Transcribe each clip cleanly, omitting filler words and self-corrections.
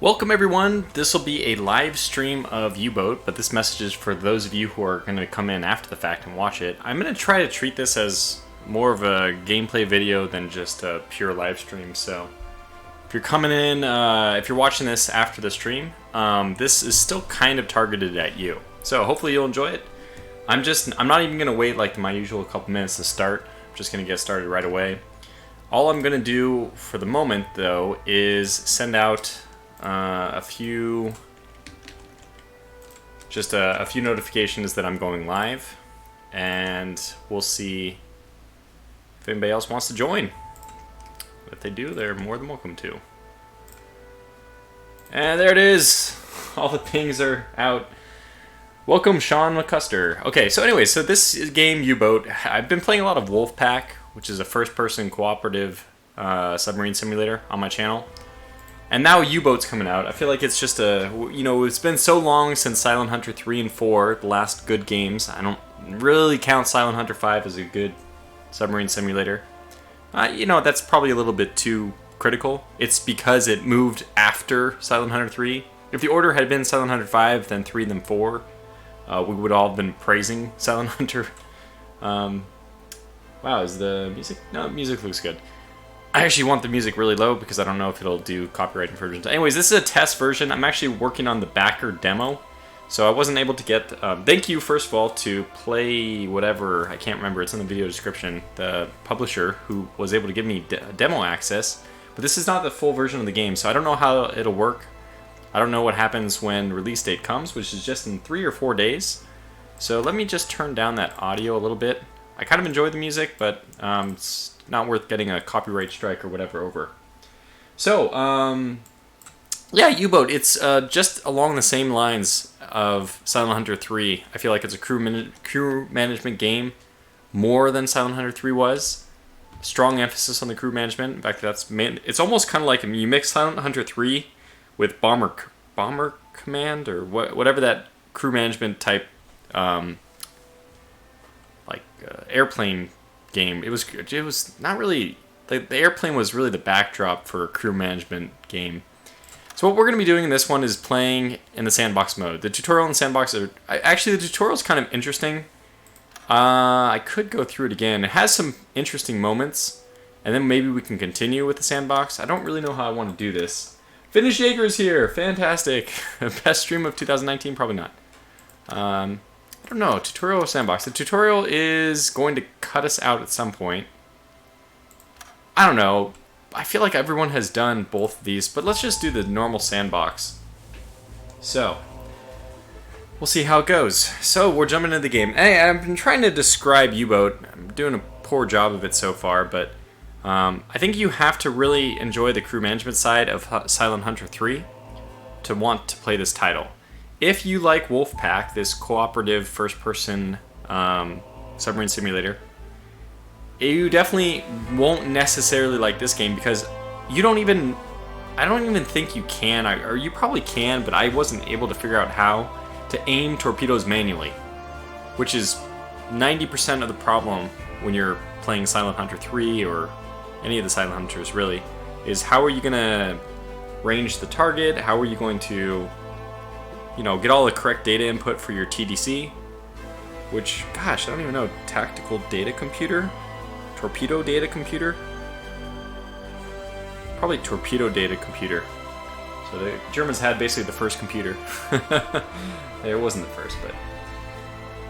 Welcome everyone, this will be a live stream of U-Boat, but this message is for those of you who are going to come in after the fact and watch it. I'm going to try to treat this as more of a gameplay video than just a pure live stream, so if you're coming in, if you're watching this after the stream, this is still kind of targeted at you. So hopefully you'll enjoy it. I'm not even going to wait like my usual couple minutes to start. I'm just going to get started right away. All I'm going to do for the moment though is send out a few notifications that I'm going live, and we'll see if anybody else wants to join. If they do, they're more than welcome to. And there it is. All the pings are out. Welcome, Sean McCuster. Okay, so anyway, so this game, U-Boat, I've been playing a lot of Wolfpack, which is a first-person cooperative submarine simulator on my channel. And now U-Boat's coming out. I feel like it's just it's been so long since Silent Hunter 3 and 4, the last good games. I don't really count Silent Hunter 5 as a good submarine simulator. That's probably a little bit too critical. It's because it moved after Silent Hunter 3. If the order had been Silent Hunter 5, then 3, then 4, we would all have been praising Silent Hunter. Wow, is the music? No, music looks good. I actually want the music really low because I don't know if it'll do copyright infringements. Anyways, this is a test version. I'm actually working on the backer demo, so I wasn't able to get... thank you, first of all, to Play whatever, I can't remember, it's in the video description, the publisher who was able to give me demo access. But this is not the full version of the game, so I don't know how it'll work. I don't know what happens when release date comes, which is just in 3 or 4 days. So let me just turn down that audio a little bit. I kind of enjoy the music, but it's not worth getting a copyright strike or whatever over. So, yeah, U-Boat, it's just along the same lines of Silent Hunter 3. I feel like it's a crew management game more than Silent Hunter 3 was. Strong emphasis on the crew management. In fact, it's almost kind of like you mix Silent Hunter 3 with Bomber Command or whatever that crew management type airplane game. It was not really, the airplane was really the backdrop for a crew management game. So what we're going to be doing in this one is playing in the sandbox mode. The tutorial in the sandbox actually the tutorial is kind of interesting. I could go through it again. It has some interesting moments, and then maybe we can continue with the sandbox. I don't really know how I want to do this. Finish Jaeger is here, fantastic. Best stream of 2019, probably not. I don't know, tutorial or sandbox. The tutorial is going to cut us out at some point. I don't know. I feel like everyone has done both of these, but let's just do the normal sandbox. So, we'll see how it goes. So, we're jumping into the game. Hey, I've been trying to describe U-Boat. I'm doing a poor job of it so far, but I think you have to really enjoy the crew management side of Silent Hunter 3 to want to play this title. If you like Wolfpack, this cooperative first-person submarine simulator, you definitely won't necessarily like this game because I don't even think you can, or you probably can, but I wasn't able to figure out how to aim torpedoes manually, which is 90% of the problem when you're playing Silent Hunter 3 or any of the Silent Hunters really, is how are you going to range the target, how are you going to get all the correct data input for your TDC, which, gosh, I don't even know, tactical data computer? Torpedo data computer? Probably torpedo data computer. So the Germans had basically the first computer. It wasn't the first, but...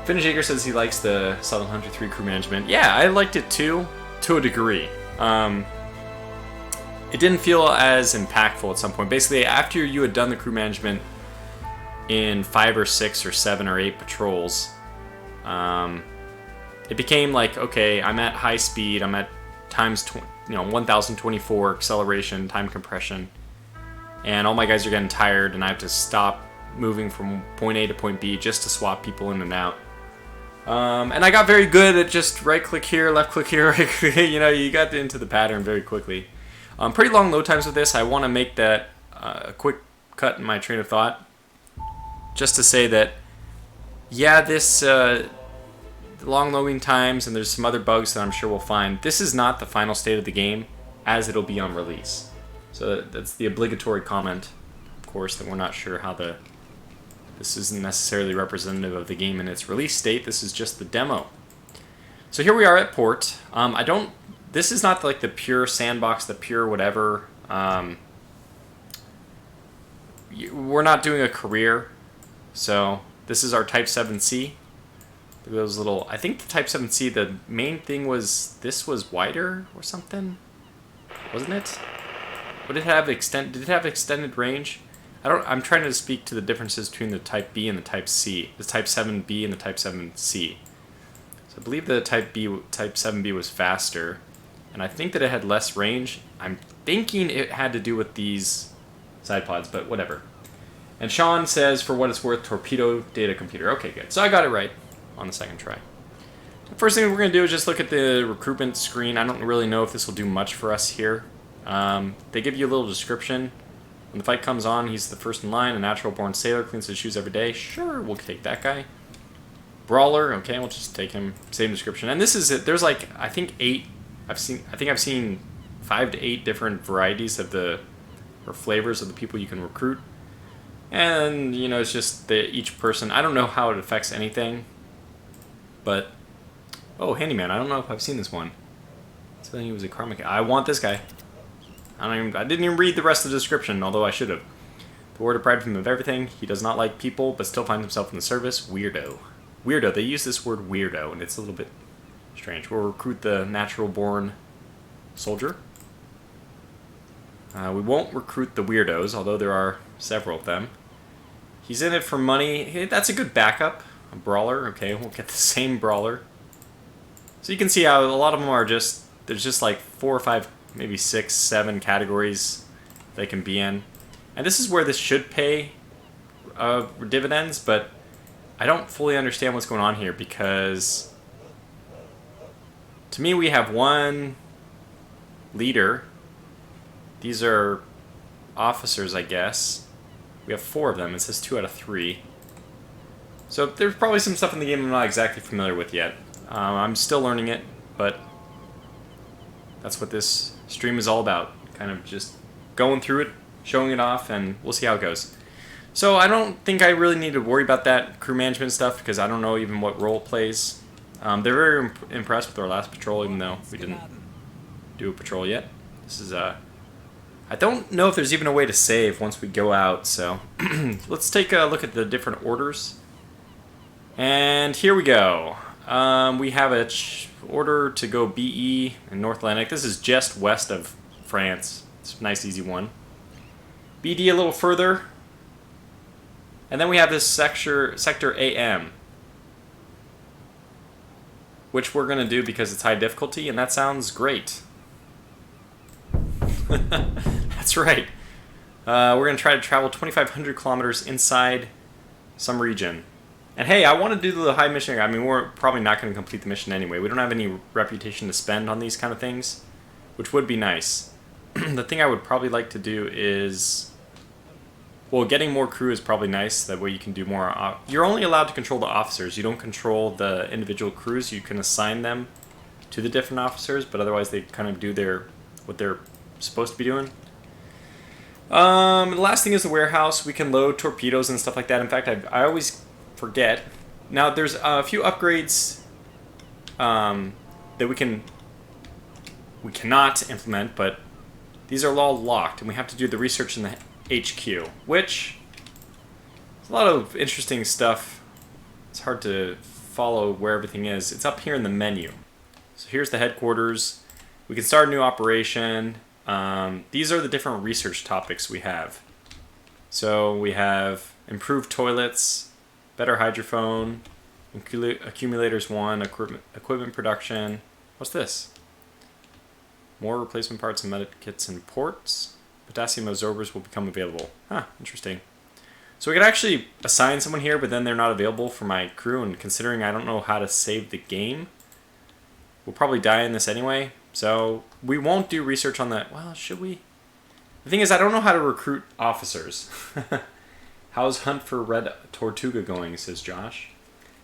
Finish Jaeger says he likes the Silent Hunter 3 crew management. Yeah, I liked it too, to a degree. It didn't feel as impactful at some point. Basically, after you had done the crew management in 5 or 6 or 7 or 8 patrols, it became like, okay, I'm at high speed, I'm at times 1024 acceleration, time compression, and all my guys are getting tired, and I have to stop moving from point A to point B just to swap people in and out. And I got very good at just right click here, left click here, right click, you got into the pattern very quickly. Pretty long load times with this. I want to make that a quick cut in my train of thought, just to say that, yeah, this long loading times and there's some other bugs that I'm sure we'll find. This is not the final state of the game as it'll be on release. So that's the obligatory comment. Of course, that we're not sure how this isn't necessarily representative of the game in its release state. This is just the demo. So here we are at port. This is not like the pure sandbox, the pure whatever. We're not doing a career. So this is our Type 7C. Those little, I think the Type 7C, the main thing was this was wider or something, wasn't it? Did it have extended range? I'm trying to speak to the differences between the Type B and the Type C, the Type 7B and the Type 7C. So I believe the Type 7B was faster, and I think that it had less range. I'm thinking it had to do with these side pods, but whatever. And Sean says, for what it's worth, torpedo data computer. Okay, good. So I got it right on the second try. The first thing we're going to do is just look at the recruitment screen. I don't really know if this will do much for us here. They give you a little description. When the fight comes on, he's the first in line. A natural-born sailor, cleans his shoes every day. Sure, we'll take that guy. Brawler, okay, we'll just take him. Same description. And this is it. There's like, I think 8. I think I've seen 5 to 8 different varieties of or flavors of the people you can recruit. And you know, it's just each person. I don't know how it affects anything. But, oh, handyman. I don't know if I've seen this one. So then he was a car mechanic. I want this guy. I didn't even read the rest of the description, although I should have. The war deprived him of everything. He does not like people, but still finds himself in the service. Weirdo. Weirdo. They use this word weirdo, and it's a little bit strange. We'll recruit the natural-born soldier. We won't recruit the weirdos, although there are several of them. He's in it for money. Hey, that's a good backup. A brawler. Okay, we'll get the same brawler. So you can see how a lot of them are just, there's just like 4 or 5, maybe 6, 7 categories they can be in. And this is where this should pay dividends, but I don't fully understand what's going on here because to me we have one leader. These are officers, I guess. We have 4 of them. It says 2 out of 3. So there's probably some stuff in the game I'm not exactly familiar with yet. I'm still learning it, but that's what this stream is all about. Kind of just going through it, showing it off, and we'll see how it goes. So I don't think I really need to worry about that crew management stuff because I don't know even what role it plays. They're very impressed with our last patrol, even though we didn't do a patrol yet. This is I don't know if there's even a way to save once we go out, so let's take a look at the different orders. And here we go. We have an order to go BE in North Atlantic. This is just west of France. It's a nice, easy one. BD a little further. And then we have this sector AM, which we're going to do because it's high difficulty, and that sounds great. That's right. We're going to try to travel 2,500 kilometers inside some region. And hey, I want to do the high mission. I mean, we're probably not going to complete the mission anyway. We don't have any reputation to spend on these kind of things, which would be nice. The thing I would probably like to do is, well, getting more crew is probably nice. That way you can do more. You're only allowed to control the officers. You don't control the individual crews. You can assign them to the different officers, but otherwise they kind of do what they're supposed to be doing. The last thing is the warehouse. We can load torpedoes and stuff like that. In fact, I always forget. Now there's a few upgrades that we cannot implement, but these are all locked, and we have to do the research in the HQ, which is a lot of interesting stuff. It's hard to follow where everything is. It's up here in the menu. So here's the headquarters. We can start a new operation. These are the different research topics we have. So we have improved toilets, better hydrophone, accumulators 1, equipment production. What's this? More replacement parts and medikits and ports. Potassium absorbers will become available. Huh, interesting. So we could actually assign someone here, but then they're not available for my crew, and considering I don't know how to save the game, we'll probably die in this anyway. So we won't do research on that. Well, should we? The thing is, I don't know how to recruit officers. How's Hunt for Red Tortuga going, says Josh.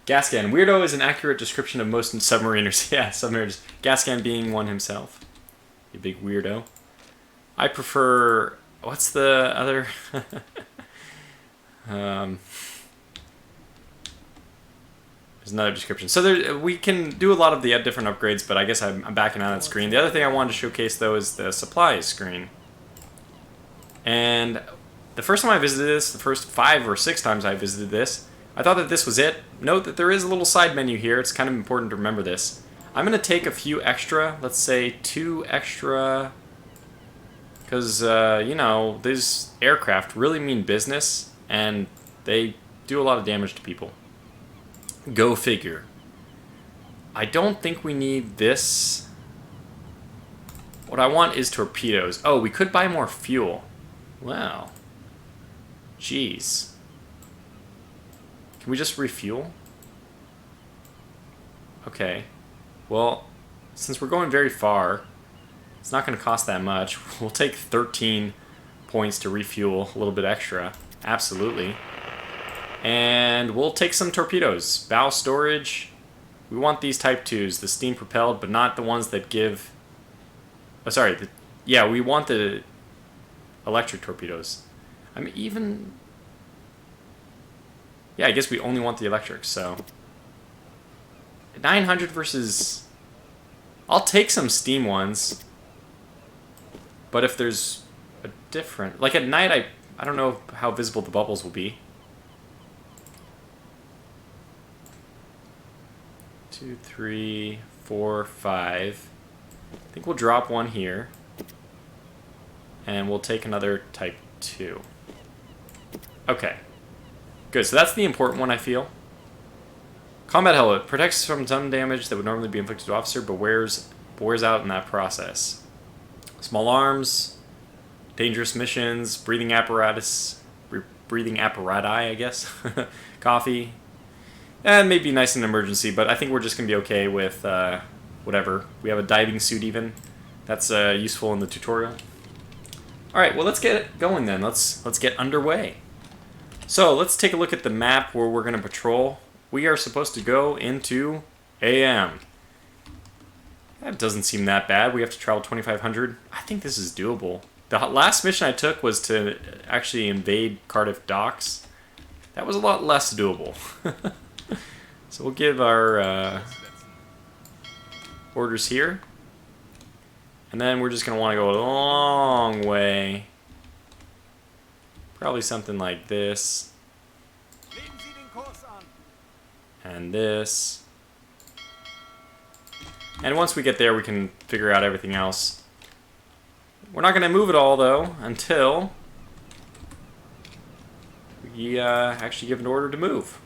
Gascan. Weirdo is an accurate description of most submariners. Yeah, submariners. Gascan being one himself. You big weirdo. I prefer... What's the other... There's another description. So we can do a lot of the different upgrades, but I guess I'm backing on that screen. The other thing I wanted to showcase, though, is the supplies screen. And the first time I visited this, the first 5 or 6 times I visited this, I thought that this was it. Note that there is a little side menu here. It's kind of important to remember this. I'm going to take a few extra, let's say 2 extra, because, you know, these aircraft really mean business, and they do a lot of damage to people. Go figure. I don't think we need this. What I want is torpedoes. Oh, we could buy more fuel. Wow. Jeez. Can we just refuel? Okay. Well, since we're going very far, it's not going to cost that much. We'll take 13 points to refuel, a little bit extra. Absolutely. And we'll take some torpedoes. Bow storage. We want these Type 2s, the steam propelled, but not the ones that give... Oh, sorry. Yeah, we want the electric torpedoes. I mean, even... Yeah, I guess we only want the electric, so... 900 versus... I'll take some steam ones. But if there's a different... Like at night, I don't know how visible the bubbles will be. 2, 3, 4, 5. I think we'll drop one here. And we'll take another Type 2. Okay. Good, so that's the important one, I feel. Combat helmet. Protects from some damage that would normally be inflicted to officer, but wears out in that process. Small arms. Dangerous missions. Breathing apparatus. Breathing apparati, I guess. Coffee. And maybe nice in an emergency, but I think we're just going to be okay with whatever. We have a diving suit even. That's useful in the tutorial. Alright, well let's get going then. Let's get underway. So let's take a look at the map where we're going to patrol. We are supposed to go into AM. That doesn't seem that bad. We have to travel 2,500. I think this is doable. The last mission I took was to actually invade Cardiff Docks. That was a lot less doable. So we'll give our orders here. And then we're just going to want to go a long way. Probably something like this. And this. And once we get there, we can figure out everything else. We're not going to move it all, though, until we actually give an order to move.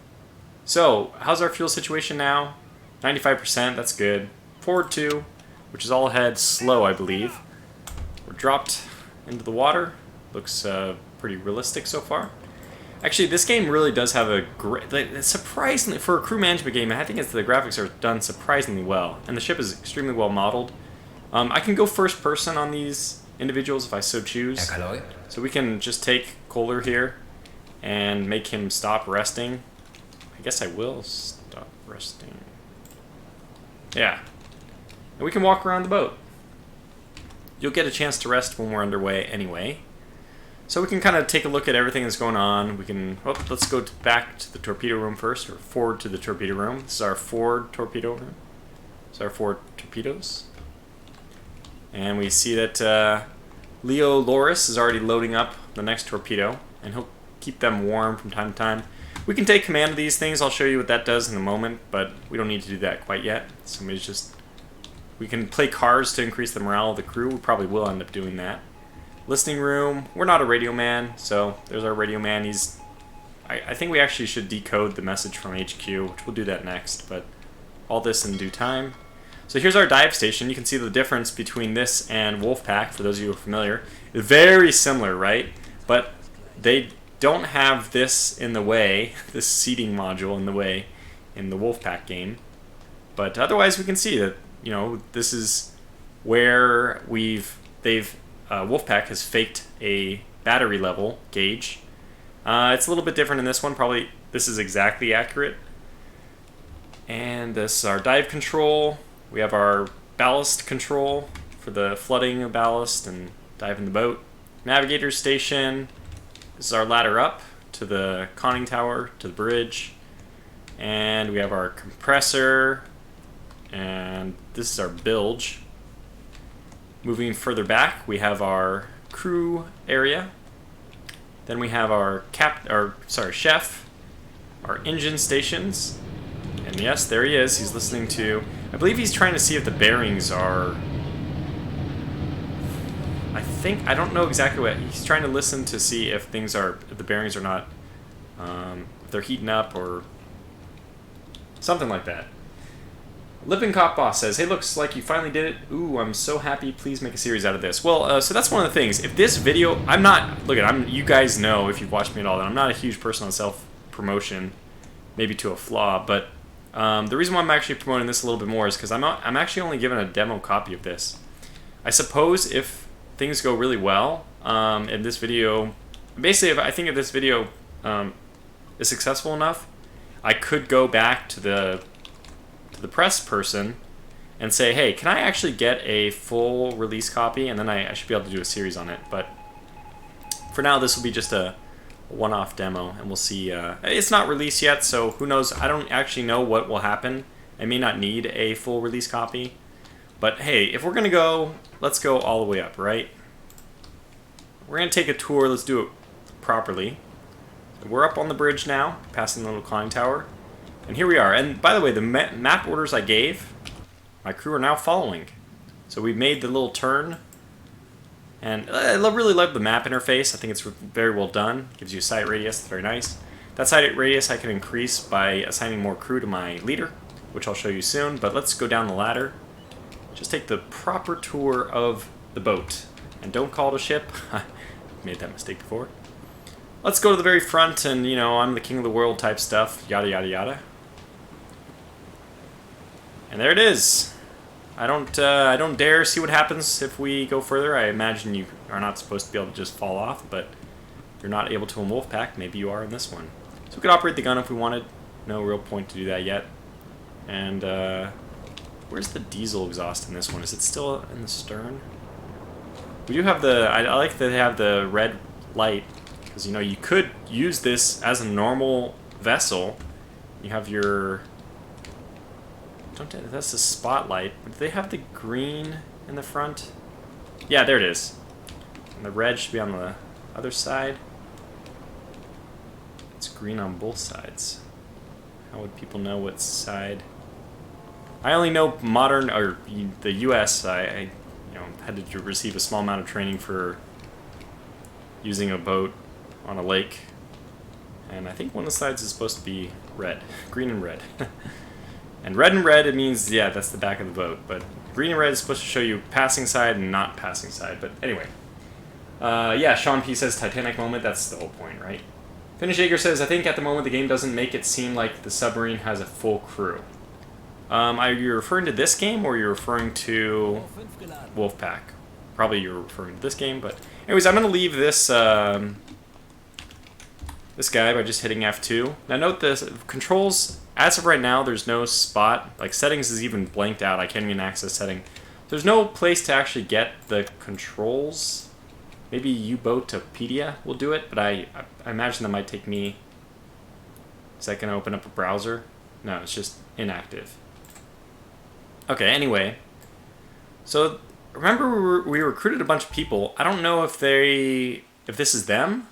So, how's our fuel situation now? 95%, that's good. Forward 2, which is all ahead, slow, I believe. We're dropped into the water. Looks pretty realistic so far. Actually, this game really does have a great... Surprisingly, for a crew management game, I think it's the graphics are done surprisingly well. And the ship is extremely well modeled. I can go first person on these individuals if I so choose. So we can just take Kohler here and make him stop resting. I guess I will stop resting. Yeah. And we can walk around the boat. You'll get a chance to rest when we're underway anyway. So we can kind of take a look at everything that's going on. We can... Oh, let's go back to the torpedo room first, or forward to the torpedo room. This is our forward torpedo room. This is our forward torpedoes. And we see that Leo Loris is already loading up the next torpedo, and he'll keep them warm from time to time. We can take command of these things. I'll show you what that does in a moment, but we don't need to do that quite yet. Somebody's just... We can play cards to increase the morale of the crew. We probably will end up doing that. Listening room. We're not a radio man, so there's our radio man. He's... I think we actually should decode the message from HQ, which we'll do that next, but all this in due time. So here's our dive station. You can see the difference between this and Wolfpack, for those of you who are familiar. Very similar, right? But they don't have this in the way, this seating module in the way in the Wolfpack game. But otherwise we can see that, you know, this is where Wolfpack has faked a battery level gauge. It's a little bit different in this one. Probably this is exactly accurate. And this is our dive control. We have our ballast control for the flooding of ballast and diving the boat. Navigator station. This is our ladder up to the conning tower, to the bridge. And we have our compressor. And this is our bilge. Moving further back, we have our crew area. Then we have our chef, our engine stations. And yes, there he is. He's listening to... I believe he's trying to see if the bearings are... I don't know exactly what... He's trying to listen to see if things are... If the bearings are not... if they're heating up or... something like that. Lippincott Boss says, hey, looks like you finally did it. Ooh, I'm so happy. Please make a series out of this. Well, so that's one of the things. If this video... I'm not... Look, you guys know, if you've watched me at all, that I'm not a huge person on self-promotion. Maybe to a flaw, but... the reason why I'm actually promoting this a little bit more is because I'm actually only given a demo copy of this. I suppose if things go really well, in this video... Basically, I think if this video is successful enough, I could go back to the press person and say, hey, can I actually get a full release copy? And then I should be able to do a series on it. But for now, this will be just a one-off demo, and we'll see. It's not released yet, so who knows? I don't actually know what will happen. I may not need a full release copy. But hey, if we're going to go, let's go all the way up, right? We're going to take a tour. Let's do it properly. We're up on the bridge now, passing the little conning tower. And here we are. And by the way, the map orders I gave, my crew are now following. So we made the little turn. And I really love the map interface. I think it's very well done. Gives you a sight radius. It's very nice. That sight radius I can increase by assigning more crew to my leader, which I'll show you soon. But let's go down the ladder. Just take the proper tour of the boat. And don't call it a ship. I made that mistake before. Let's go to the very front and, you know, I'm the king of the world type stuff. Yada, yada, yada. And there it is. I don't dare see what happens if we go further. I imagine you are not supposed to be able to just fall off, but you're not able to in Wolfpack. Maybe you are in this one. So we could operate the gun if we wanted. No real point to do that yet. And where's the diesel exhaust in this one? Is it still in the stern? We do have the... I like that they have the red light, because, you know, you could use this as a normal vessel. You have your... That's the spotlight. Do they have the green in the front? Yeah, there it is. And the red should be on the other side. It's green on both sides. How would people know what side? I only know modern, or the U.S. I had to receive a small amount of training for using a boat on a lake. And I think one of the sides is supposed to be red. Green and red. And red, it means, yeah, that's the back of the boat. But green and red is supposed to show you passing side and not passing side. But anyway. Yeah, Sean P says Titanic moment. That's the whole point, right? Finish Jaeger says, I think at the moment the game doesn't make it seem like the submarine has a full crew. Are you referring to this game or are you referring to Wolfpack? Probably you're referring to this game, but... Anyways, I'm going to leave this... this guy by just hitting F2. Now note this, controls... As of right now, there's no spot, like settings is even blanked out, I can't even access setting. There's no place to actually get the controls. Maybe UBOATpedia will do it, but I imagine that might take me... Is that going to open up a browser? No, it's just inactive. Okay, anyway. So, remember we recruited a bunch of people. I don't know if this is them.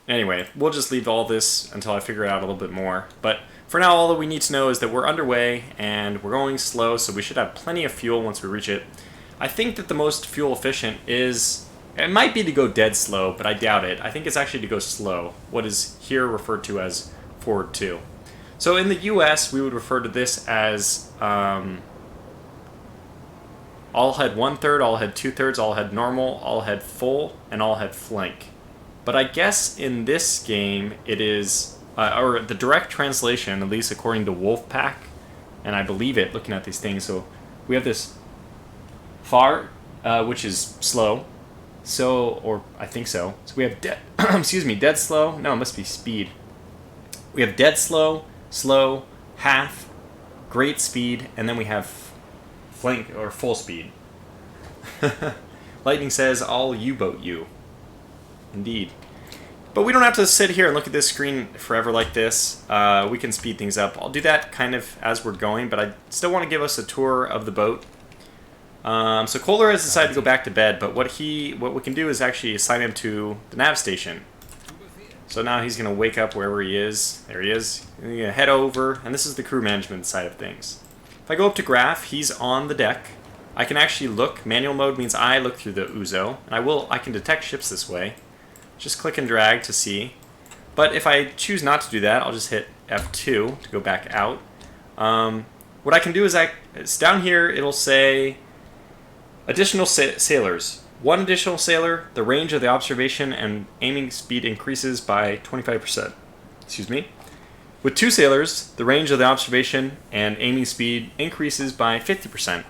Anyway, we'll just leave all this until I figure it out a little bit more. But for now, all that we need to know is that we're underway and we're going slow, so we should have plenty of fuel once we reach it. I think that the most fuel efficient is... It might be to go dead slow, but I doubt it. I think it's actually to go slow, what is here referred to as forward 2. So in the US, we would refer to this as all head 1/3, all head 2/3, all head normal, all head full, and all head flank. But I guess in this game it is, or the direct translation, at least according to Wolfpack, and I believe it looking at these things. So we have this far, which is slow. So, or I think so. So we have dead, excuse me, dead slow. No, it must be speed. We have dead slow, slow, half, great speed, and then we have flank or full speed. Lightning says, "I'll U-boat you." Indeed. But we don't have to sit here and look at this screen forever like this. We can speed things up. I'll do that kind of as we're going, but I still want to give us a tour of the boat. So Kohler has decided to go back to bed, but what we can do is actually assign him to the nav station. So now he's going to wake up wherever he is. There he is. He's going to head over, and this is the crew management side of things. If I go up to graph, he's on the deck. I can actually look. Manual mode means I look through the Uzo, and I can detect ships this way. Just click and drag to see. But if I choose not to do that, I'll just hit F2 to go back out. What I can do is it's down here, it'll say additional sailors. One additional sailor, the range of the observation and aiming speed increases by 25%. Excuse me. With 2 sailors, the range of the observation and aiming speed increases by 50%.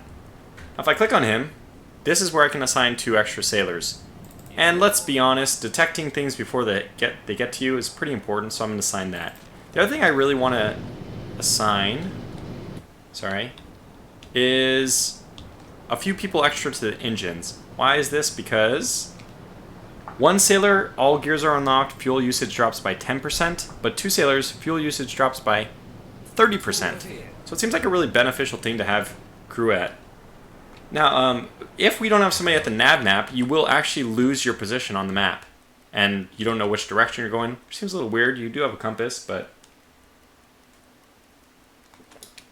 If I click on him, this is where I can assign 2 extra sailors. And let's be honest, detecting things before they get to you is pretty important, so I'm going to assign that. The other thing I really want to assign, is a few people extra to the engines. Why is this? Because 1 sailor, all gears are unlocked, fuel usage drops by 10%, but 2 sailors, fuel usage drops by 30%. So it seems like a really beneficial thing to have crew at. Now, if we don't have somebody at the nav map, you will actually lose your position on the map, and you don't know which direction you're going. Which seems a little weird. You do have a compass, but...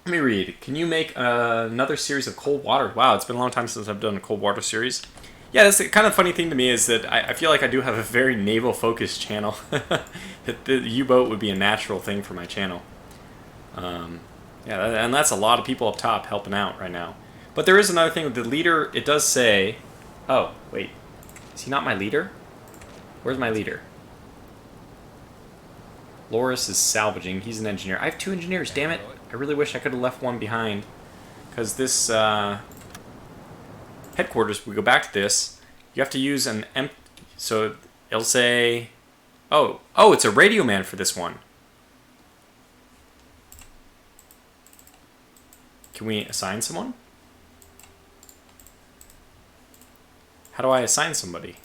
Let me read. Can you make another series of cold water? Wow, it's been a long time since I've done a cold water series. Yeah, that's the kind of funny thing to me is that I feel like I do have a very naval-focused channel. That the U-boat would be a natural thing for my channel. Yeah, and that's a lot of people up top helping out right now. But there is another thing with the leader. It does say... Oh, wait. Is he not my leader? Where's my leader? Loris is salvaging. He's an engineer. I have 2 engineers, damn it. I really wish I could have left one behind. Because this headquarters, we go back to this, you have to use an empty... So it'll say... Oh, it's a radio man for this one. Can we assign someone? How do I assign somebody?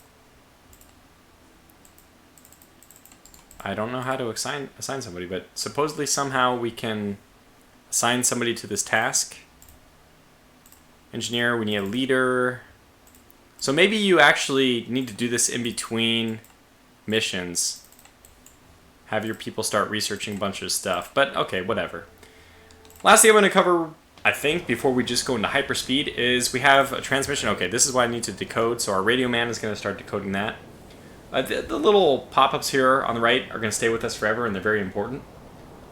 I don't know how to assign somebody, but supposedly somehow we can assign somebody to this task. Engineer, we need a leader. So maybe you actually need to do this in between missions. Have your people start researching a bunch of stuff. But okay, whatever. Last thing I'm going to cover, I think, before we just go into hyperspeed, is we have a transmission. Okay, this is what I need to decode, so our radio man is going to start decoding that. The little pop-ups here on the right are going to stay with us forever, and they're very important.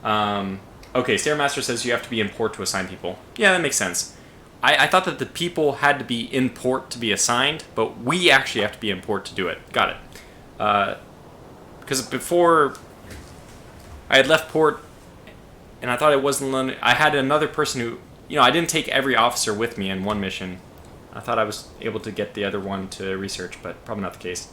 Okay, Stairmaster says you have to be in port to assign people. Yeah, that makes sense. I thought that the people had to be in port to be assigned, but we actually have to be in port to do it. Got it. Because before I had left port, and I thought it wasn't... I had another person who... I didn't take every officer with me in one mission. I thought I was able to get the other one to research, but probably not the case.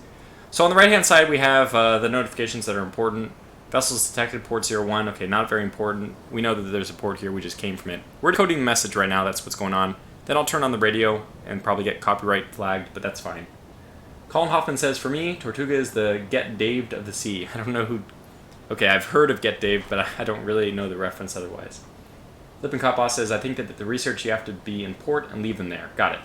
So on the right-hand side, we have the notifications that are important. Vessels detected, port 01. Okay, not very important. We know that there's a port here. We just came from it. We're decoding the message right now. That's what's going on. Then I'll turn on the radio and probably get copyright flagged, but that's fine. Colin Hoffman says, for me, Tortuga is the Get Daved of the sea. I don't know who... Okay, I've heard of Get Daved, but I don't really know the reference otherwise. Lippincott Boss says, I think that the research you have to be in port and leave them there. Got it.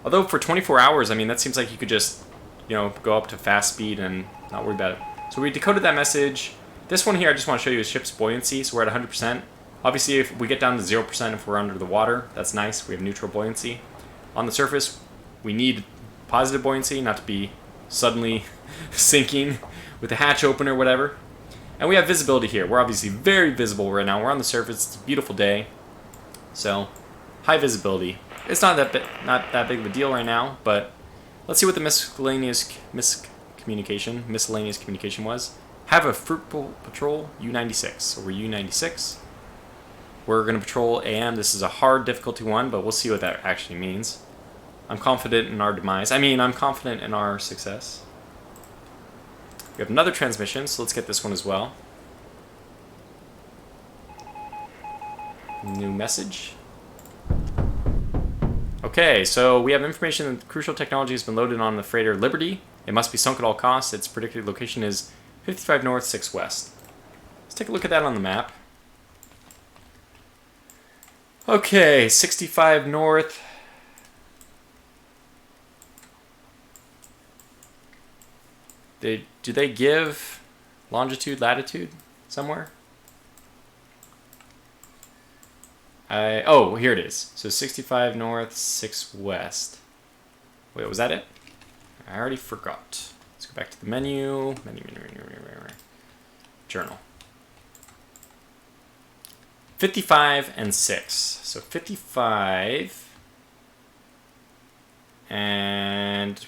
Although for 24 hours, I mean, that seems like you could just, go up to fast speed and not worry about it. So we decoded that message. This one here I just want to show you is ship's buoyancy, so we're at 100%. Obviously, if we get down to 0% if we're under the water, that's nice. We have neutral buoyancy. On the surface, we need positive buoyancy, not to be suddenly sinking with the hatch open or whatever. And we have visibility here. We're obviously very visible right now. We're on the surface. It's a beautiful day. So, high visibility. It's not that big of a deal right now, but let's see what the miscellaneous communication was. Have a fruitful patrol, U96. So we're U96. We're going to patrol AM. This is a hard difficulty one, but we'll see what that actually means. I'm confident in our demise. I'm confident in our success. We have another transmission, so let's get this one as well. New message. Okay, so we have information that crucial technology has been loaded on the freighter Liberty. It must be sunk at all costs. Its predicted location is 55 north, 6 west. Let's take a look at that on the map. Okay, 65 north. Do they give longitude, latitude somewhere? Oh, here it is. So 65 north, 6 west. Wait, was that it? I already forgot. Let's go back to the menu. Menu. Journal. 55 and 6. So 55. And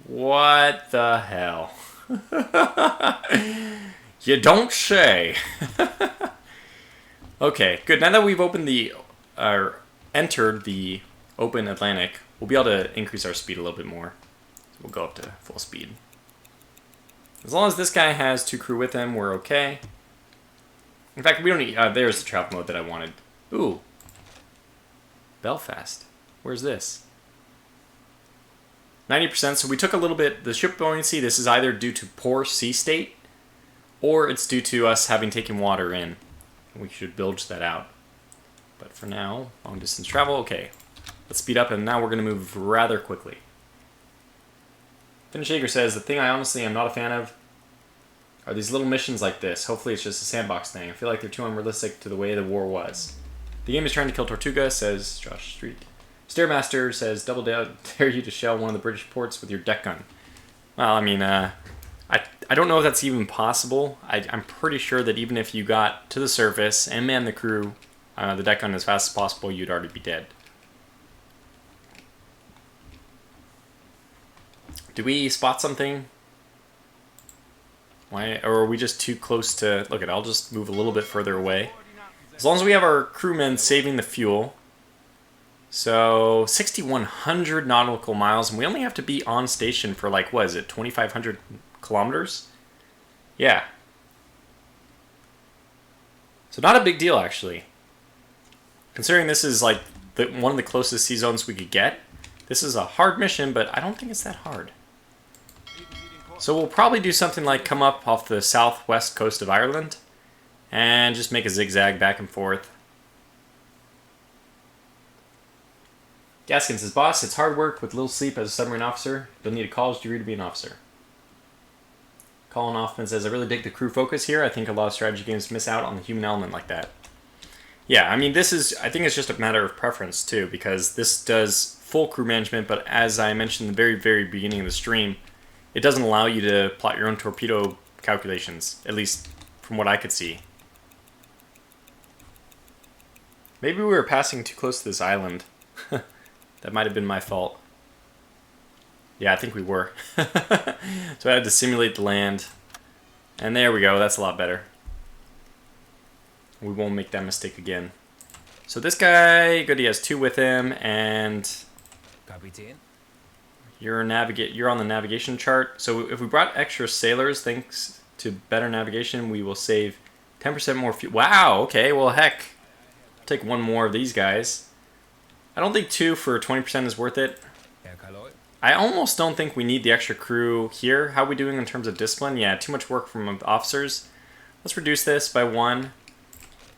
what the hell? You don't say. Okay, good. Now that we've opened entered the open Atlantic, we'll be able to increase our speed a little bit more. So we'll go up to full speed. As long as this guy has 2 crew with him, we're okay. In fact, we don't need... there's the travel mode that I wanted. Ooh. Belfast. Where's this? 90%, so we took a little bit... The ship buoyancy, this is either due to poor sea state, or it's due to us having taken water in. We should bilge that out. But for now, long distance travel, okay. Let's speed up, and now we're going to move rather quickly. Finn Shaker says, the thing I honestly am not a fan of are these little missions like this. Hopefully it's just a sandbox thing. I feel like they're too unrealistic to the way the war was. The game is trying to kill Tortuga, says Josh Street. Stairmaster says, double dare you to shell one of the British ports with your deck gun. Well, I mean, I don't know if that's even possible. I'm pretty sure that even if you got to the surface and manned the crew, the deck gun as fast as possible, you'd already be dead. Do we spot something? Why, or are we just too close to... Look, I'll just move a little bit further away. As long as we have our crewmen saving the fuel. So, 6,100 nautical miles, and we only have to be on station for, like, what is it, 2,500 kilometers? Yeah. So not a big deal, actually. Considering this is, like, one of the closest sea zones we could get, this is a hard mission, but I don't think it's that hard. So we'll probably do something like come up off the southwest coast of Ireland and just make a zigzag back and forth. Gaskin says, boss, it's hard work with little sleep as a submarine officer. You'll need a college degree to be an officer. Colin Hoffman says, I really dig the crew focus here. I think a lot of strategy games miss out on the human element like that. Yeah, I mean, I think it's just a matter of preference too, because this does full crew management, but as I mentioned in the very, very beginning of the stream, it doesn't allow you to plot your own torpedo calculations, at least from what I could see. Maybe we were passing too close to this island. That might have been my fault. Yeah, I think we were. So I had to simulate the land. And there we go, that's a lot better. We won't make that mistake again. So this guy, good, he has 2 with him, and you're on the navigation chart. So if we brought extra sailors, thanks to better navigation, we will save 10% more fuel. Wow, okay, well heck. I'll take 1 more of these guys. I don't think 2 for 20% is worth it. I almost don't think we need the extra crew here. How are we doing in terms of discipline? Yeah, too much work from officers. Let's reduce this by 1.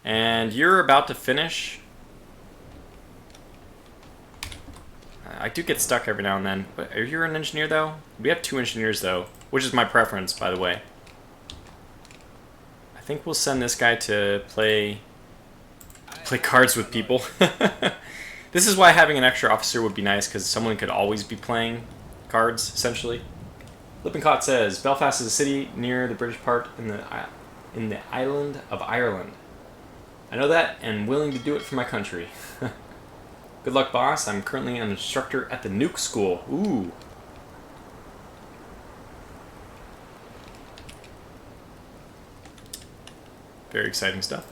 And you're about to finish. I do get stuck every now and then. But are you an engineer, though? We have 2 engineers, though, which is my preference, by the way. I think we'll send this guy to play cards with people. This is why having an extra officer would be nice, because someone could always be playing cards, essentially. Lippincott says, Belfast is a city near the British part in the island of Ireland. I know that, and willing to do it for my country. Good luck, boss. I'm currently an instructor at the Nuke School. Ooh. Very exciting stuff.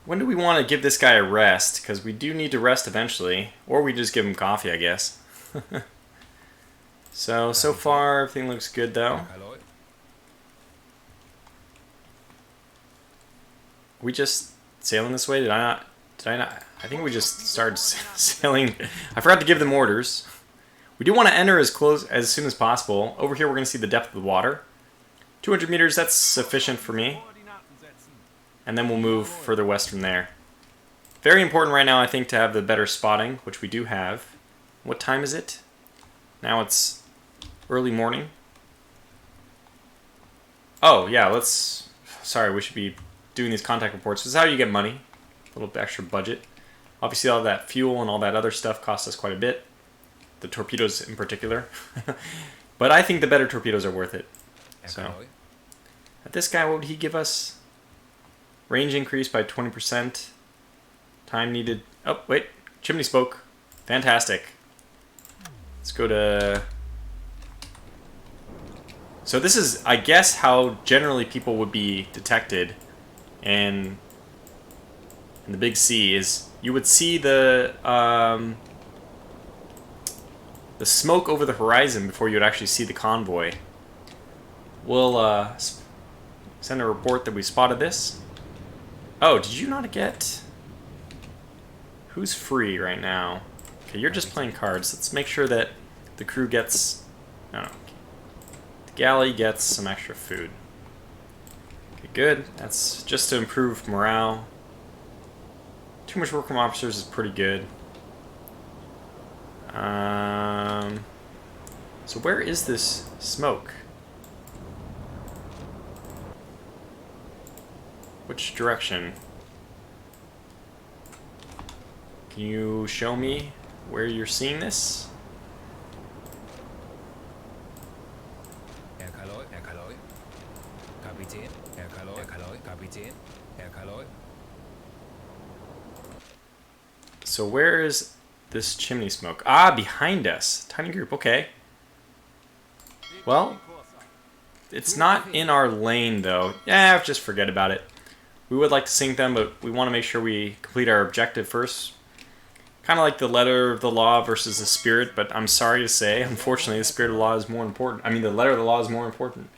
When do we want to give this guy a rest? Because we do need to rest eventually. Or we just give him coffee, I guess. So far, everything looks good, though. We just sailing this way? Did I not? I think we just started sailing. I forgot to give them orders. We do want to enter as soon as possible. Over here we're going to see the depth of the water. 200 meters, that's sufficient for me. And then we'll move further west from there. Very important right now, I think, to have the better spotting, which we do have. What time is it? Now it's early morning. Oh, yeah, let's... Sorry, we should be doing these contact reports. This is how you get money. A little extra budget. Obviously, all that fuel and all that other stuff costs us quite a bit. The torpedoes in particular. But I think the better torpedoes are worth it. So, at this guy, what would he give us? Range increase by 20%. Time needed. Oh, wait. Chimney smoke. Fantastic. Let's go to... So this is, I guess, how generally people would be detected in the Big Sea is you would see the smoke over the horizon before you would actually see the convoy. We'll send a report that we spotted this. Oh, did you not get... Who's free right now? Okay, you're just playing cards. Let's make sure that the crew gets... No. The galley gets some extra food. Okay, good. That's just to improve morale. Too much work from officers is pretty good. So where is this smoke? Which direction? Can you show me where you're seeing this? So where is this chimney smoke? Ah, behind us. Tiny group, okay. Well, it's not in our lane though. Yeah, just forget about it. We would like to sink them, but we want to make sure we complete our objective first. Kind of like the letter of the law versus the spirit, but I'm sorry to say, unfortunately, the spirit of the law is more important. I mean, the letter of the law is more important.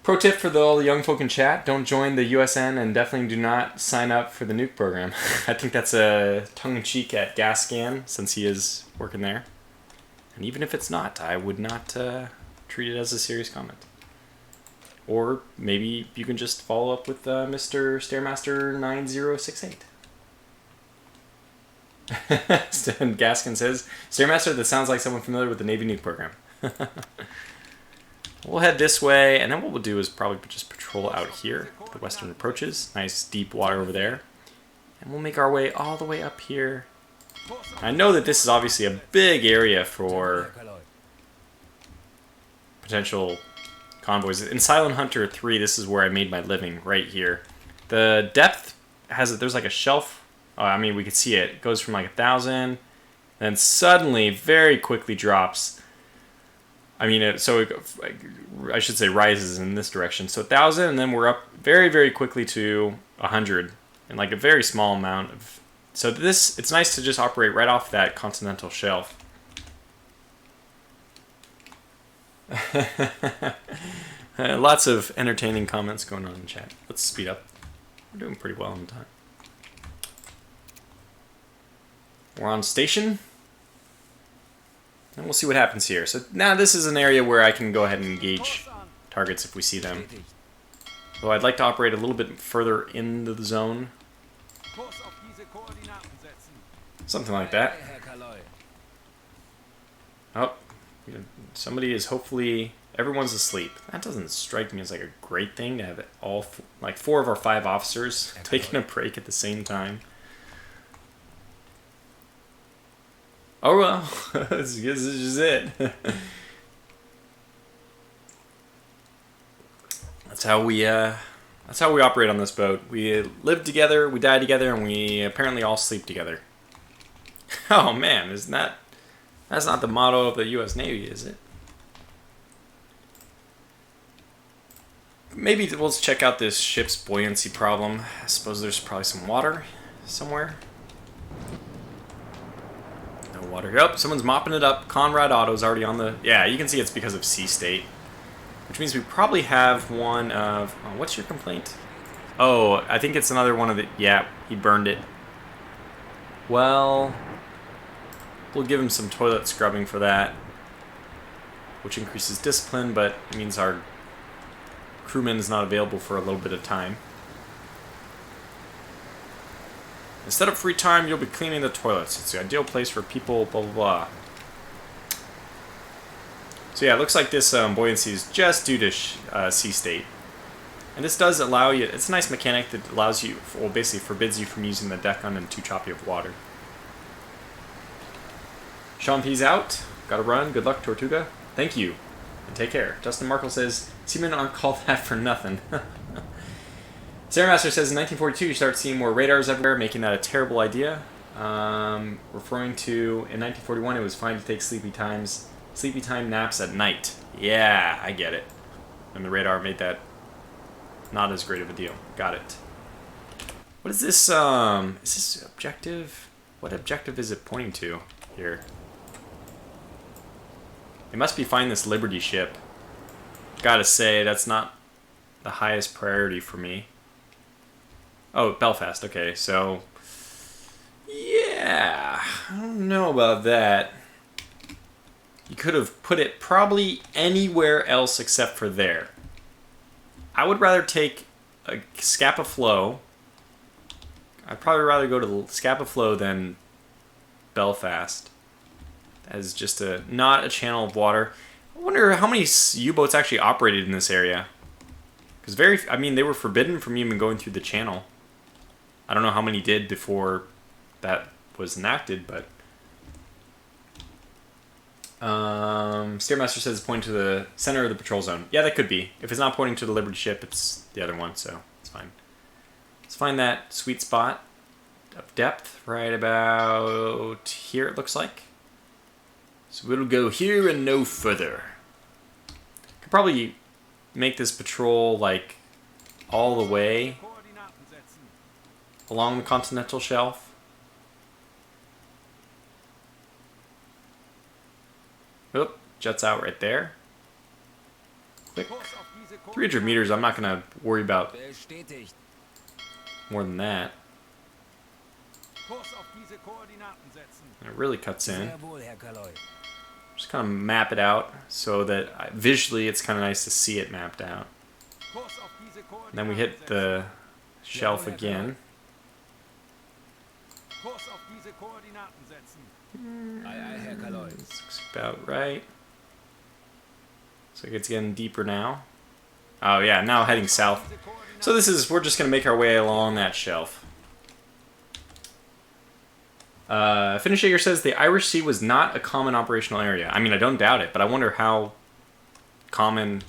Pro tip for all the young folk in chat, don't join the USN and definitely do not sign up for the nuke program. I think that's a tongue-in-cheek at Gascan, since he is working there. And even if it's not, I would not treat it as a serious comment. Or maybe you can just follow up with Mr. Stairmaster 9068. And Gaskin says, Stairmaster, that sounds like someone familiar with the Navy nuke program. We'll head this way, and then what we'll do is probably just patrol out here, the western approaches. Nice deep water over there. And we'll make our way all the way up here. I know that this is obviously a big area for potential convoys. In Silent Hunter 3, this is where I made my living, right here. The depth has, there's like a shelf. I mean, we could see it. It goes from like 1,000, then suddenly, very quickly drops. I mean, I should say rises in this direction. So 1,000, and then we're up very, very quickly to 100 in like a very small amount of... So this, it's nice to just operate right off that continental shelf. Lots of entertaining comments going on in chat. Let's speed up. We're doing pretty well on time. We're on station. And we'll see what happens here. So now this is an area where I can go ahead and engage targets if we see them. So I'd like to operate a little bit further into the zone. Something like that. Oh, somebody is hopefully... Everyone's asleep. That doesn't strike me as like a great thing to have it all... Like 4 of our 5 officers taking a break at the same time. Oh well, this is it. That's how we operate on this boat. We live together, we die together, and we apparently all sleep together. Oh man, that's not the motto of the U.S. Navy, is it? Maybe we'll check out this ship's buoyancy problem. I suppose there's probably some water somewhere. Water. Yep, someone's mopping it up. Conrad Otto's already on the... Yeah, you can see it's because of sea state. Which means we probably have one of... Oh, what's your complaint? Oh, I think it's another one of the... Yeah, he burned it. Well... We'll give him some toilet scrubbing for that, which increases discipline, but it means our crewman is not available for a little bit of time. Instead of free time, you'll be cleaning the toilets. It's the ideal place for people, blah, blah, blah. So yeah, it looks like this buoyancy is just due to sea state. And this does allow you, it's a nice mechanic that allows you, well, basically forbids you from using the deck on too choppy of water. Sean P's out. Gotta run. Good luck, Tortuga. Thank you. And take care. Justin Markle says, seamen aren't called that for nothing. Sarah Master says, in 1942 you start seeing more radars everywhere, making that a terrible idea. Referring to, in 1941 it was fine to take sleepy time naps at night. Yeah, I get it. And the radar made that not as great of a deal. Got it. What is this, is this objective? What objective is it pointing to here? It must be find this Liberty ship. Gotta say, that's not the highest priority for me. Oh, Belfast, okay, so... yeah, I don't know about that. You could have put it probably anywhere else except for there. I would rather take a Scapa Flow. I'd probably rather go to Scapa Flow than Belfast. As just not a channel of water. I wonder how many U-boats actually operated in this area. Because I mean, they were forbidden from even going through the channel. I don't know how many did before that was enacted, but... Steermaster says it's pointing to the center of the patrol zone. Yeah, that could be. If it's not pointing to the Liberty ship, it's the other one, so it's fine. Let's find that sweet spot of depth right about here, it looks like. So it'll go here and no further. Could probably make this patrol like all the way along the continental shelf. Oop, jets out right there. Quick. 300 meters, I'm not going to worry about more than that. And it really cuts in. Just kind of map it out so that visually it's kind of nice to see it mapped out. And then we hit the shelf again. Looks about right. So it's getting deeper now. Oh yeah, now heading south. So we're just going to make our way along that shelf. Finnish Jaeger says the Irish Sea was not a common operational area. I mean, I don't doubt it, but I wonder how common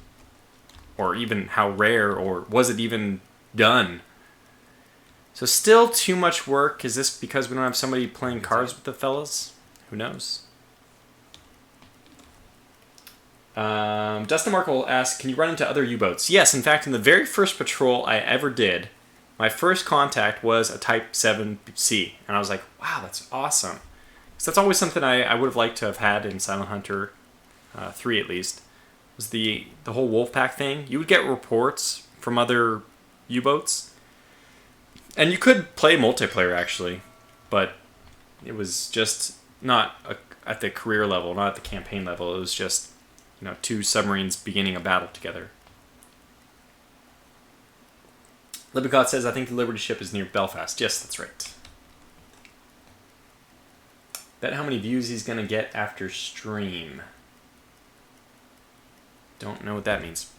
or even how rare, or was it even done? So still too much work. Is this because we don't have somebody playing cards with the fellas? Who knows? Dustin Markle asks, can you run into other U-boats? Yes, in fact, in the very first patrol I ever did, my first contact was a Type 7C. And I was like, wow, that's awesome. So that's always something I would have liked to have had in Silent Hunter 3 at least. Was the whole Wolfpack thing. You would get reports from other U-boats. And you could play multiplayer actually. But it was just not at the career level, not at the campaign level. It was just, you know, two submarines beginning a battle together. Libicott says, I think the Liberty ship is near Belfast. Yes, that's right. Bet how many views he's going to get after stream. Don't know what that means.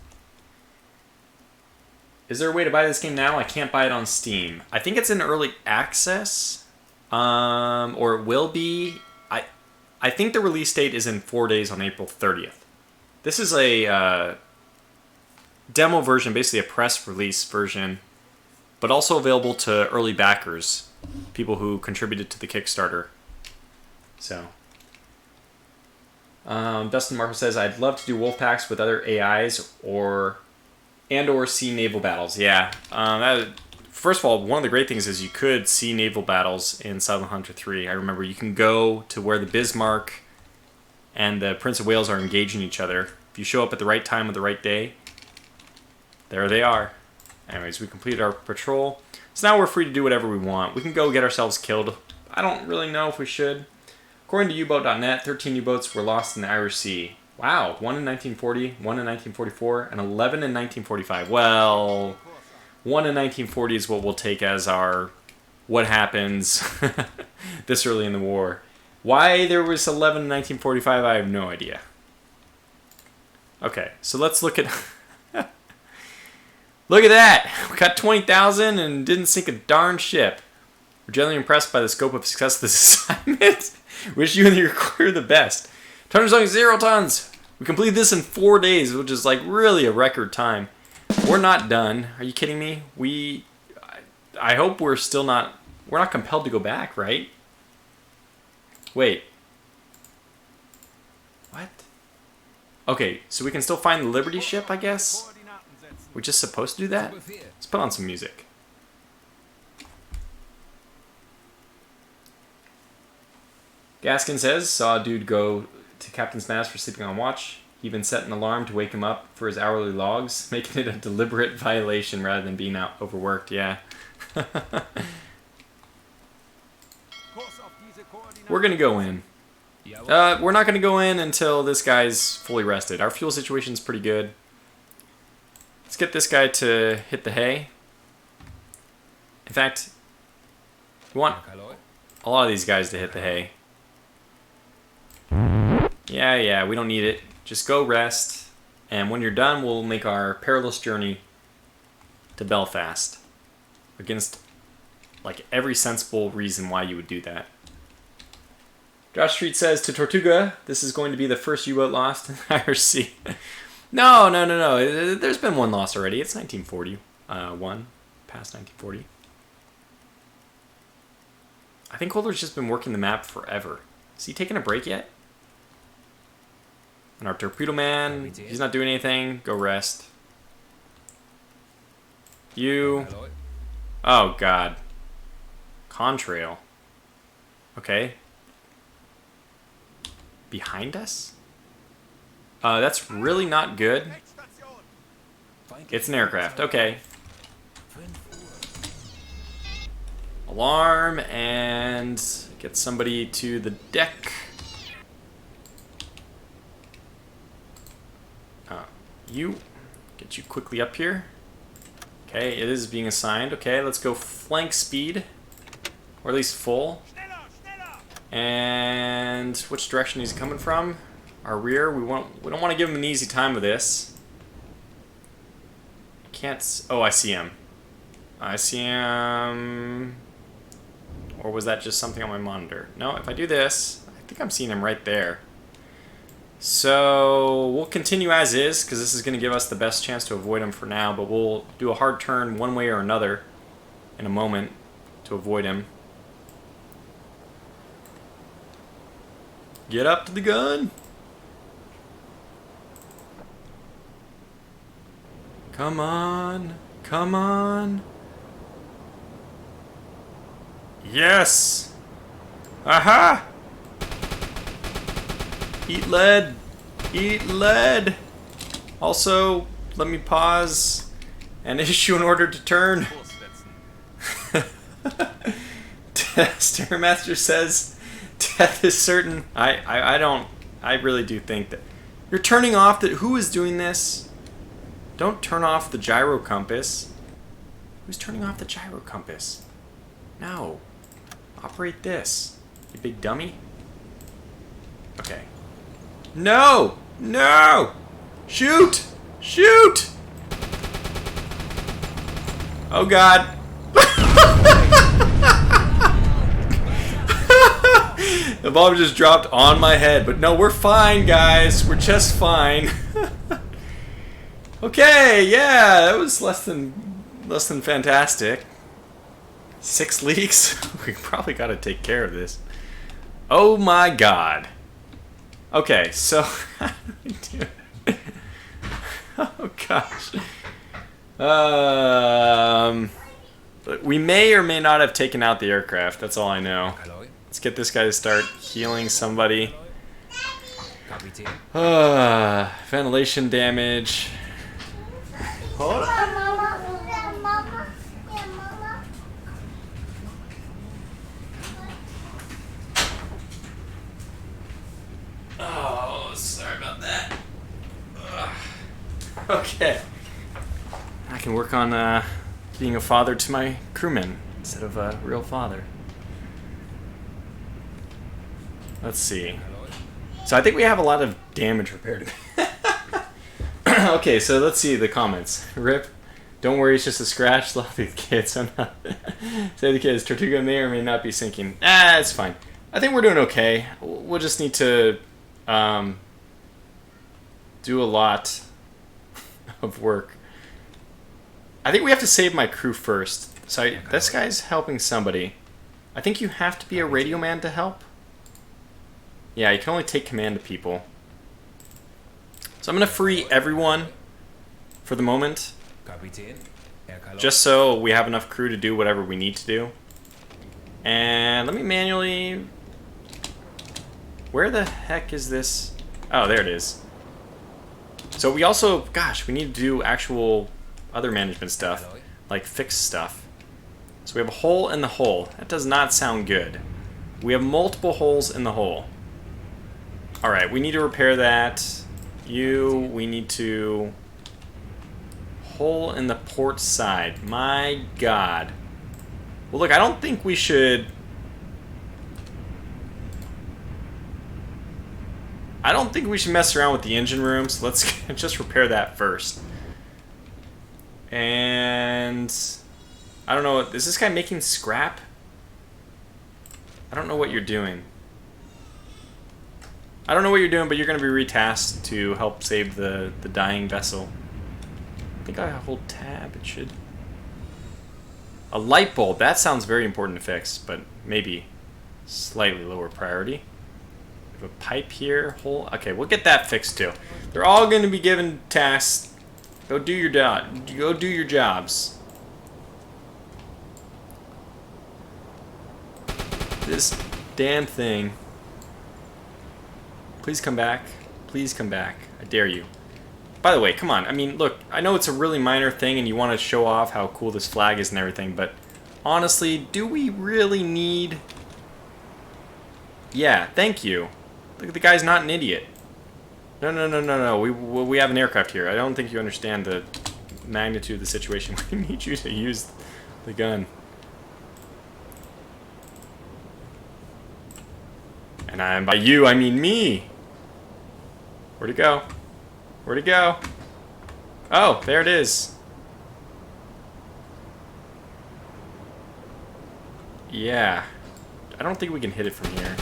Is there a way to buy this game now? I can't buy it on Steam. I think it's in early access. Or it will be. I think the release date is in 4 days on April 30th. This is a demo version, basically a press release version, but also available to early backers, people who contributed to the Kickstarter. So, Dustin Marco says, I'd love to do wolf packs with other AIs or see naval battles. Yeah. First of all, one of the great things is you could see naval battles in Silent Hunter 3. I remember you can go to where the Bismarck and the Prince of Wales are engaging each other. If you show up at the right time of the right day, there they are. Anyways, we completed our patrol. So now we're free to do whatever we want. We can go get ourselves killed. I don't really know if we should. According to UBOAT.net, 13 U-boats were lost in the Irish Sea. Wow, 1 in 1940, 1 in 1944, and 11 in 1945. Well, 1 in 1940 is what we'll take as our what happens this early in the war. Why there was 11 in 1945, I have no idea. Okay, so let's look at... Look at that! We got 20,000 and didn't sink a darn ship. We're generally impressed by the scope of success of this assignment. Wish you and your crew the best. Tonnage sunk 0 tons. We completed this in 4 days, which is like really a record time. We're not done. Are you kidding me? I hope we're still not... We're not compelled to go back, right? Wait. What? Okay, so we can still find the Liberty ship, I guess? We're just supposed to do that? Let's put on some music. Gaskin says, saw a dude go to Captain's Mast for sleeping on watch. He even set an alarm to wake him up for his hourly logs, making it a deliberate violation rather than being out overworked. Yeah. We're going to go in. We're not going to go in until this guy's fully rested. Our fuel situation's pretty good. Let's get this guy to hit the hay. In fact, we want a lot of these guys to hit the hay. Yeah, we don't need it. Just go rest. And when you're done, we'll make our perilous journey to Belfast. Against, like, every sensible reason why you would do that. Josh Street says, to Tortuga, this is going to be the first U-boat lost in the Irish Sea. No. There's been one loss already. It's 1941. Past 1940. I think Holder's just been working the map forever. Is he taking a break yet? And our torpedo man, he's not doing anything. Go rest. You. Oh, God. Contrail. Okay. Behind us? That's really not good. It's an aircraft. Okay. Alarm and get somebody to the deck. Get you quickly up here. Okay, it is being assigned. Okay, let's go flank speed. Or at least full. And which direction he's coming from? Our rear. We don't want to give him an easy time with this. Oh, I see him. I see him. Or was that just something on my monitor? No, if I do this, I think I'm seeing him right there. So we'll continue as is, because this is going to give us the best chance to avoid him for now, but we'll do a hard turn one way or another in a moment to avoid him. Get up to the gun! Come on! Come on! Yes! Aha! Eat lead! Eat lead! Also, let me pause and issue an order to turn. Stairmaster says death is certain. I really do think that you're turning off the... Who is doing this? Don't turn off the gyro compass. Who's turning off the gyro compass? No. Operate this. You big dummy. Okay. No! No! Shoot! Shoot! Oh, God. The bomb just dropped on my head. But no, we're fine, guys. We're just fine. Okay, yeah, that was less than fantastic. 6 leaks? We probably got to take care of this. Oh my God. Okay, so how do we do it? Oh gosh. We may or may not have taken out the aircraft. That's all I know. Let's get this guy to start healing somebody. Ventilation damage. Hold on. Okay. I can work on being a father to my crewmen instead of a real father. Let's see. So I think we have a lot of damage repaired. Okay, so let's see the comments. Rip. Don't worry, it's just a scratch. Love the kids. I'm not. Say the kids. Tortuga may or may not be sinking. It's fine. I think we're doing okay. We'll just need to do a lot of work. I think we have to save my crew first. So this guy's helping somebody. I think you have to be a radio man to help. Yeah, you can only take command of people. So I'm going to free everyone for the moment. Just so we have enough crew to do whatever we need to do. And let me manually... Where the heck is this? Oh, there it is. So we also... Gosh, we need to do actual other management stuff. Like fix stuff. So we have a hole in the hole. That does not sound good. We have multiple holes in the hole. Alright, we need to repair that. We need to... Hole in the port side. My God. Well, look, I don't think we should... I don't think we should mess around with the engine room, so let's just repair that first. And... I don't know, is this guy making scrap? I don't know what you're doing. I don't know what you're doing, but you're going to be retasked to help save the dying vessel. I think I hold tab, it should... A light bulb, that sounds very important to fix, but maybe slightly lower priority. We have a pipe here, hole... Okay, we'll get that fixed too. They're all going to be given tasks. Go do your job. Go do your jobs. This damn thing. Please come back. Please come back. I dare you. By the way, come on. I mean, look, I know it's a really minor thing and you want to show off how cool this flag is and everything, but honestly, do we really need... Yeah, thank you. Look, the guy's not an idiot. No. We have an aircraft here. I don't think you understand the magnitude of the situation. We need you to use the gun. And by you, I mean me. Where'd it go? Where'd it go? Oh, there it is. Yeah. I don't think we can hit it from here.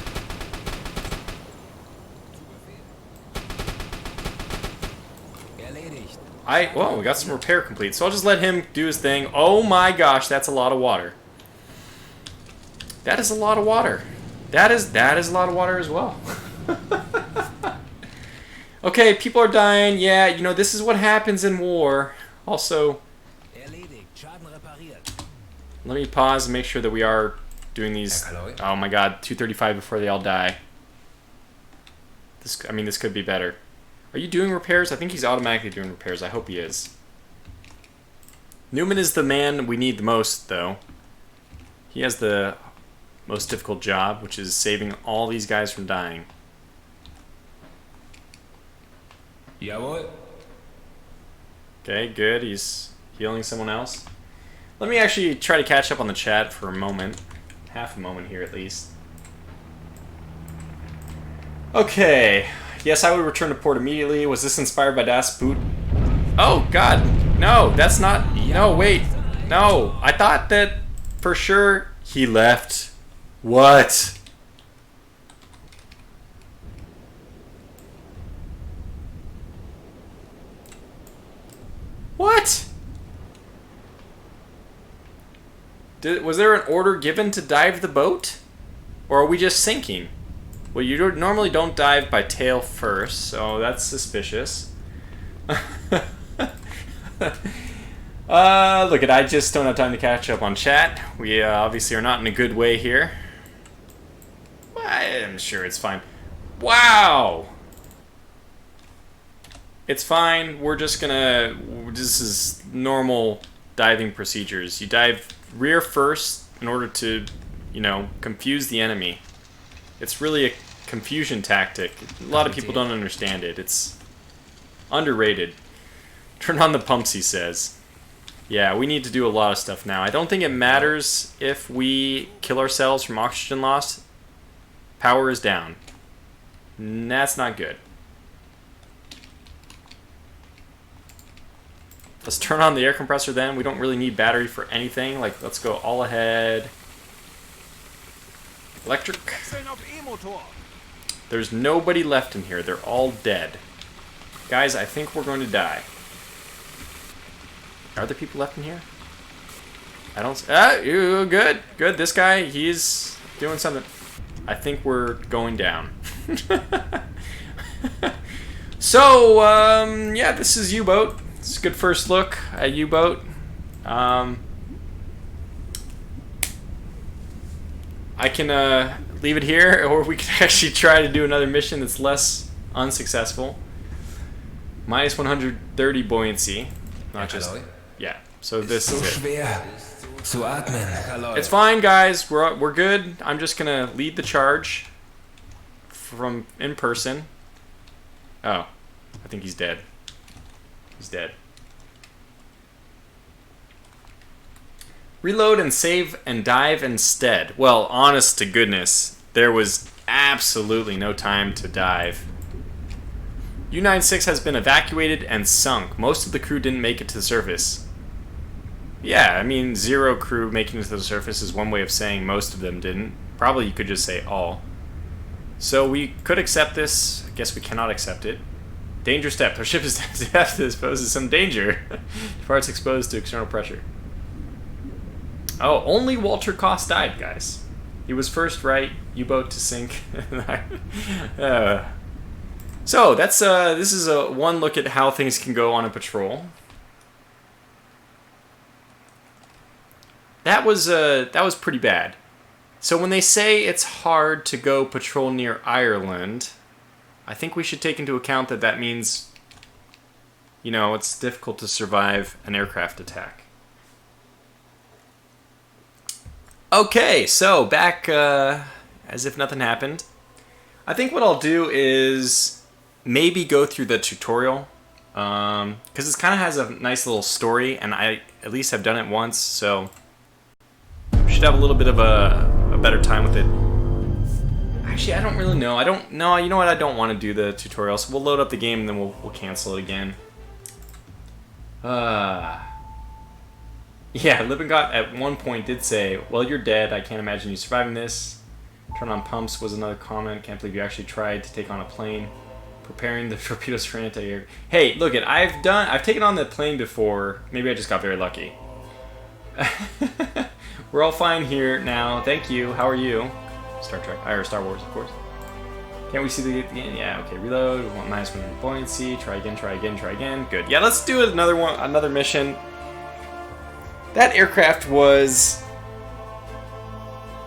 Well, we got some repair complete, so I'll just let him do his thing. Oh my gosh, that's a lot of water. That is a lot of water. That is a lot of water as well. Okay, people are dying. Yeah, you know, this is what happens in war. Also, let me pause and make sure that we are doing these. Oh my God, 235 before they all die. I mean, this could be better. Are you doing repairs? I think he's automatically doing repairs. I hope he is. Newman is the man we need the most, though. He has the most difficult job, which is saving all these guys from dying. Jawohl. Okay, good. He's healing someone else. Let me actually try to catch up on the chat for a moment. Half a moment here, at least. Okay. Yes, I would return to port immediately. Was this inspired by Das Boot? Oh, God. No, that's not... No, wait. No. I thought that for sure he left. What? What? Was there an order given to dive the boat? Or are we just sinking? Well, you normally don't dive by tail first, so that's suspicious. Look at, I just don't have time to catch up on chat. We obviously are not in a good way here. I'm sure it's fine. Wow! It's fine. We're just gonna... This is normal diving procedures. You dive rear first in order to, you know, confuse the enemy. It's really a confusion tactic. A lot of people don't understand it. It's underrated. Turn on the pumps, he says. Yeah, we need to do a lot of stuff now. I don't think it matters if we kill ourselves from oxygen loss. Power is down. That's not good. Let's turn on the air compressor then. We don't really need battery for anything. Like, let's go all ahead. Electric. There's nobody left in here. They're all dead. Guys, I think we're going to die. Are there people left in here? I don't... good. Good. This guy, he's doing something. I think we're going down. So, yeah, this is U-Boat. It's a good first look at U-Boat. I can leave it here, or we can actually try to do another mission that's less unsuccessful. Minus 130 buoyancy. Not just... Yeah, so this is it. It's fine, guys. We're good. I'm just gonna lead the charge from in person. Oh, I think he's dead. He's dead. Reload and save and dive instead. Well, honest to goodness, there was absolutely no time to dive. U-96 has been evacuated and sunk. Most of the crew didn't make it to the surface. Yeah, I mean, 0 crew making it to the surface is one way of saying most of them didn't. Probably you could just say all. So we could accept this. I guess we cannot accept it. Danger step. Our ship is poses some danger. Parts exposed to external pressure. Oh, only Walter Koss died, guys. He was first right. U-boat to sink. So that's this is a one look at how things can go on a patrol. That was pretty bad. So when they say it's hard to go patrol near Ireland, I think we should take into account that that means, you know, it's difficult to survive an aircraft attack. Okay, so back as if nothing happened. I think what I'll do is maybe go through the tutorial, because it kind of has a nice little story, and I at least have done it once, so we should have a little bit of a better time with it. Actually, I don't really know. You know what? I don't want to do the tutorial, so we'll load up the game and then we'll cancel it again. Yeah, Lippincott at one point did say, "Well, you're dead. I can't imagine you surviving this." Turn on pumps was another comment. Can't believe you actually tried to take on a plane. Preparing the torpedoes for anti-air. Hey, look it. I've taken on the plane before. Maybe I just got very lucky. We're all fine here now. Thank you. How are you? Star Trek or Star Wars, of course. Can't we see the yeah? Okay, reload. We want minus 100 buoyancy. Try again. Try again. Try again. Good. Yeah, let's do another one. Another mission. That aircraft was,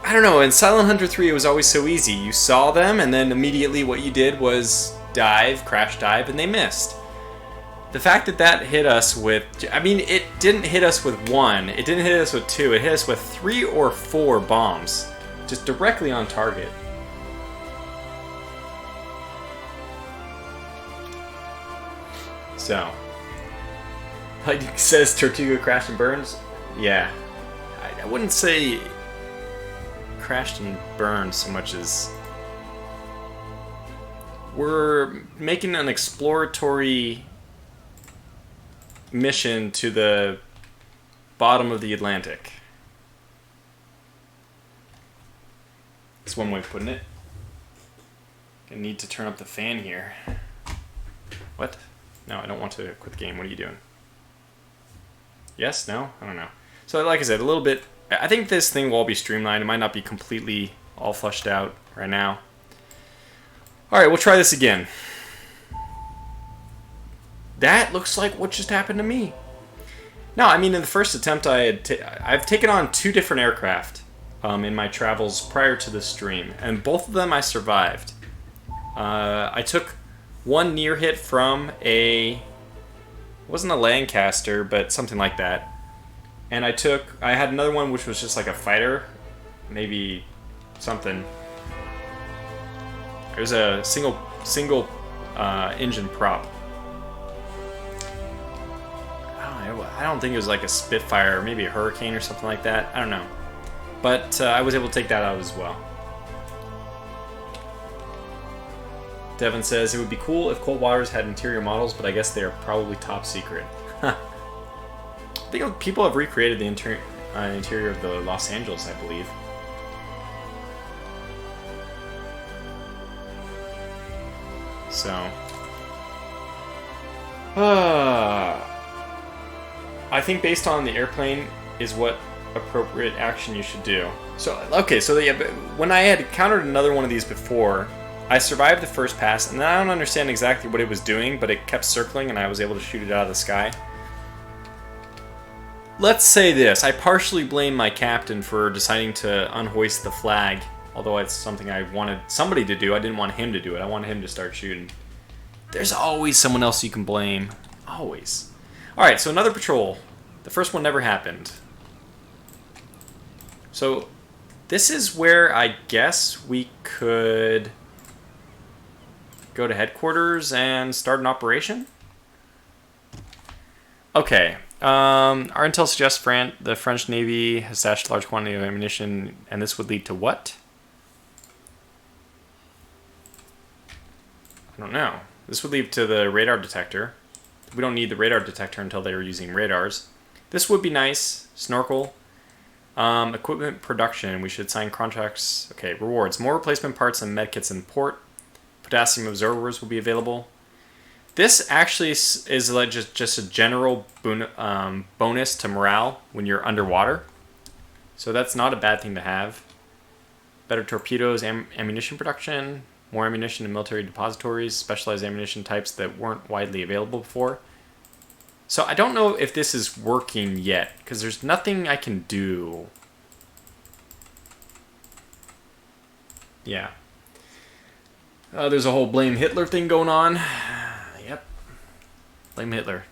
I don't know, in Silent Hunter 3 it was always so easy. You saw them and then immediately what you did was dive, crash dive, and they missed. The fact that that hit us with, I mean, it didn't hit us with 1, it didn't hit us with 2, it hit us with 3 or 4 bombs. Just directly on target. So, like it says, Tortuga crashed and burns. Yeah, I wouldn't say crashed and burned so much as we're making an exploratory mission to the bottom of the Atlantic. That's one way of putting it. I need to turn up the fan here. What? No, I don't want to quit the game. What are you doing? Yes? No? I don't know. So like I said, a little bit, I think this thing will all be streamlined. It might not be completely all flushed out right now. Alright, we'll try this again. That looks like what just happened to me. No, I mean in the first attempt I've taken on 2 different aircraft in my travels prior to this stream, and both of them I survived. I took one near hit from it wasn't a Lancaster, but something like that. And I had another one which was just like a fighter, maybe something. It was a single engine prop. I don't think it was like a Spitfire or maybe a Hurricane or something like that. I don't know. But I was able to take that out as well. Devin says, it would be cool if Cold Waters had interior models, but I guess they are probably top secret. I think people have recreated the interior of the Los Angeles, I believe. So, I think based on the airplane is what appropriate action you should do. So, okay, so yeah, when I had encountered another one of these before, I survived the first pass, and then I don't understand exactly what it was doing, but it kept circling and I was able to shoot it out of the sky. Let's say this, I partially blame my captain for deciding to unhoist the flag, although it's something I wanted somebody to do. I didn't want him to do it. I wanted him to start shooting. There's always someone else you can blame. Always. Alright, so another patrol. The first one never happened. So, this is where I guess we could go to headquarters and start an operation? Okay. Our intel suggests the French Navy has stashed a large quantity of ammunition, and this would lead to what? I don't know. This would lead to the radar detector. We don't need the radar detector until they were using radars. This would be nice. Snorkel. Equipment production. We should sign contracts. Okay, rewards. More replacement parts and medkits in port. Potassium observers will be available. This actually is like just a general bonus to morale when you're underwater. So that's not a bad thing to have. Better torpedoes, ammunition production, more ammunition in military depositories, specialized ammunition types that weren't widely available before. So I don't know if this is working yet, because there's nothing I can do. Yeah. There's a whole blame Hitler thing going on. Yep. Blame Hitler.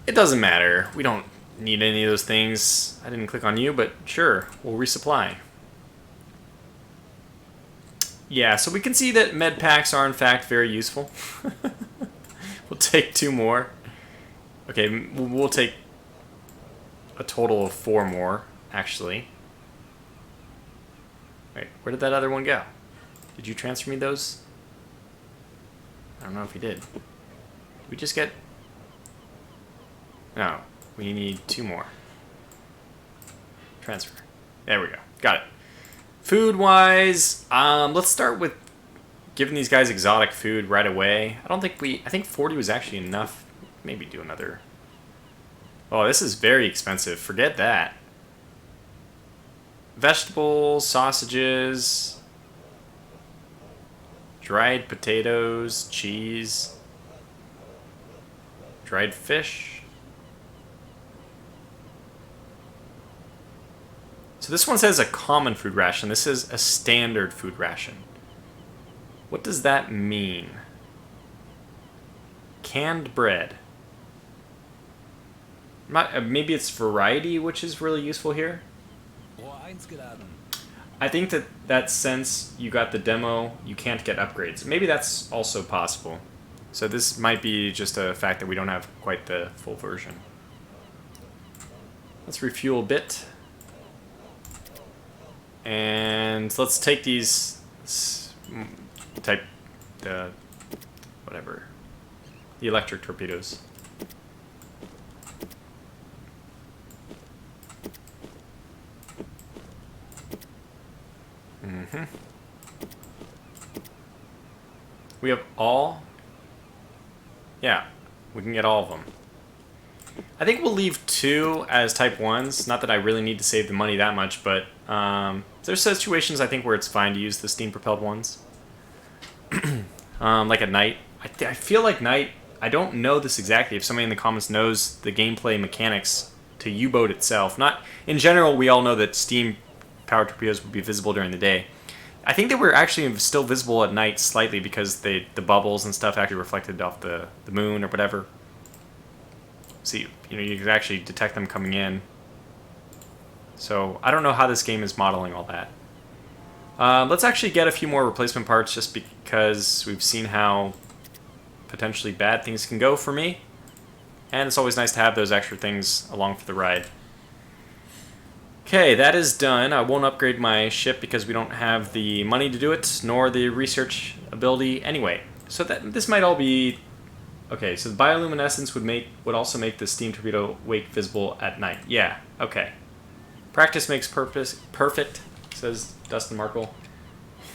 It doesn't matter. We don't need any of those things. I didn't click on you, but sure, we'll resupply. Yeah, so we can see that med packs are in fact very useful. We'll take 2 more. Okay, we'll take a total of 4 more, actually. Wait, where did that other one go? Did you transfer me those? I don't know if you did. Did we just get... No, we need 2 more. Transfer. There we go. Got it. Food-wise, let's start with giving these guys exotic food right away. I think 40 was actually enough. Maybe do another. Oh, this is very expensive. Forget that. Vegetables, sausages, dried potatoes, cheese, dried fish. So this one says a common food ration. This is a standard food ration. What does that mean? Canned bread. Maybe it's variety, which is really useful here. I think that since you got the demo, you can't get upgrades. Maybe that's also possible. So this might be just a fact that we don't have quite the full version. Let's refuel a bit. And let's take these the electric torpedoes. We have all? Yeah, we can get all of them. I think we'll leave 2 as type 1s. Not that I really need to save the money that much, but there's situations I think where it's fine to use the steam-propelled ones. Like at night. I feel like night, I don't know this exactly. If somebody in the comments knows the gameplay mechanics to U-boat itself. Not in general, we all know that steam-powered torpedoes would be visible during the day. I think they were actually still visible at night slightly because the bubbles and stuff actually reflected off the moon or whatever. So you could actually detect them coming in. So I don't know how this game is modeling all that. Let's actually get a few more replacement parts just because we've seen how potentially bad things can go for me. And it's always nice to have those extra things along for the ride. Okay, that is done. I won't upgrade my ship because we don't have the money to do it, nor the research ability anyway. So this might all be... Okay, so the bioluminescence would also make the steam torpedo wake visible at night. Yeah, okay. Practice makes perfect, says Dustin Markle.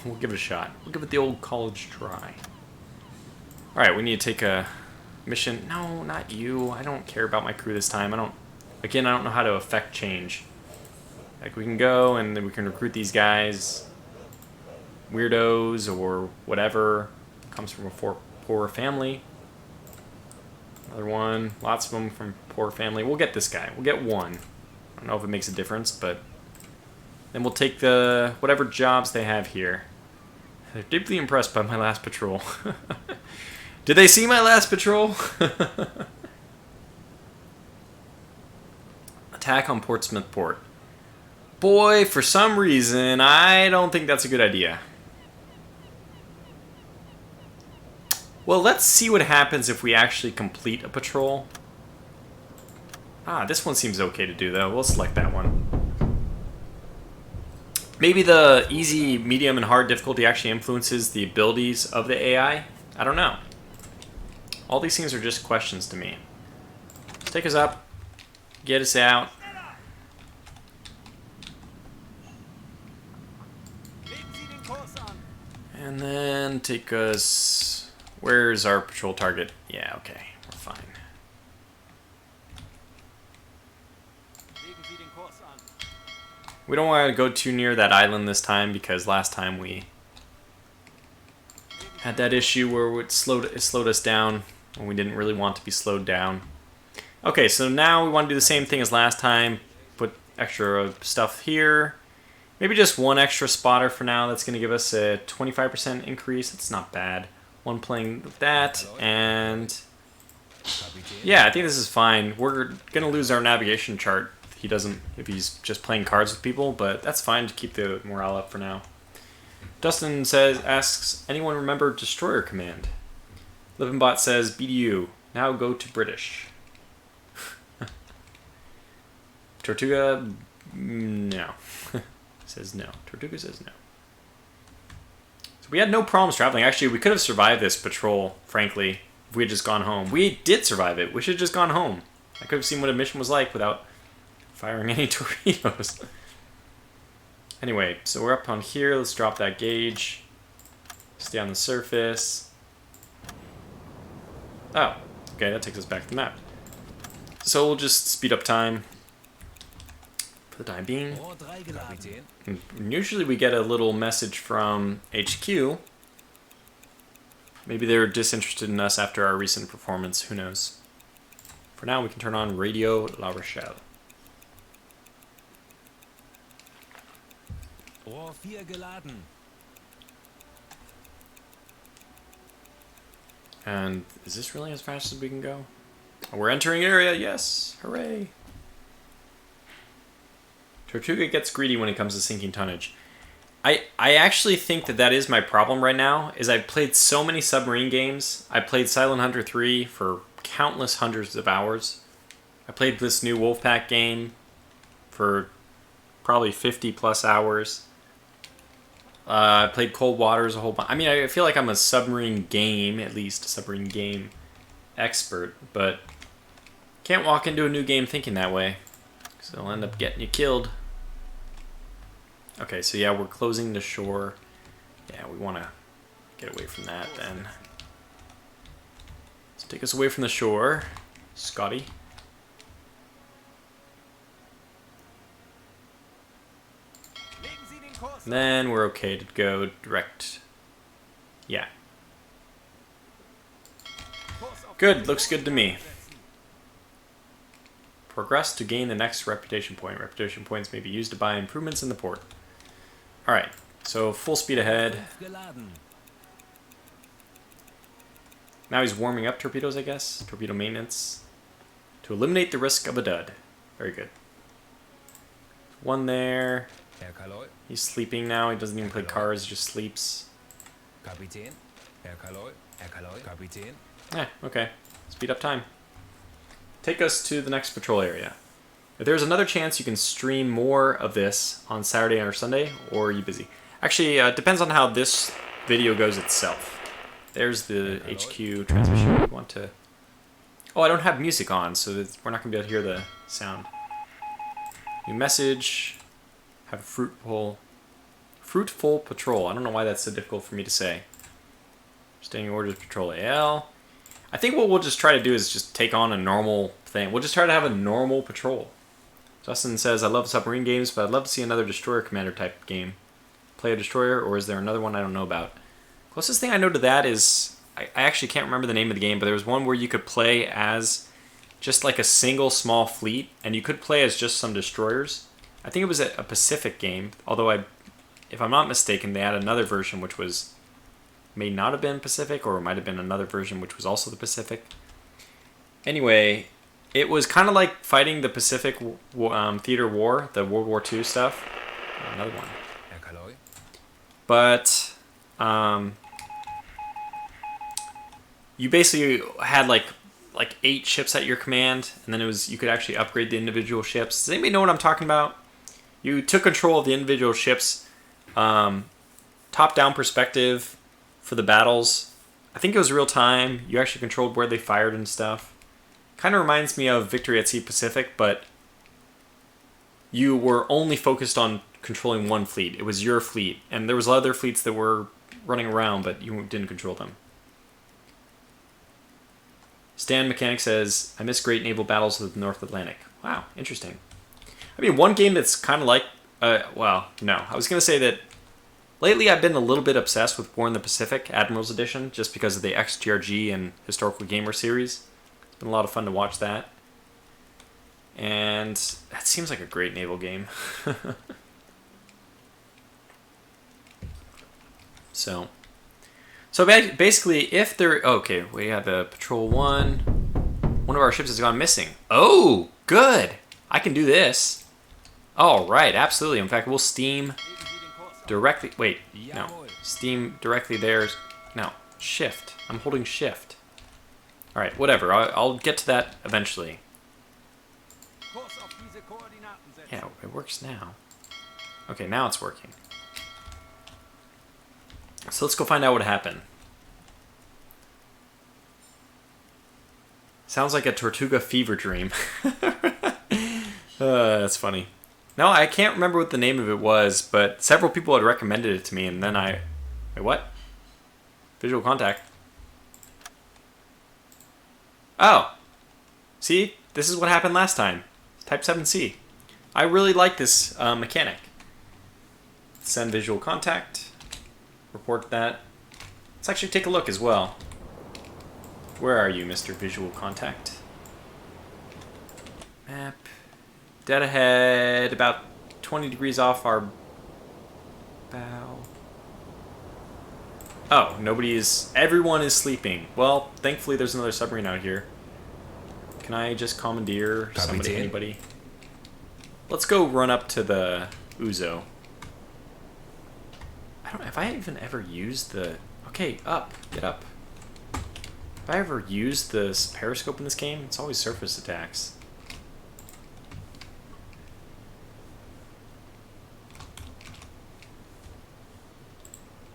We'll give it a shot. We'll give it the old college try. Alright, we need to take a mission. No, not you. I don't care about my crew this time. I don't know how to affect change. Like, we can go and then we can recruit these guys. Weirdos or whatever. Comes from a poor family. Another one. Lots of them from poor family. We'll get this guy. We'll get one. I don't know if it makes a difference, but... Then we'll take the whatever jobs they have here. They're deeply impressed by my last patrol. Did they see my last patrol? Attack on Portsmouth Port. Boy, for some reason, I don't think that's a good idea. Well, let's see what happens if we actually complete a patrol. Ah, this one seems okay to do, though. We'll select that one. Maybe the easy, medium, and hard difficulty actually influences the abilities of the AI? I don't know. All these things are just questions to me. Let's take us up. Get us out. And then take us... Where's our patrol target? Yeah, okay. We're fine. We don't want to go too near that island this time because last time we had that issue where it slowed us down when we didn't really want to be slowed down. Okay, so now we want to do the same thing as last time. Put extra stuff here. Maybe just one extra spotter for now. That's going to give us a 25% increase. It's not bad. One playing with that, and yeah, I think this is fine. We're going to lose our navigation chart if he's just playing cards with people, but that's fine to keep the morale up for now. Dustin asks, anyone remember Destroyer Command? Livinbot says, BDU, now go to British. Tortuga, no. Says no. Tortuga says no. So we had no problems traveling. Actually, we could have survived this patrol, frankly, if we had just gone home. We did survive it. We should have just gone home. I could have seen what a mission was like without firing any torpedoes. Anyway, so we're up on here. Let's drop that gauge. Stay on the surface. Oh, okay, that takes us back to the map. So we'll just speed up time for the time being. And usually we get a little message from HQ. Maybe they're disinterested in us after our recent performance. Who knows? For now, we can turn on Radio La Rochelle. And is this really as fast as we can go? We're entering area, yes! Hooray! Tortuga gets greedy when it comes to sinking tonnage. I actually think that is my problem right now, is I've played so many submarine games. I played Silent Hunter 3 for countless hundreds of hours. I played this new Wolfpack game for probably 50 plus hours. I played Cold Waters a whole bunch. I mean, I feel like I'm a submarine game expert, but can't walk into a new game thinking that way, because it'll end up getting you killed. Okay, so yeah, we're closing the shore. Yeah, we want to get away from that then. Let's take us away from the shore, Scotty. And then we're okay to go direct. Yeah. Good, looks good to me. Progress to gain the next reputation point. Reputation points may be used to buy improvements in the port. Alright, so full speed ahead. Now he's warming up torpedoes, I guess. Torpedo maintenance. To eliminate the risk of a dud. Very good. One there. He's sleeping now. He doesn't even play cards, just sleeps. Kapitän. Herr Kaloy. Herr Kaloy. Kapitän. Okay. Speed up time. take us to the next patrol area. If there's another chance you can stream more of this on Saturday or Sunday, or are you busy? Actually, it depends on how this video goes itself. There's the HQ transmission. We want to... Oh, I don't have music on, so that we're not going to be able to hear the sound. New message. Have a fruitful patrol. I don't know why that's so difficult for me to say. Standing orders, patrol AL. I think what we'll just try to do is just take on a normal thing. We'll just try to have a normal patrol. Justin says, I love submarine games, but I'd love to see another destroyer commander type game. Play a destroyer, or is there another one I don't know about? Closest thing I know to that is, I actually can't remember the name of the game, but there was one where you could play as just like a single small fleet, and you could play as just some destroyers. I think it was a Pacific game, although if I'm not mistaken, they had another version which may not have been Pacific, or it might have been another version which was also the Pacific. Anyway, it was kind of like fighting the Pacific Theater War, the World War II stuff. Another one. But you basically had like 8 ships at your command, and then you could actually upgrade the individual ships. Does anybody know what I'm talking about? You took control of the individual ships, top-down perspective for the battles. I think it was real time. You actually controlled where they fired and stuff. Kind of reminds me of Victory at Sea Pacific, but you were only focused on controlling one fleet. It was your fleet, and there was other fleets that were running around, but you didn't control them. Stan Mechanic says, I miss great naval battles with the North Atlantic. Wow, interesting. I mean, one game that's kind of like... well, no. I was going to say that lately I've been a little bit obsessed with War in the Pacific, Admiral's Edition, just because of the XGRG and Historical Gamer series. It's been a lot of fun to watch that. And that seems like a great naval game. So basically, if there... Okay, we have a Patrol 1. One of our ships has gone missing. Oh, good. I can do this. All right, absolutely. In fact, we'll steam directly... Wait, no. Steam directly there. No, shift. I'm holding shift. All right, whatever. I'll get to that eventually. Yeah, it works now. Okay, now it's working. So let's go find out what happened. Sounds like a Tortuga fever dream. That's funny. No, I can't remember what the name of it was, but several people had recommended it to me, and then Wait, what? Visual contact. Oh! See? This is what happened last time. Type 7C. I really like this mechanic. Send visual contact. Report that. Let's actually take a look as well. Where are you, Mr. Visual Contact? Map. Dead ahead, about 20 degrees off our bow. Oh, everyone is sleeping. Well, thankfully there's another submarine out here. Can I just commandeer somebody, anybody? Let's go run up to the Uzo. Have I even ever used the... Okay, up. Get up. Have I ever used the periscope in this game? It's always surface attacks.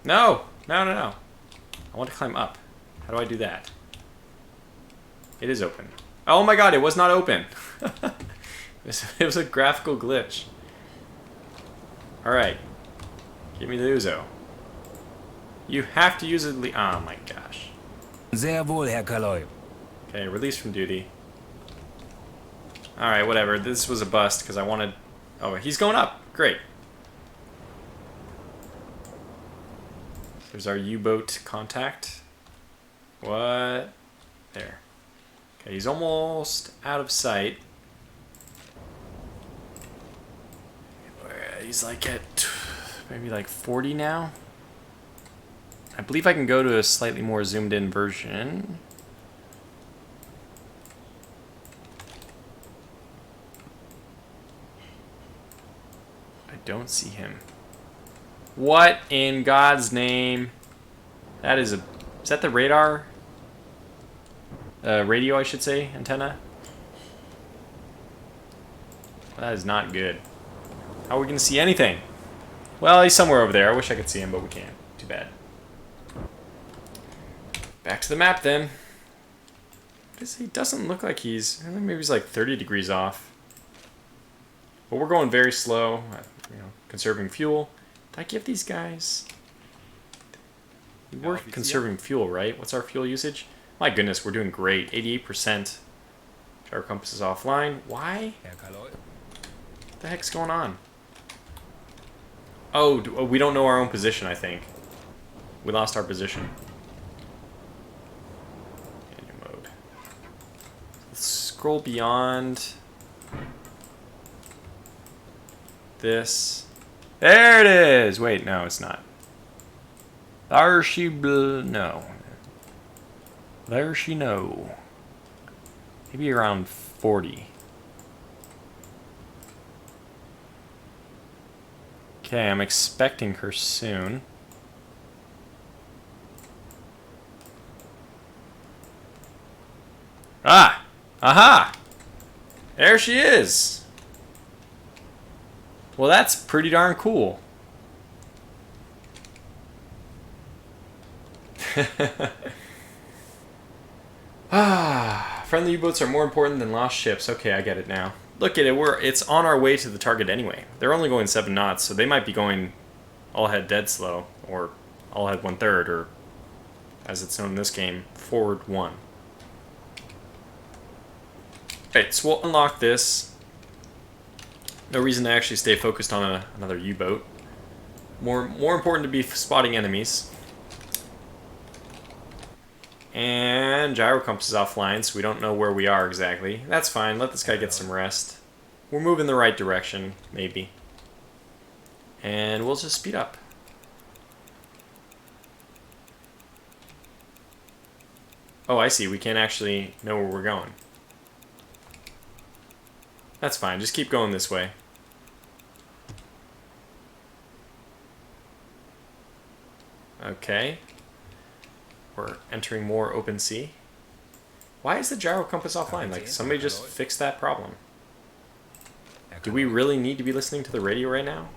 No! No, no, no. I want to climb up. How do I do that? It is open. Oh my god, it was not open! It was a graphical glitch. Alright. Give me the Uzo. You have to use it. Oh my gosh. Sehr wohl, Herr Kaloy. Okay, release from duty. Alright, whatever. This was a bust because I wanted... Oh, he's going up. Great. There's our U-boat contact. What? There. Okay, he's almost out of sight. He's like at maybe like 40 now. I believe I can go to a slightly more zoomed in version. I don't see him. What in God's name? That is that the radar? Radio, I should say, antenna? That is not good. How are we going to see anything? Well, he's somewhere over there. I wish I could see him, but we can't. Too bad. Back to the map, then. He doesn't look like he's... Maybe he's like 30 degrees off. But we're going very slow. Conserving fuel. Did I give these guys... We're conserving fuel, right? What's our fuel usage? My goodness, we're doing great. 88%. Gyro compass is offline. Why? What the heck's going on? Oh, we don't know our own position, I think. We lost our position. Manual mode. Let's scroll beyond this. There it is! Wait, no, it's not. There she no. There she no. Maybe around 40. Okay, I'm expecting her soon. Ah! Aha! There she is! Well, that's pretty darn cool. Friendly U-boats are more important than lost ships. Okay, I get it now. Look at it, it's on our way to the target anyway. They're only going 7 knots, so they might be going all ahead dead slow, or all ahead 1/3, or as it's known in this game, forward 1. Alright, so we'll unlock this. No reason to actually stay focused on another U-boat. More important to be spotting enemies. And gyro compass is offline, so we don't know where we are exactly. That's fine, let this guy get some rest. We're moving the right direction, maybe. And we'll just speed up. Oh, I see, we can't actually know where we're going. That's fine, just keep going this way. Okay. We're entering more open sea. Why is the gyro compass offline? Like, somebody just fixed that problem. Do we really need to be listening to the radio right now?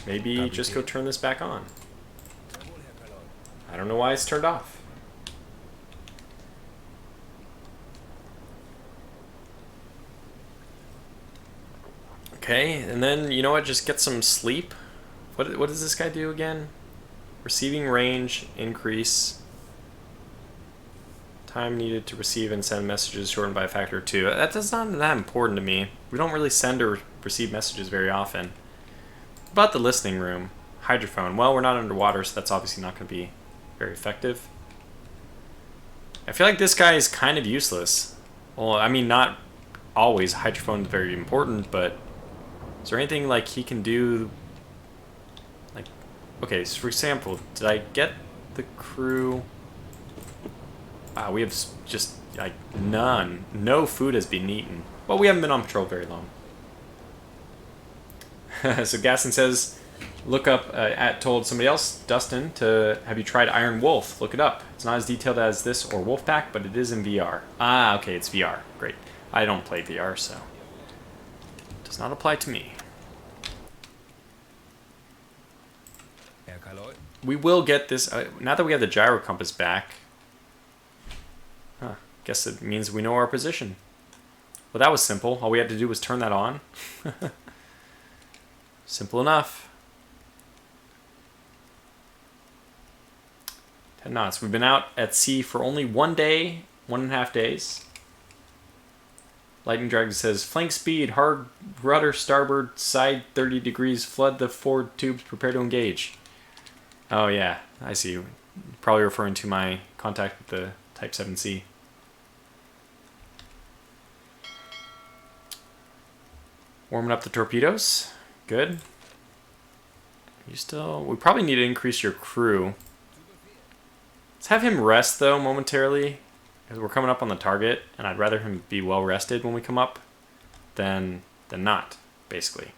Maybe just go turn this back on. I don't know why it's turned off. Okay, and then, you know what, just get some sleep. What does this guy do again? Receiving range, increase. Time needed to receive and send messages shortened by a factor of 2. That's not that important to me. We don't really send or receive messages very often. About the listening room. Hydrophone. Well, we're not underwater, so that's obviously not going to be very effective. I feel like this guy is kind of useless. Well, I mean, not always. Hydrophone is very important, but is there anything like he can do? Like, okay, so for example, did I get the crew? Wow, we have just like none. No food has been eaten. Well, we haven't been on patrol very long. So Gaston says, look up, told somebody else, Dustin, to have you tried Iron Wolf? Look it up. It's not as detailed as this or Wolfpack, but it is in VR. Ah, okay, it's VR. Great. I don't play VR, so it does not apply to me. We will get this, now that we have the gyro compass back. Huh, guess it means we know our position. Well, that was simple. All we had to do was turn that on. Simple enough. 10 knots. We've been out at sea for only 1 day, 1.5 days. Lightning Dragon says, flank speed, hard rudder, starboard, side 30 degrees, flood the forward tubes, prepare to engage. Oh yeah, I see. Probably referring to my contact with the Type 7C. Warming up the torpedoes. Good. We probably need to increase your crew. Let's have him rest though momentarily, because we're coming up on the target, and I'd rather him be well rested when we come up than not, basically.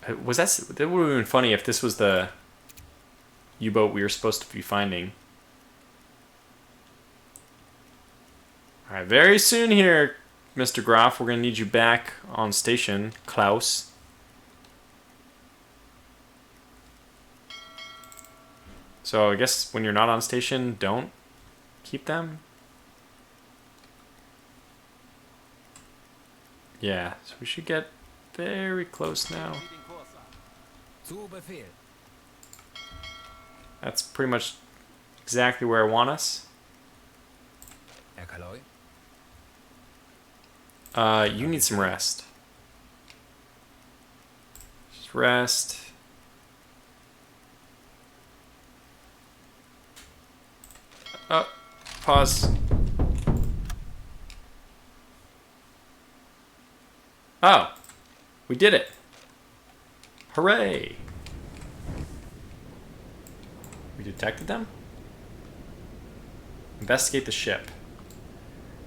That would have been funny if this was the U-boat we were supposed to be finding. Alright, very soon here, Mr. Groff, we're going to need you back on station, Klaus. So I guess when you're not on station, don't keep them? Yeah, so we should get very close now. Zu Befehl. That's pretty much exactly where I want us. Herr Kaloi. You need some rest. Just rest. Oh, pause. Oh, we did it. Hooray. We detected them? Investigate the ship.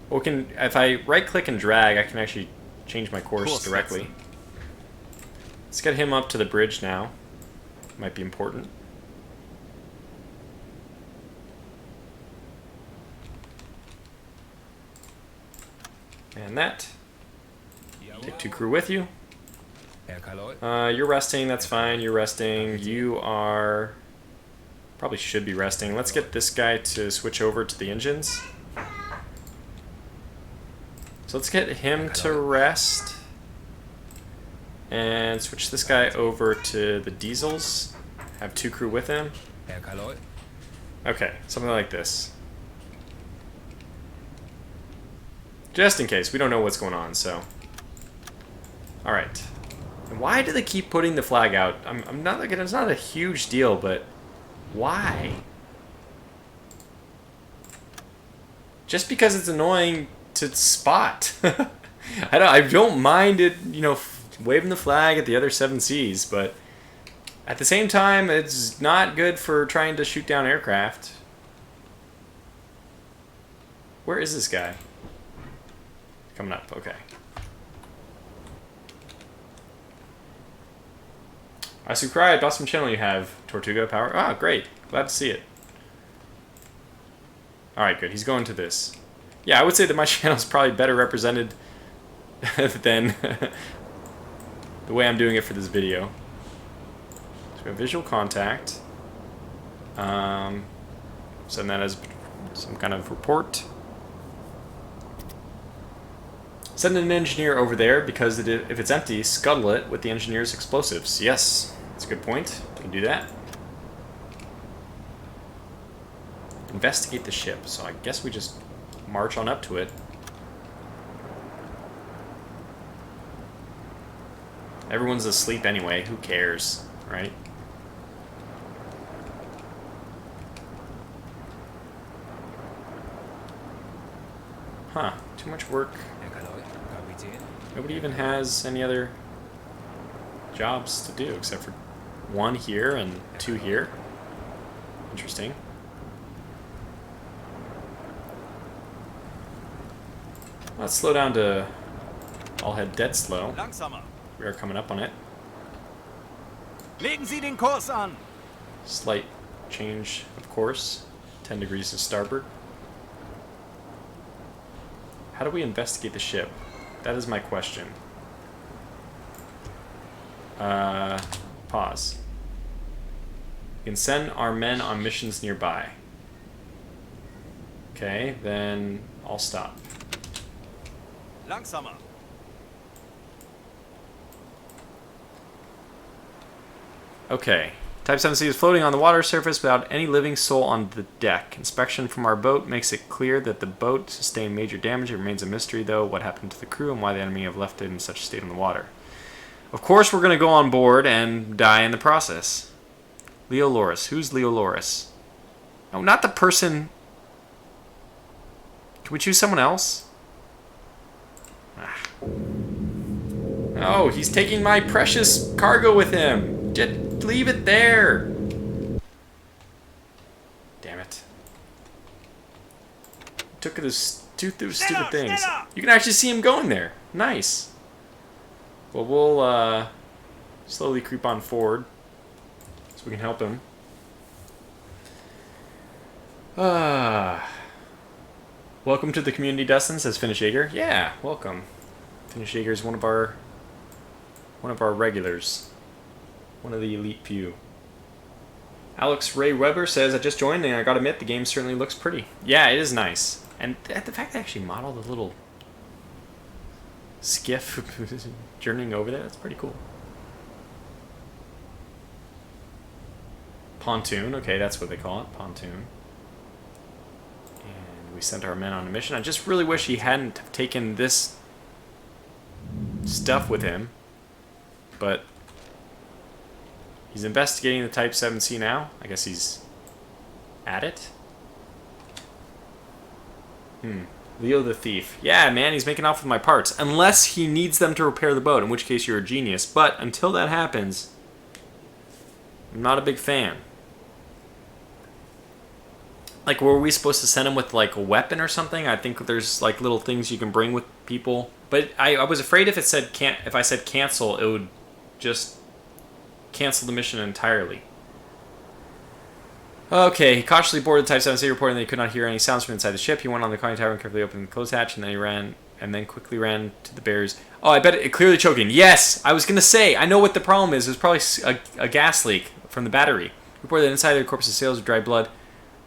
Well, if I right click and drag, I can actually change my course directly. Let's get him up to the bridge now. Might be important. And that. Take 2 crew with you. Herr Kaloi. You're resting, that's fine. You're resting. You are... Probably should be resting. Let's get this guy to switch over to the engines. So let's get him to rest. And switch this guy over to the diesels. Have 2 crew with him. Herr Kaloi. Okay, something like this. Just in case. We don't know what's going on, so... Alright. And why do they keep putting the flag out? I'm not like it's not a huge deal, but why? Just because it's annoying to spot. I don't mind it, you know, waving the flag at the other 7 seas, but at the same time, it's not good for trying to shoot down aircraft. Where is this guy? Coming up, okay. Asukrai, awesome channel you have. Tortuga power. Ah, great. Glad to see it. Alright, good. He's going to this. Yeah, I would say that my channel is probably better represented than the way I'm doing it for this video. So we have visual contact. Send that as some kind of report. Send an engineer over there because if it's empty, scuttle it with the engineer's explosives. Yes, that's a good point. We can do that. Investigate the ship. So I guess we just march on up to it. Everyone's asleep anyway. Who cares, right? Huh. Too much work. Nobody even has any other jobs to do except for 1 here and 2 here. Interesting. Let's slow down to all head dead slow. Langsamer. We are coming up on it. Legen Sie den Kurs an. Slight change of course. 10 degrees to starboard. How do we investigate the ship? That is my question. Pause. We can send our men on missions nearby. Okay, then I'll stop. Langsamer. Okay. Type 7C is floating on the water surface without any living soul on the deck. Inspection from our boat makes it clear that the boat sustained major damage. It remains a mystery, though, what happened to the crew and why the enemy have left it in such a state on the water. Of course, we're going to go on board and die in the process. Leo Loris. Who's Leo Loris? Oh, not the person... Can we choose someone else? Ah. Oh, he's taking my precious cargo with him. Just leave it there. Damn it. Took those stupid things. You can actually see him going there. Nice. Well, we'll slowly creep on forward so we can help him. Welcome to the community, Dustin, says Finnish Jaeger. Yeah, welcome. Finnish Jaeger is one of our regulars. One of the elite few. Alex Ray Weber says, I just joined and I gotta admit the game certainly looks pretty. Yeah, it is nice. And the fact they actually modeled a little skiff journeying over there, that's pretty cool. Pontoon, okay, that's what they call it, pontoon. And we sent our men on a mission. I just really wish he hadn't taken this stuff with him, but he's investigating the Type 7C now. I guess he's at it. Leo the Thief. Yeah, man, he's making off with my parts. Unless he needs them to repair the boat, in which case you're a genius. But until that happens, I'm not a big fan. Like, were we supposed to send him with, like, a weapon or something? I think there's, like, little things you can bring with people. But I was afraid if I said cancel, it would just cancel the mission entirely. Okay, he cautiously boarded the Type 7C, reporting that he could not hear any sounds from inside the ship. He went on the conning tower and carefully opened the closed hatch, and then quickly ran to the barriers. Oh, I bet it clearly choking. Yes! I was going to say, I know what the problem is. It was probably a gas leak from the battery. He reported that inside their corpses sails of dry blood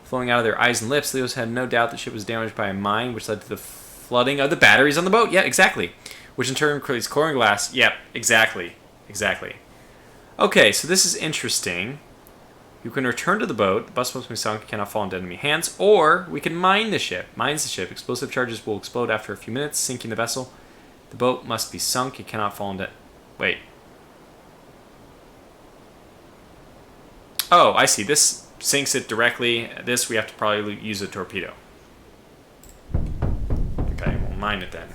flowing out of their eyes and lips. Leos had no doubt the ship was damaged by a mine, which led to the flooding of the batteries on the boat. Yeah, exactly. Which in turn creates chlorine glass. Yep, exactly. Exactly. Okay, so this is interesting. You can return to the boat. The bus must be sunk. It cannot fall into enemy hands. Or we can mine the ship. Mines the ship. Explosive charges will explode after a few minutes, sinking the vessel. The boat must be sunk. It cannot fall into... Wait. Oh, I see. This sinks it directly. This we have to probably use a torpedo. Okay, we'll mine it then.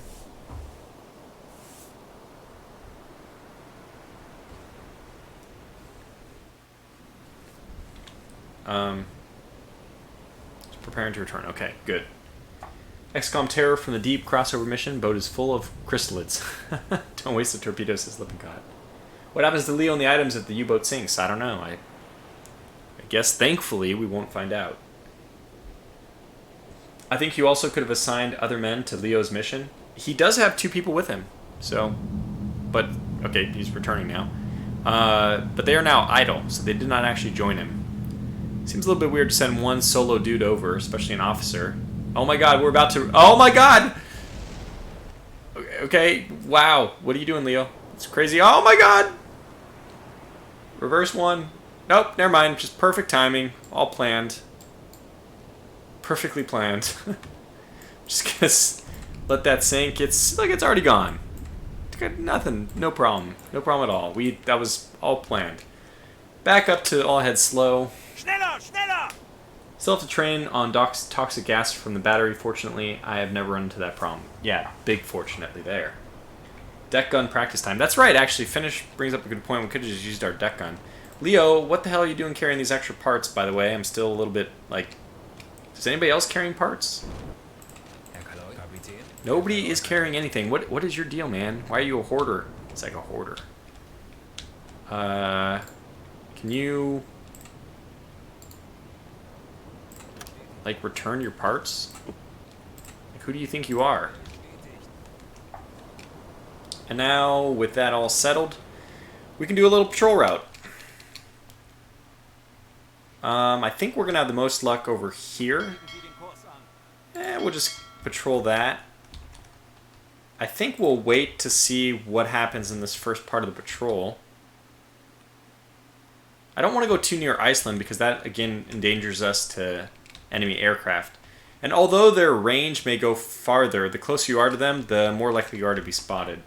Preparing to return. Okay, good. XCOM Terror from the Deep crossover mission. Boat is full of chrysalids. Don't waste the torpedoes, says Lippincott. What happens to Leo and the items if the U-boat sinks? I don't know. I guess thankfully we won't find out. I think you also could have assigned other men to Leo's mission. He does have 2 people with him. So, but, okay, he's returning now. But they are now idle, so they did not actually join him. Seems a little bit weird to send one solo dude over, especially an officer. Oh my god, we're about to... Oh my god! Okay, wow. What are you doing, Leo? It's crazy. Oh my god! Reverse one. Nope, never mind. Just perfect timing. All planned. Perfectly planned. Just gonna let that sink. It's like it's already gone. Nothing. No problem. No problem at all. That was all planned. Back up to all head slow. Schneller, schneller! Still have to train on toxic gas from the battery. Fortunately, I have never run into that problem. Yeah, big fortunately there. Deck gun practice time. That's right, actually. Finnish brings up a good point. We could have just used our deck gun. Leo, what the hell are you doing carrying these extra parts, by the way? I'm still a little bit, like... Is anybody else carrying parts? Nobody is carrying anything. What is your deal, man? Why are you a hoarder? It's like a hoarder. Can you... like, return your parts? Like, who do you think you are? And now, with that all settled, we can do a little patrol route. I think we're going to have the most luck over here. We'll just patrol that. I think we'll wait to see what happens in this first part of the patrol. I don't want to go too near Iceland because that, again, endangers us to enemy aircraft. And although their range may go farther, the closer you are to them, the more likely you are to be spotted.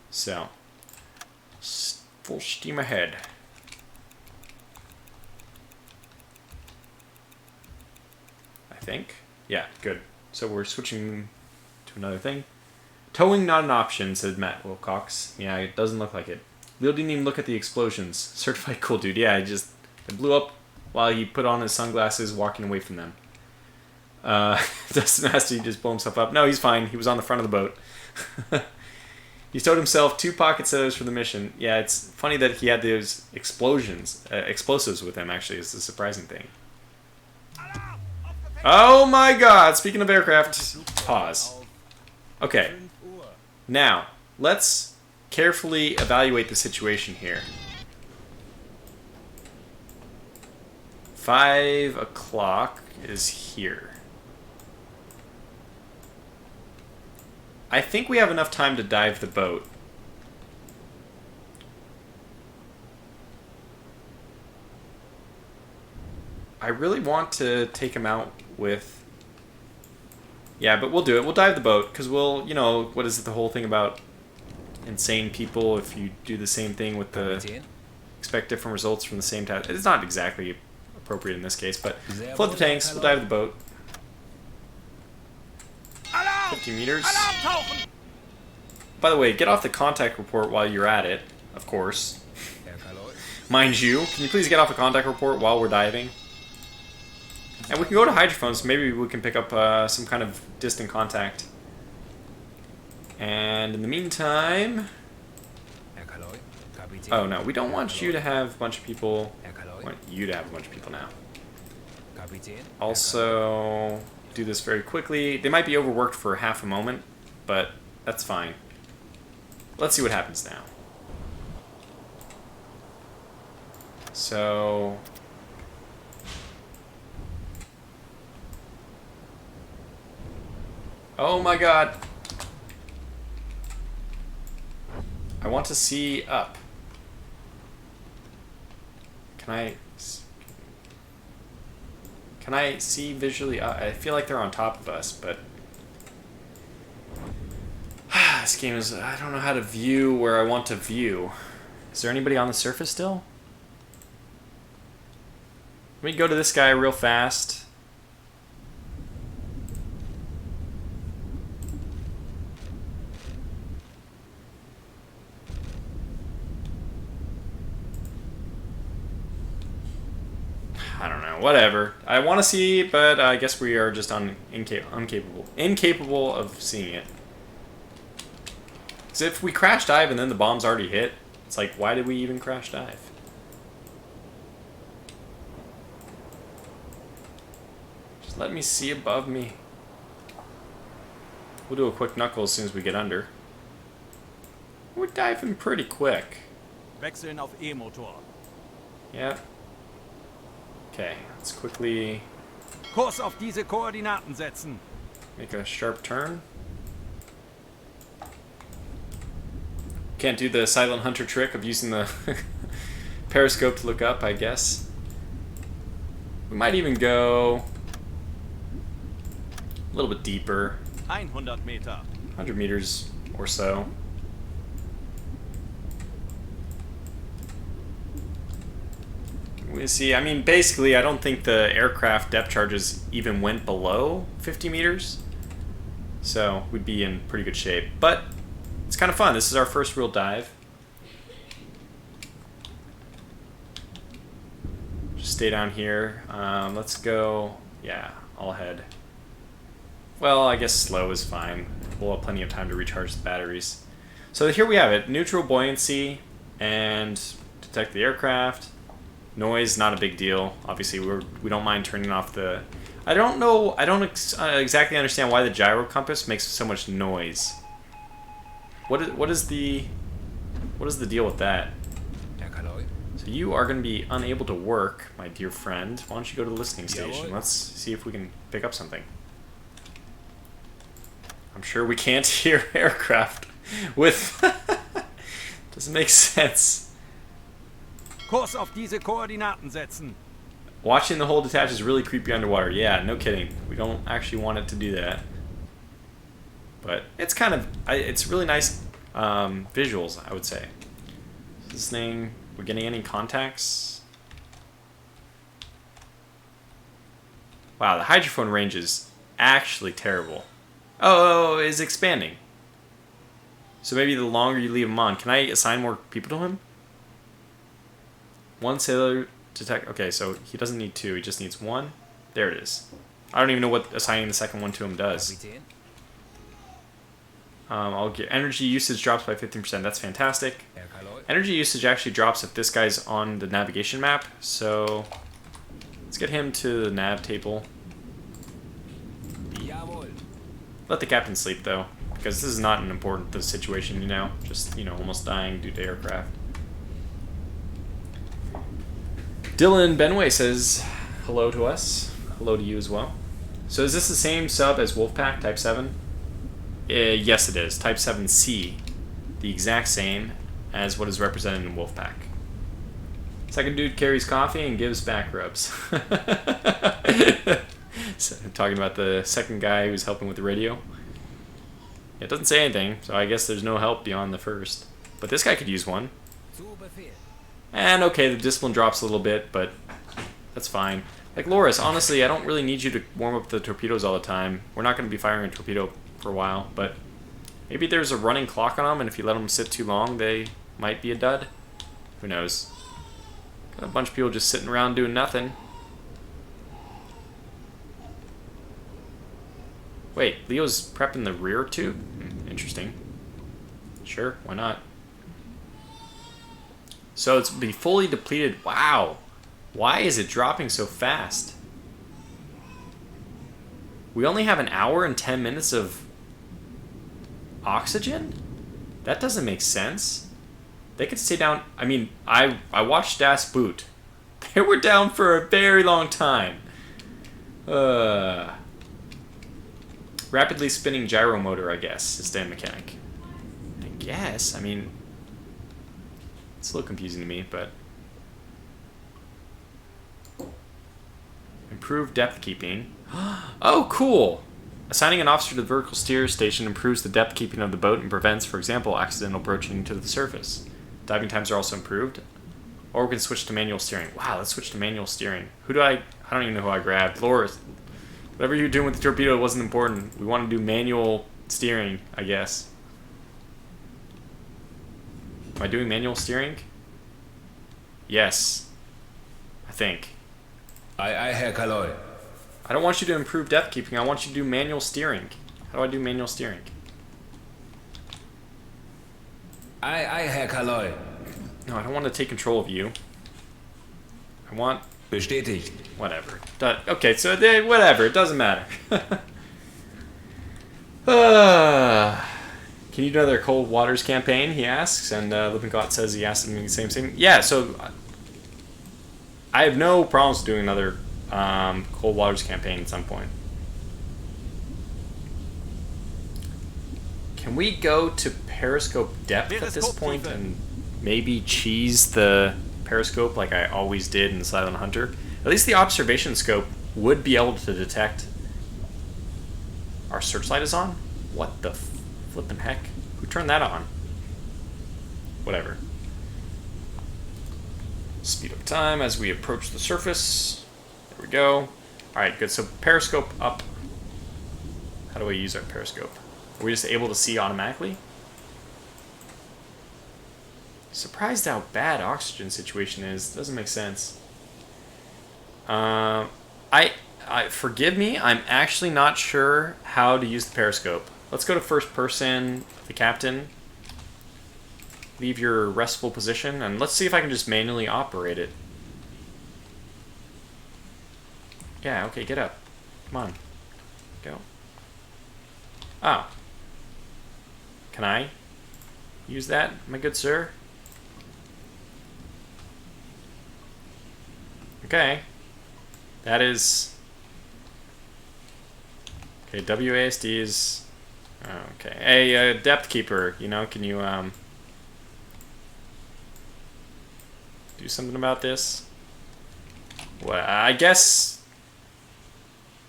So, full steam ahead. I think. Yeah, good. So we're switching to another thing. Towing not an option, said Matt Wilcox. Yeah, it doesn't look like it. Leo didn't even look at the explosions. Certified cool dude. Yeah, it blew up while he put on his sunglasses walking away from them. Dustin asked to just blow himself up. No, he's fine. He was on the front of the boat. He stowed himself 2 pocket setters for the mission. Yeah, it's funny that he had those explosives with him, actually, is the surprising thing. Oh my god, speaking of aircraft, pause. Okay, now, let's carefully evaluate the situation here. 5 o'clock is here. I think we have enough time to dive the boat. I really want to take him out with... Yeah, but we'll do it. We'll dive the boat, because we'll, you know, what is it, the whole thing about insane people, if you do the same thing with the... Expect different results from the same task. It's not exactly appropriate in this case, but float the tanks, we'll dive the boat. 50 meters. By the way, get off the contact report while you're at it, of course. Mind you, can you please get off the contact report while we're diving? And we can go to hydrophones, maybe we can pick up some kind of distant contact. And in the meantime... Oh no, we don't want you to have a bunch of people. We want you to have a bunch of people now. Also, do this very quickly. They might be overworked for half a moment, but that's fine. Let's see what happens now. So... Oh my god! I want to see up. Can I see visually? I feel like they're on top of us, but this game is, I don't know how to view where I want to view. Is there anybody on the surface still? Let me go to this guy real fast. I don't know, whatever. I want to see, but I guess we are just incapable of seeing it. Because if we crash dive and then the bomb's already hit, it's like, why did we even crash dive? Just let me see above me. We'll do a quick knuckle as soon as we get under. We're diving pretty quick. Wechseln auf E-Motor. Yeah. Okay, let's quickly Kurs auf diese Koordinaten setzen. make a sharp turn. Can't do the silent hunter trick of using the periscope to look up, I guess. We might even go a little bit deeper. 100 Meter. 100 meters or so. We see, I mean, basically, I don't think the aircraft depth charges even went below 50 meters. So, we'd be in pretty good shape. But, it's kind of fun. This is our first real dive. Just stay down here. Let's go, yeah, all ahead. Well, I guess slow is fine. We'll have plenty of time to recharge the batteries. So here we have it. Neutral buoyancy and detect the aircraft. Noise, not a big deal. Obviously, we don't mind turning off the... I don't know, I don't exactly understand why the gyro compass makes so much noise. What is the deal with that? So you are going to be unable to work, my dear friend. Why don't you go to the listening station? Let's see if we can pick up something. I'm sure we can't hear aircraft with... Doesn't make sense. Kurs auf diese Koordinaten setzen. Watching the hull detach is really creepy underwater. Yeah, no kidding. We don't actually want it to do that. But it's kind of... it's really nice visuals, I would say. This thing... We're getting any contacts? Wow, the hydrophone range is actually terrible. Oh, it's expanding. So maybe the longer you leave him on. Can I assign more people to him? One sailor detect... Okay, so he doesn't need two. He just needs one. There it is. I don't even know what assigning the second one to him does. I'll get energy usage drops by 15%. That's fantastic. Energy usage actually drops if this guy's on the navigation map. So let's get him to the nav table. Let the captain sleep, though, because this is not an important situation, you know? Just, you know, almost dying due to aircraft. Dylan Benway says hello to us. Hello to you as well. So is this the same sub as Wolfpack, Type 7? Yes, it is. Type 7C. The exact same as what is represented in Wolfpack. Second dude carries coffee and gives back rubs. So, talking about the second guy who's helping with the radio. It doesn't say anything, so I guess there's no help beyond the first. But this guy could use one. And okay, the discipline drops a little bit, but that's fine. Like, Loris, honestly, I don't really need you to warm up the torpedoes all the time. We're not going to be firing a torpedo for a while, but maybe there's a running clock on them, and if you let them sit too long, they might be a dud. Who knows? Got a bunch of people just sitting around doing nothing. Wait, Leo's prepping the rear tube? Interesting. Sure, why not? So it's be fully depleted. Wow. Why is it dropping so fast? We only have an hour and 10 minutes of oxygen? That doesn't make sense. They could stay down. I mean, I watched Das Boot. They were down for a very long time. Rapidly spinning gyro motor, I guess, system mechanic. I guess. I mean, it's a little confusing to me, but improved depth keeping. Oh, cool! Assigning an officer to the vertical steer station improves the depth keeping of the boat and prevents, for example, accidental broaching to the surface. Diving times are also improved. Or we can switch to manual steering. Wow, let's switch to manual steering. Who do I don't even know who I grabbed. Laura, whatever you're doing with the torpedo wasn't important. We want to do manual steering, I guess. Am I doing manual steering? Yes. I think. Aye, Herr Kaloy. I don't want you to improve depth keeping. I want you to do manual steering. How do I do manual steering? Aye, Herr Kaloy. No, I don't want to take control of you. I want... Bestätigt. Whatever. Okay, so whatever. It doesn't matter. Can you do another Cold Waters campaign, he asks. And Lippincott says he asked him the same thing. Yeah, so... I have no problems doing another Cold Waters campaign at some point. Can we go to periscope depth at this point and maybe cheese the periscope like I always did in the Silent Hunter? At least the observation scope would be able to detect our searchlight is on? What the flippin' heck? Who turned that on? Whatever. Speed up time as we approach the surface. There we go. Alright, good. So periscope up. How do we use our periscope? Are we just able to see automatically? Surprised how bad oxygen situation is. Doesn't make sense. Forgive me, I'm actually not sure how to use the periscope. Let's go to first person, the captain. Leave your restful position, and let's see if I can just manually operate it. Yeah, okay, get up. Come on. Go. Oh. Can I use that, my good sir? Okay. That is... Okay, WASD is... Okay. Hey, depth keeper, you know, can you, do something about this? Well, I guess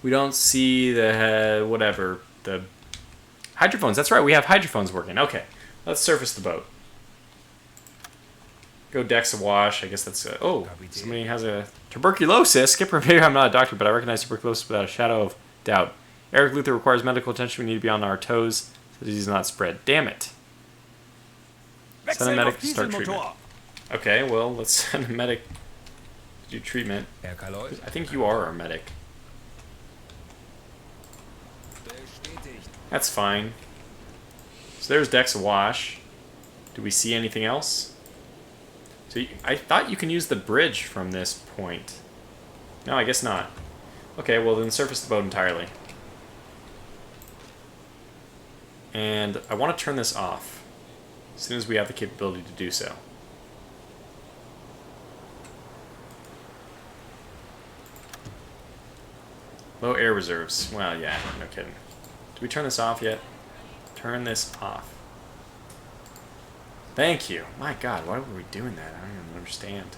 we don't see the, whatever, the hydrophones. That's right, we have hydrophones working. Okay, let's surface the boat. Go decks awash. I guess that's oh, somebody has a tuberculosis. Skipper, maybe I'm not a doctor, but I recognize tuberculosis without a shadow of doubt. Eric Luther requires medical attention. We need to be on our toes so the disease is not spread. Damn it. Send a medic to start treatment. Okay, well, let's send a medic to do treatment. I think you are our medic. That's fine. So there's decks awash. Do we see anything else? So I thought you can use the bridge from this point. No, I guess not. Okay, well then surface the boat entirely. And I want to turn this off as soon as we have the capability to do so. Low air reserves. Well, yeah, no kidding. Did we turn this off yet? Turn this off. Thank you. My God, why were we doing that? I don't even understand.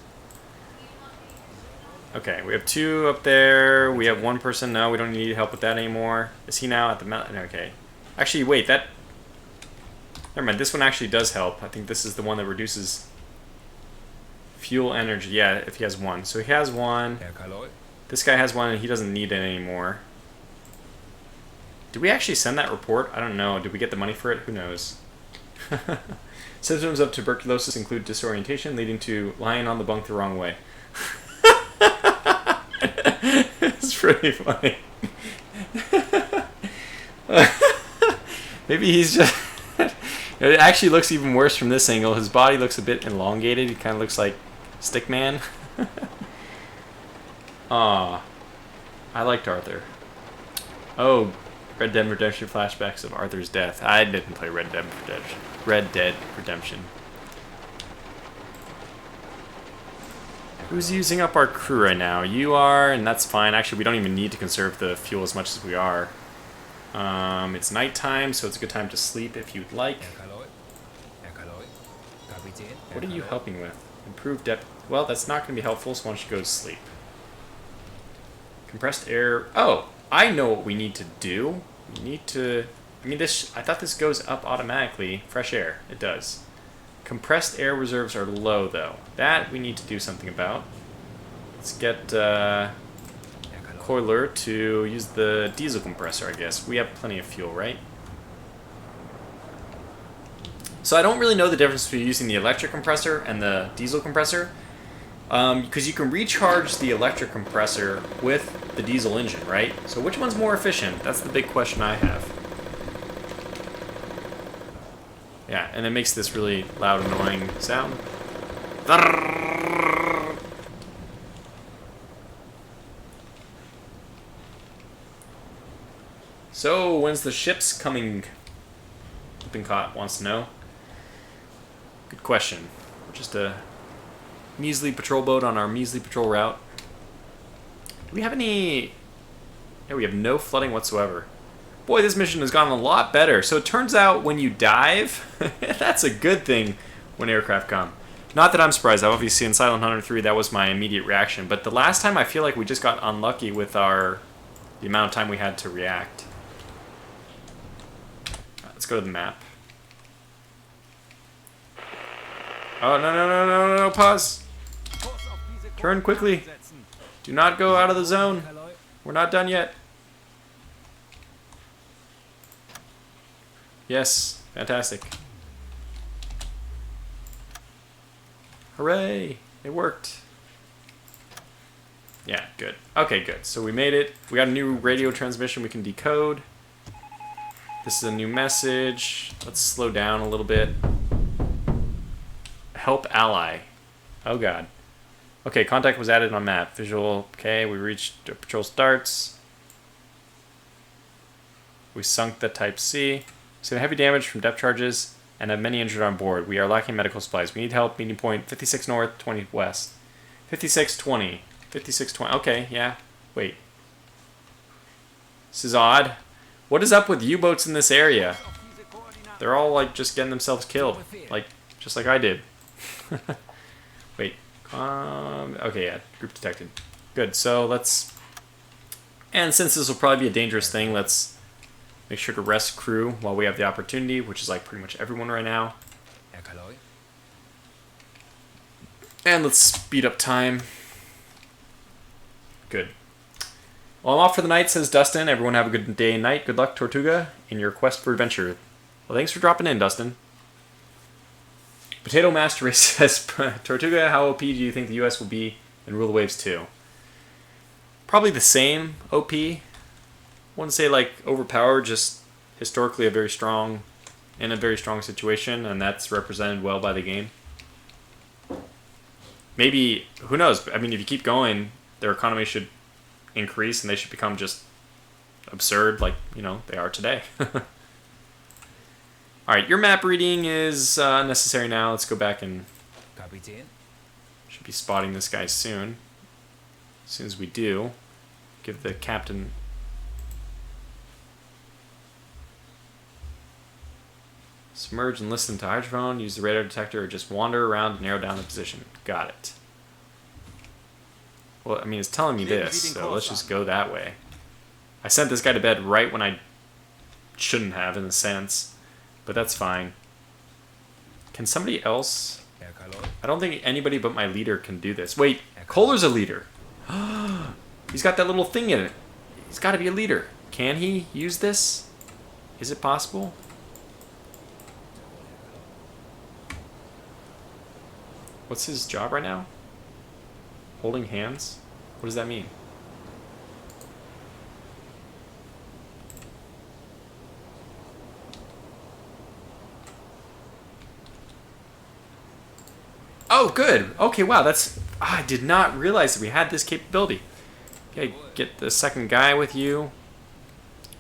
Okay, we have 2 up there. We have 1 person. No, we don't need help with that anymore. Is he now at the mountain? Okay. Actually, wait, that... Never mind, this one actually does help. I think this is the one that reduces fuel energy. Yeah, if he has 1. So he has 1. This guy has 1 and he doesn't need it anymore. Did we actually send that report? I don't know. Did we get the money for it? Who knows? Symptoms of tuberculosis include disorientation, leading to lying on the bunk the wrong way. It's pretty funny. Maybe he's just... It actually looks even worse from this angle. His body looks a bit elongated. He kind of looks like Stickman. Aw. I liked Arthur. Oh, Red Dead Redemption flashbacks of Arthur's death. I didn't play Red Dead Redemption. Red Dead Redemption. Who's using up our crew right now? You are, and that's fine. Actually, we don't even need to conserve the fuel as much as we are. It's nighttime, so it's a good time to sleep if you'd like. What are you helping with? Improve depth. Well, that's not going to be helpful, so why don't you go to sleep? Compressed air. Oh, I know what we need to do. We need to... I mean, this. I thought this goes up automatically. Fresh air. It does. Compressed air reserves are low, though. That we need to do something about. Let's get Coiler to use the diesel compressor, I guess. We have plenty of fuel, right? So I don't really know the difference between using the electric compressor and the diesel compressor. Because you can recharge the electric compressor with the diesel engine, right? So which one's more efficient? That's the big question I have. Yeah, and it makes this really loud, annoying sound. So, when's the ships coming? Been caught wants to know. Good question. We're just a measly patrol boat on our measly patrol route. Do we have any... Yeah, we have no flooding whatsoever. Boy, this mission has gotten a lot better. So it turns out when you dive, that's a good thing when aircraft come. Not that I'm surprised. Obviously in Silent Hunter 3, that was my immediate reaction. But the last time, I feel like we just got unlucky with the amount of time we had to react. Let's go to the map. Oh, no, pause. Turn quickly. Do not go out of the zone. We're not done yet. Yes, fantastic. Hooray, it worked. Yeah, good. Okay, good. So we made it. We got a new radio transmission we can decode. This is a new message. Let's slow down a little bit. Help ally. Oh god. Okay, contact was added on map. Visual, okay, we reached patrol starts. We sunk the Type C. So heavy damage from depth charges and have many injured on board. We are lacking medical supplies. We need help. Meeting point 56 north, 20 west. 5620. 5620. Okay, yeah. Wait. This is odd. What is up with U-boats in this area? They're all like just getting themselves killed. Like, just like I did. Wait. Okay, yeah. Group detected. Good. So let's... And since this will probably be a dangerous thing, let's make sure to rest crew while we have the opportunity, which is like pretty much everyone right now. And let's speed up time. Good. Well, I'm off for the night, says Dustin. Everyone have a good day and night. Good luck, Tortuga, in your quest for adventure. Well, thanks for dropping in, Dustin. Potato Master Race says, Tortuga, how OP do you think the US will be in Rule of Waves 2? Probably the same OP. I wouldn't say like overpowered, just historically in a very strong situation, and that's represented well by the game. Maybe, who knows? I mean, if you keep going, their economy should increase and they should become just absurd like, you know, they are today. Alright, your map reading is unnecessary now. Let's go back and Kapitän. should be spotting this guy soon. As soon as we do, give the captain... Submerge and listen to hydrophone, use the radar detector, or just wander around and narrow down the position. Got it. Well, I mean, it's telling me this, so let's just go that way. I sent this guy to bed right when I shouldn't have, in a sense, but that's fine. Can somebody else... Herr Kaloi. I don't think anybody but my leader can do this. Wait, Kohler's a leader. He's got that little thing in it. He's got to be a leader. Can he use this? Is it possible? What's his job right now? Holding hands? What does that mean? Oh, good. Okay, wow, that's... I did not realize that we had this capability. Okay, get the second guy with you.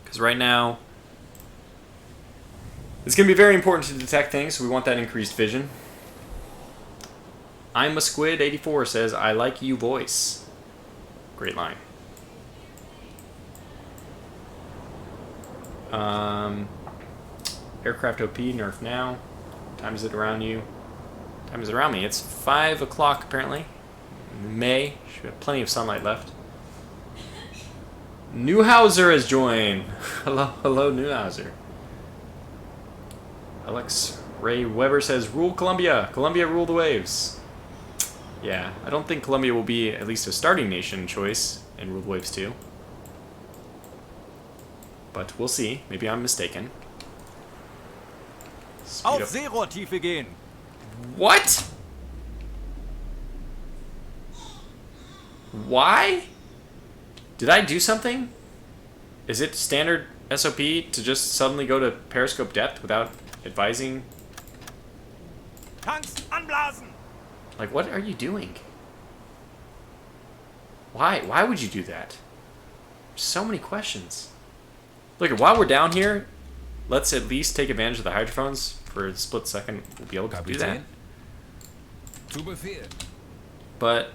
Because right now... it's going to be very important to detect things, so we want that increased vision. I'm a Squid 84 says, I like you voice. Great line. Aircraft OP, nerf now. Time is it around you? Time is it around me? It's 5 o'clock apparently. May. Should have plenty of sunlight left. Newhauser has joined. Hello, Newhauser. Alex Ray Weber says, rule Columbia. Columbia rule the waves. Yeah, I don't think Colombia will be at least a starting nation choice in Ruled Waves 2. But we'll see. Maybe I'm mistaken. Auf Seerohrtiefe gehen. What? Why? Did I do something? Is it standard SOP to just suddenly go to periscope depth without advising? Tanks anblasen. Like, what are you doing? Why? Why would you do that? So many questions. Look, while we're down here, let's at least take advantage of the hydrophones for a split second. We'll be able to do that. Zu Befehl. But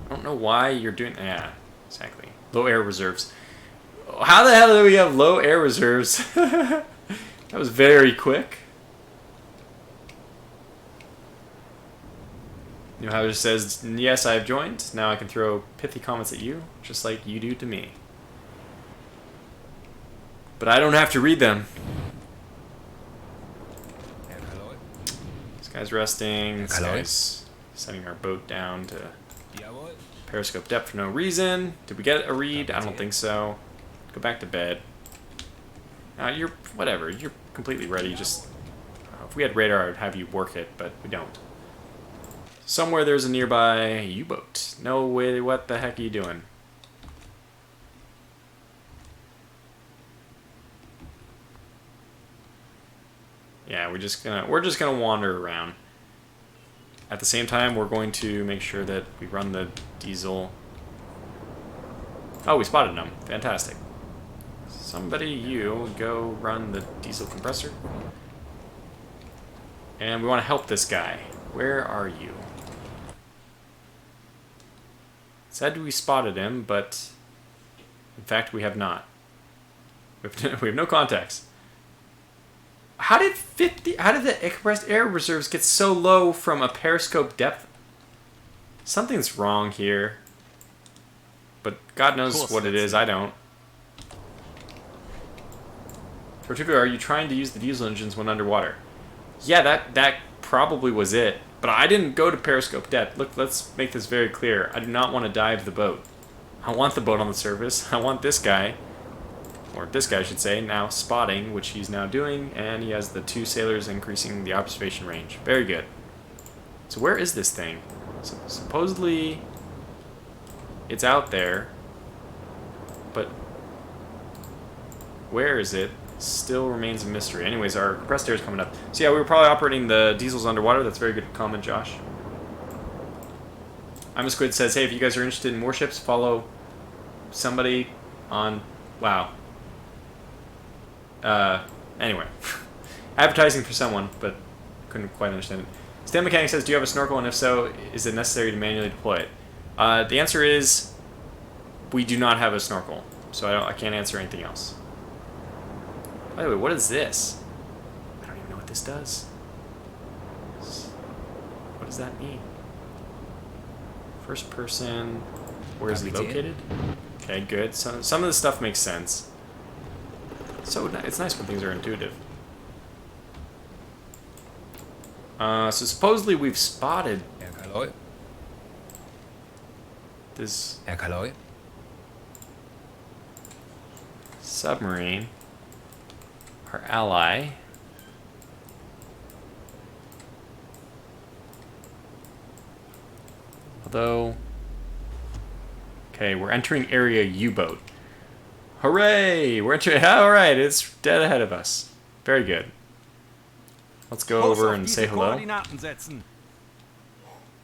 I don't know why you're doing... Yeah, exactly. Low air reserves. How the hell do we have low air reserves? That was very quick. Newhauser says, yes, I have joined. Now I can throw pithy comments at you, just like you do to me. But I don't have to read them. This guy's resting. This guy's setting our boat down to periscope depth for no reason. Did we get a read? I don't think so. Go back to bed. You're... whatever. You're completely ready. Just... if we had radar, I would have you work it, but we don't. Somewhere there's a nearby U-boat. No way, what the heck are you doing? Yeah, we're just gonna wander around. At the same time, we're going to make sure that we run the diesel. Oh, we spotted them. Fantastic. Somebody, you, go run the diesel compressor. And we want to help this guy. Where are you? Said we spotted him, but in fact we have not. We have no contacts. How did the compressed air reserves get so low from a periscope depth? Something's wrong here. But God knows what it is, I don't. Tortuga, are you trying to use the diesel engines when underwater? Yeah, that probably was it. But I didn't go to periscope depth. Look, let's make this very clear. I do not want to dive the boat. I want the boat on the surface. I want this guy, or this guy I should say, now spotting, which he's now doing, and he has the 2 sailors increasing the observation range. Very good. So where is this thing? So supposedly it's out there, but where is it? Still remains a mystery. Anyways, our compressed air is coming up. So yeah, we were probably operating the diesels underwater. That's a very good comment, Josh. I'm a Squid says, hey, if you guys are interested in warships, follow somebody on... Wow. Anyway. advertising for someone, but couldn't quite understand it. Stan Mechanic says, do you have a snorkel, and if so, is it necessary to manually deploy it? The answer is, we do not have a snorkel, so I can't answer anything else. By the way, what is this? I don't even know what this does. What does that mean? First person, where is he located? Okay, good. So, some of the stuff makes sense. So it's nice when things are intuitive. So supposedly we've spotted this submarine, our ally. Although, okay, we're entering area U-boat. Hooray! We're entering. All right, it's dead ahead of us. Very good. Let's go over and say hello.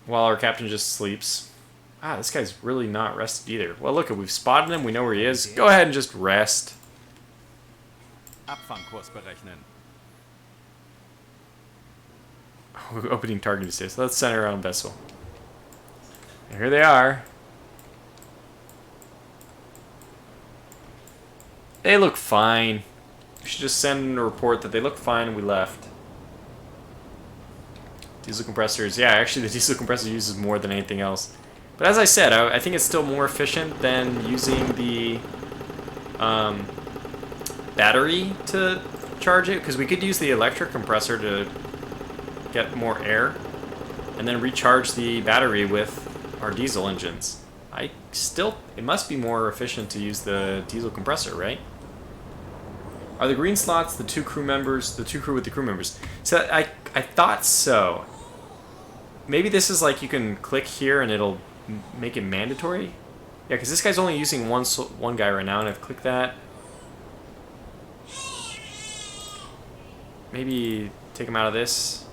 While our captain just sleeps. Ah, this guy's really not rested either. Well, look, we've spotted him. We know where he is. Go ahead and just rest. Abfangkurs berechnen. Opening target state. So let's center around vessel. And here they are. They look fine. We should just send a report that they look fine and we left. Diesel compressors. Yeah, actually the diesel compressor uses more than anything else. But as I said, I think it's still more efficient than using the battery to charge it, because we could use the electric compressor to get more air and then recharge the battery with our diesel engines. It must be more efficient to use the diesel compressor, right? Are the green slots the two crew members, the two crew with the crew members? So I thought so. Maybe this is like you can click here and it'll make it mandatory? Yeah, because this guy's only using one guy right now, and I've clicked that. Maybe take him out of this.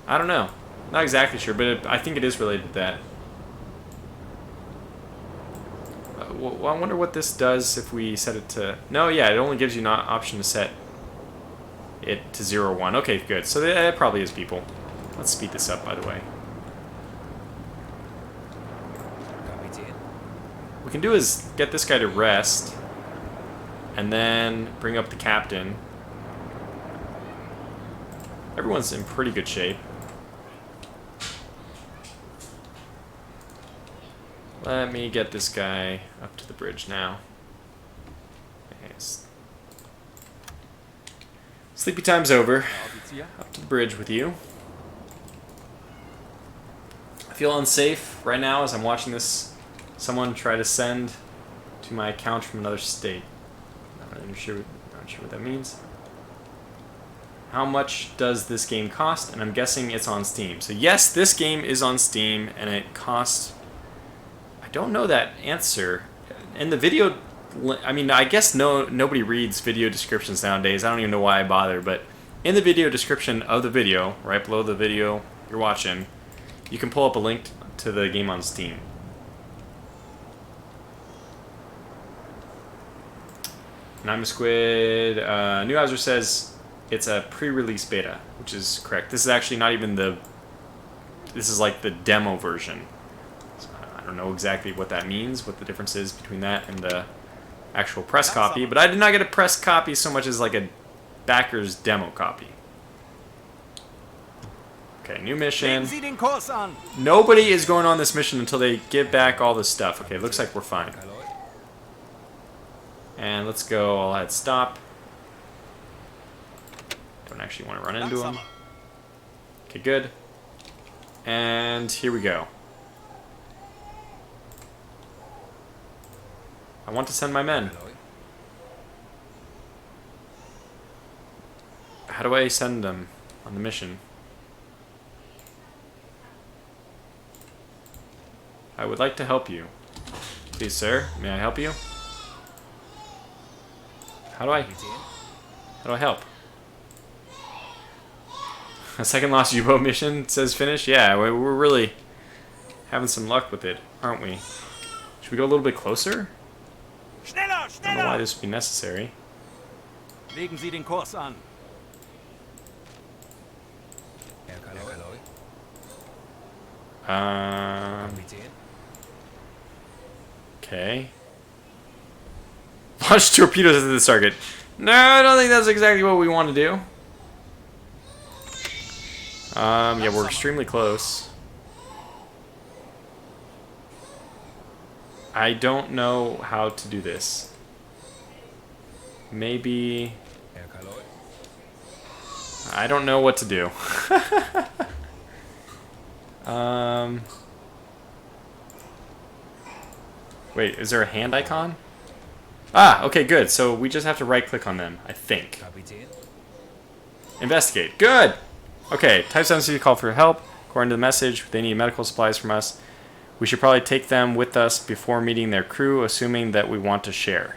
I don't know. Not exactly sure, but I think it is related to that. Well, I wonder what this does if we set it to... No, yeah, it only gives you an option to set it to 0 or 1. Okay, good. So that probably is people. Let's speed this up, by the way. What we can do is get this guy to rest, and then bring up the captain. Everyone's in pretty good shape. Let me get this guy up to the bridge now. Yes. Sleepy time's over. Up to the bridge with you. I feel unsafe right now as I'm watching this. Someone try to send to my account from another state. Not really sure what that means. How much does this game cost? And I'm guessing it's on Steam. So yes, this game is on Steam, and it costs... I don't know that answer. In the video, I mean, I guess nobody reads video descriptions nowadays. I don't even know why I bother, but in the video description of the video, right below the video you're watching, you can pull up a link to the game on Steam. And I'm a Squid. Newhouser says it's a pre-release beta, which is correct. This is actually not even the... This is like the demo version. I don't know exactly what that means, what the difference is between that and the actual press copy, but I did not get a press copy so much as like a backer's demo copy. Okay, new mission. Nobody is going on this mission until they give back all this stuff. Okay, looks like we're fine. And let's go, I'll hit stop. Don't actually want to run into him. Okay, good. And here we go. I want to send my men. How do I send them on the mission? I would like to help you. Please, sir, may I help you? How do I help? A second lost U-boat mission says finish? Yeah, we're really having some luck with it, aren't we? Should we go a little bit closer? I don't know why this would be necessary. Legen Sie den Kurs an. Herr Kaloi. Kapitän. Okay. Launch torpedoes at the target. No, I don't think that's exactly what we want to do. Yeah, we're extremely close. I don't know how to do this. Maybe... Herr Kaloi. I don't know what to do. Wait, is there a hand icon? Ah, okay, good. So we just have to right-click on them, I think. Kapitän. Investigate. Good! Okay, Type 7C call for help. According to the message, they need medical supplies from us. We should probably take them with us before meeting their crew, assuming that we want to share.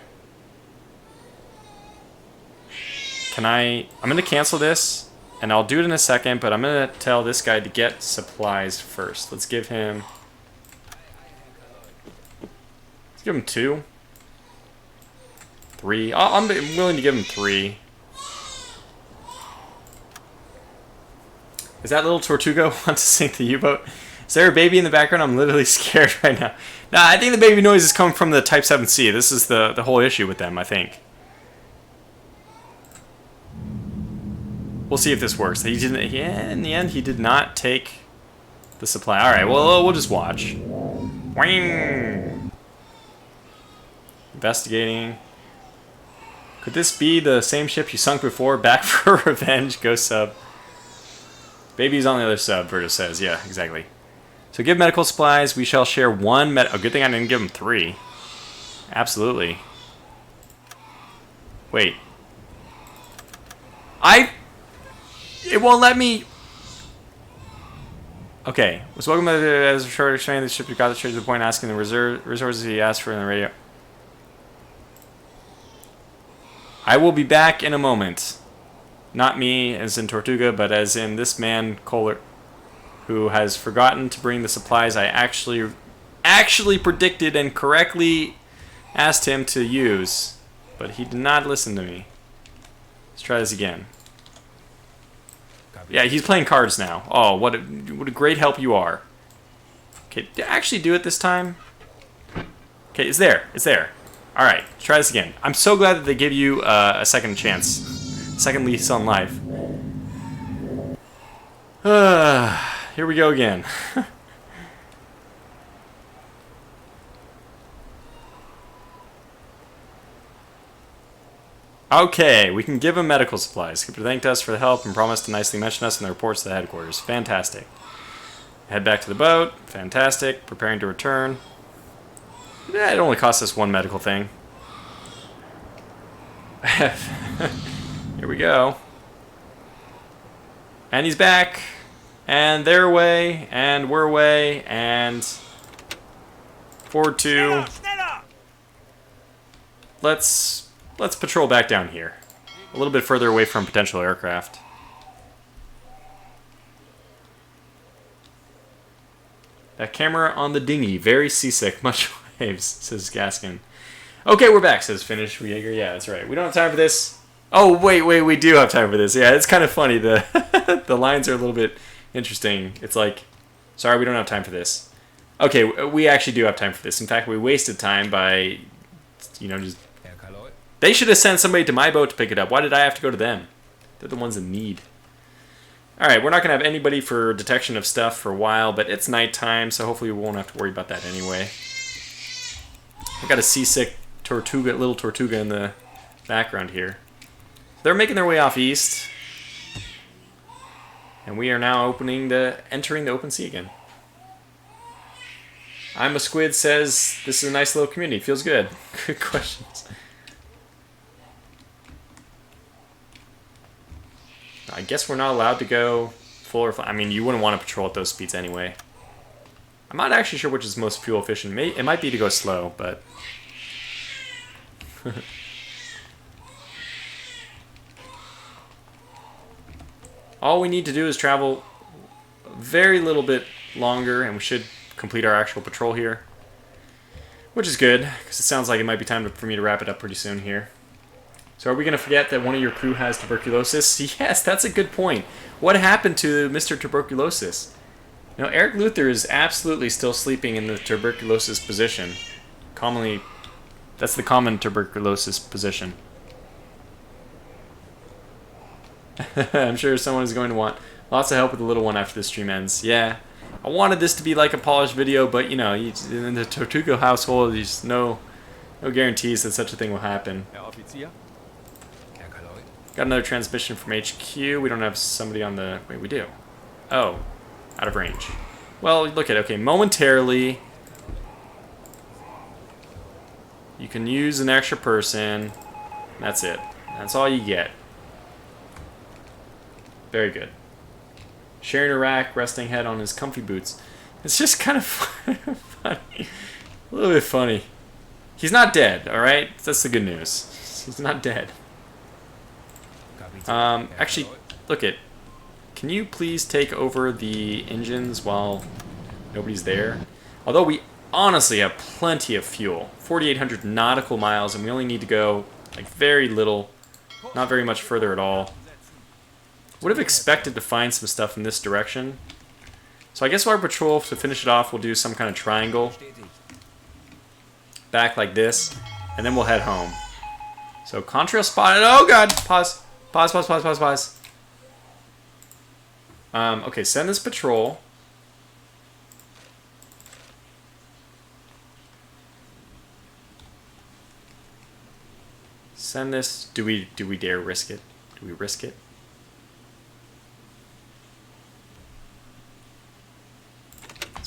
I'm going to cancel this, and I'll do it in a second, but I'm going to tell this guy to get supplies first. Let's give him 2. 3. I'm willing to give him 3. Is that little Tortuga want to sink the U-boat? Is there a baby in the background? I'm literally scared right now. Nah, I think the baby noise is coming from the Type 7C. This is the whole issue with them, I think. We'll see if this works. He didn't. Yeah, in the end, he did not take the supply. All right. Well, we'll just watch. Wing. Investigating. Could this be the same ship you sunk before? Back for revenge. Go sub. Baby's on the other sub. Virgil says. Yeah, exactly. So give medical supplies. We shall share 1 Oh, good thing I didn't give him 3. Absolutely. Wait. It won't let me... Okay. Was welcome as a short explaining the ship you got the trade to the point asking the resources he asked for in the radio. I will be back in a moment. Not me as in Tortuga, but as in this man, Kohler, who has forgotten to bring the supplies I actually predicted and correctly asked him to use. But he did not listen to me. Let's try this again. Yeah, he's playing cards now. Oh, what a great help you are. Okay, did I actually do it this time? Okay, it's there. It's there. All right, try this again. I'm so glad that they give you a second chance. Second lease on life. Here we go again. Okay, we can give him medical supplies. Skipper thanked us for the help and promised to nicely mention us in the reports to the headquarters. Fantastic. Head back to the boat. Fantastic. Preparing to return. Yeah, it only cost us 1 medical thing. Here we go. And he's back. And they're away. And we're away. And forward to... Let's patrol back down here. A little bit further away from potential aircraft. That camera on the dinghy. Very seasick. Much waves, says Gaskin. Okay, we're back, says Finnish Jaeger. Yeah, that's right. We don't have time for this. Oh, wait, we do have time for this. Yeah, it's kind of funny. The lines are a little bit interesting. It's like, sorry, we don't have time for this. Okay, we actually do have time for this. In fact, we wasted time by, just... They should have sent somebody to my boat to pick it up. Why did I have to go to them? They're the ones in need. Alright, we're not going to have anybody for detection of stuff for a while, but it's nighttime, so hopefully we won't have to worry about that anyway. I got a seasick little Tortuga in the background here. They're making their way off east. And we are now entering the open sea again. I'm a Squid says, this is a nice little community. Feels good. Good questions. I guess we're not allowed to go full or... I mean, you wouldn't want to patrol at those speeds anyway. I'm not actually sure which is most fuel efficient. It might be to go slow, but... All we need to do is travel a very little bit longer, and we should complete our actual patrol here. Which is good, because it sounds like it might be time for me to wrap it up pretty soon here. So are we going to forget that one of your crew has tuberculosis? Yes, that's a good point. What happened to Mr. Tuberculosis? You know, Eric Luther is absolutely still sleeping in the tuberculosis position. Commonly, that's the common tuberculosis position. I'm sure someone is going to want lots of help with the little one after the stream ends. Yeah, I wanted this to be like a polished video, but you know, in the Tortuga household, there's no guarantees that such a thing will happen. Herr Offizier? Herr Kaloid. Got another transmission from HQ. We don't have somebody on the... Wait, we do. Oh, out of range. Well, look at it. Okay, momentarily, you can use an extra person. That's it. That's all you get. Very good. Sharing a rack, resting head on his comfy boots. It's just kind of funny. A little bit funny. He's not dead, alright? That's the good news. He's not dead. Actually, look it. Can you please take over the engines while nobody's there? Although we honestly have plenty of fuel. 4,800 nautical miles, and we only need to go like very little. Not very much further at all. Would have expected to find some stuff in this direction. So I guess our patrol, to finish it off, we'll do some kind of triangle. Back like this. And then we'll head home. So contrail spotted. Oh god! Pause. Pause, pause, pause, pause, pause. Okay, send this patrol. Send this. Do we dare risk it? Do we risk it?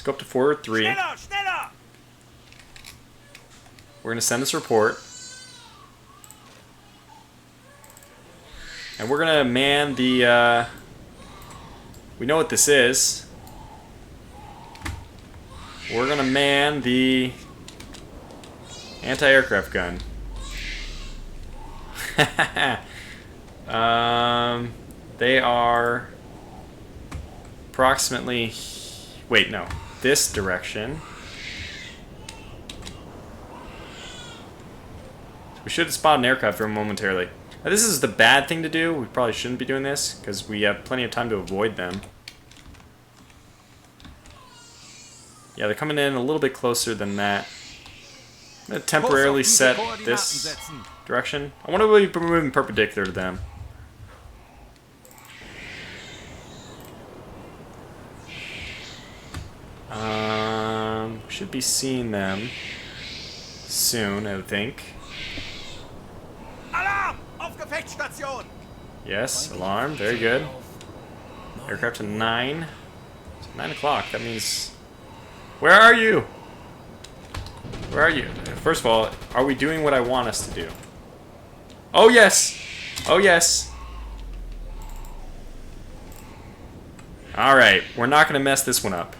Go up to forward 3. Schneller, schneller! We're going to send this report. And we're going to man the... we know what this is. We're going to man the anti-aircraft gun. They are approximately... Wait, no. This direction. We should spot an aircraft for momentarily. Now, this is the bad thing to do. We probably shouldn't be doing this because we have plenty of time to avoid them. Yeah, they're coming in a little bit closer than that. I'm going to temporarily set this direction. I want to be moving perpendicular to them. Should be seeing them soon, I would think. Alarm! Auf Gefechtsstation! Yes, alarm. Very good. Aircraft to 9. It's 9 o'clock. That means... Where are you? Where are you? First of all, are we doing what I want us to do? Oh, yes! Oh, yes! Alright, we're not going to mess this one up.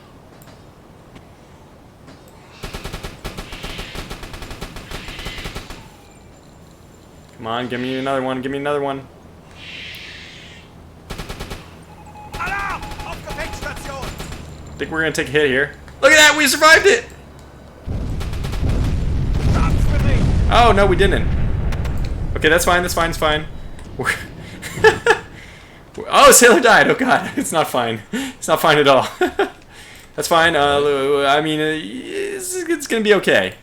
Come on, give me another one, give me another one. Alarm! Auf Gefechtsstation! I think we're gonna take a hit here. Look at that, we survived it! Oh, no, we didn't. Okay, that's fine, that's fine, it's fine. Oh, Sailor died, oh god, it's not fine. It's not fine at all. That's fine, I mean, it's gonna be okay.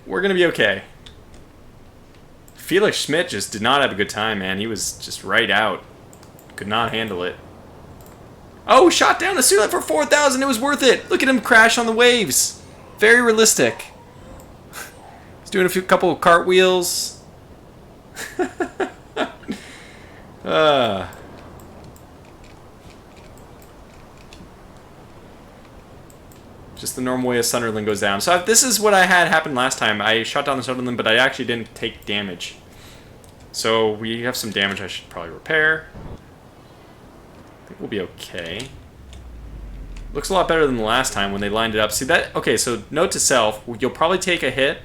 We're gonna be okay. Felix Schmidt just did not have a good time, man. He was just right out. Could not handle it. Oh, shot down the Sulet for 4,000. It was worth it. Look at him crash on the waves. Very realistic. He's doing a couple of cartwheels. Just the normal way a Sunderland goes down. So this is what I had happen last time. I shot down the Sunderland, but I actually didn't take damage. So we have some damage I should probably repair. I think we'll be okay. Looks a lot better than the last time when they lined it up. See that? Okay, so note to self, you'll probably take a hit,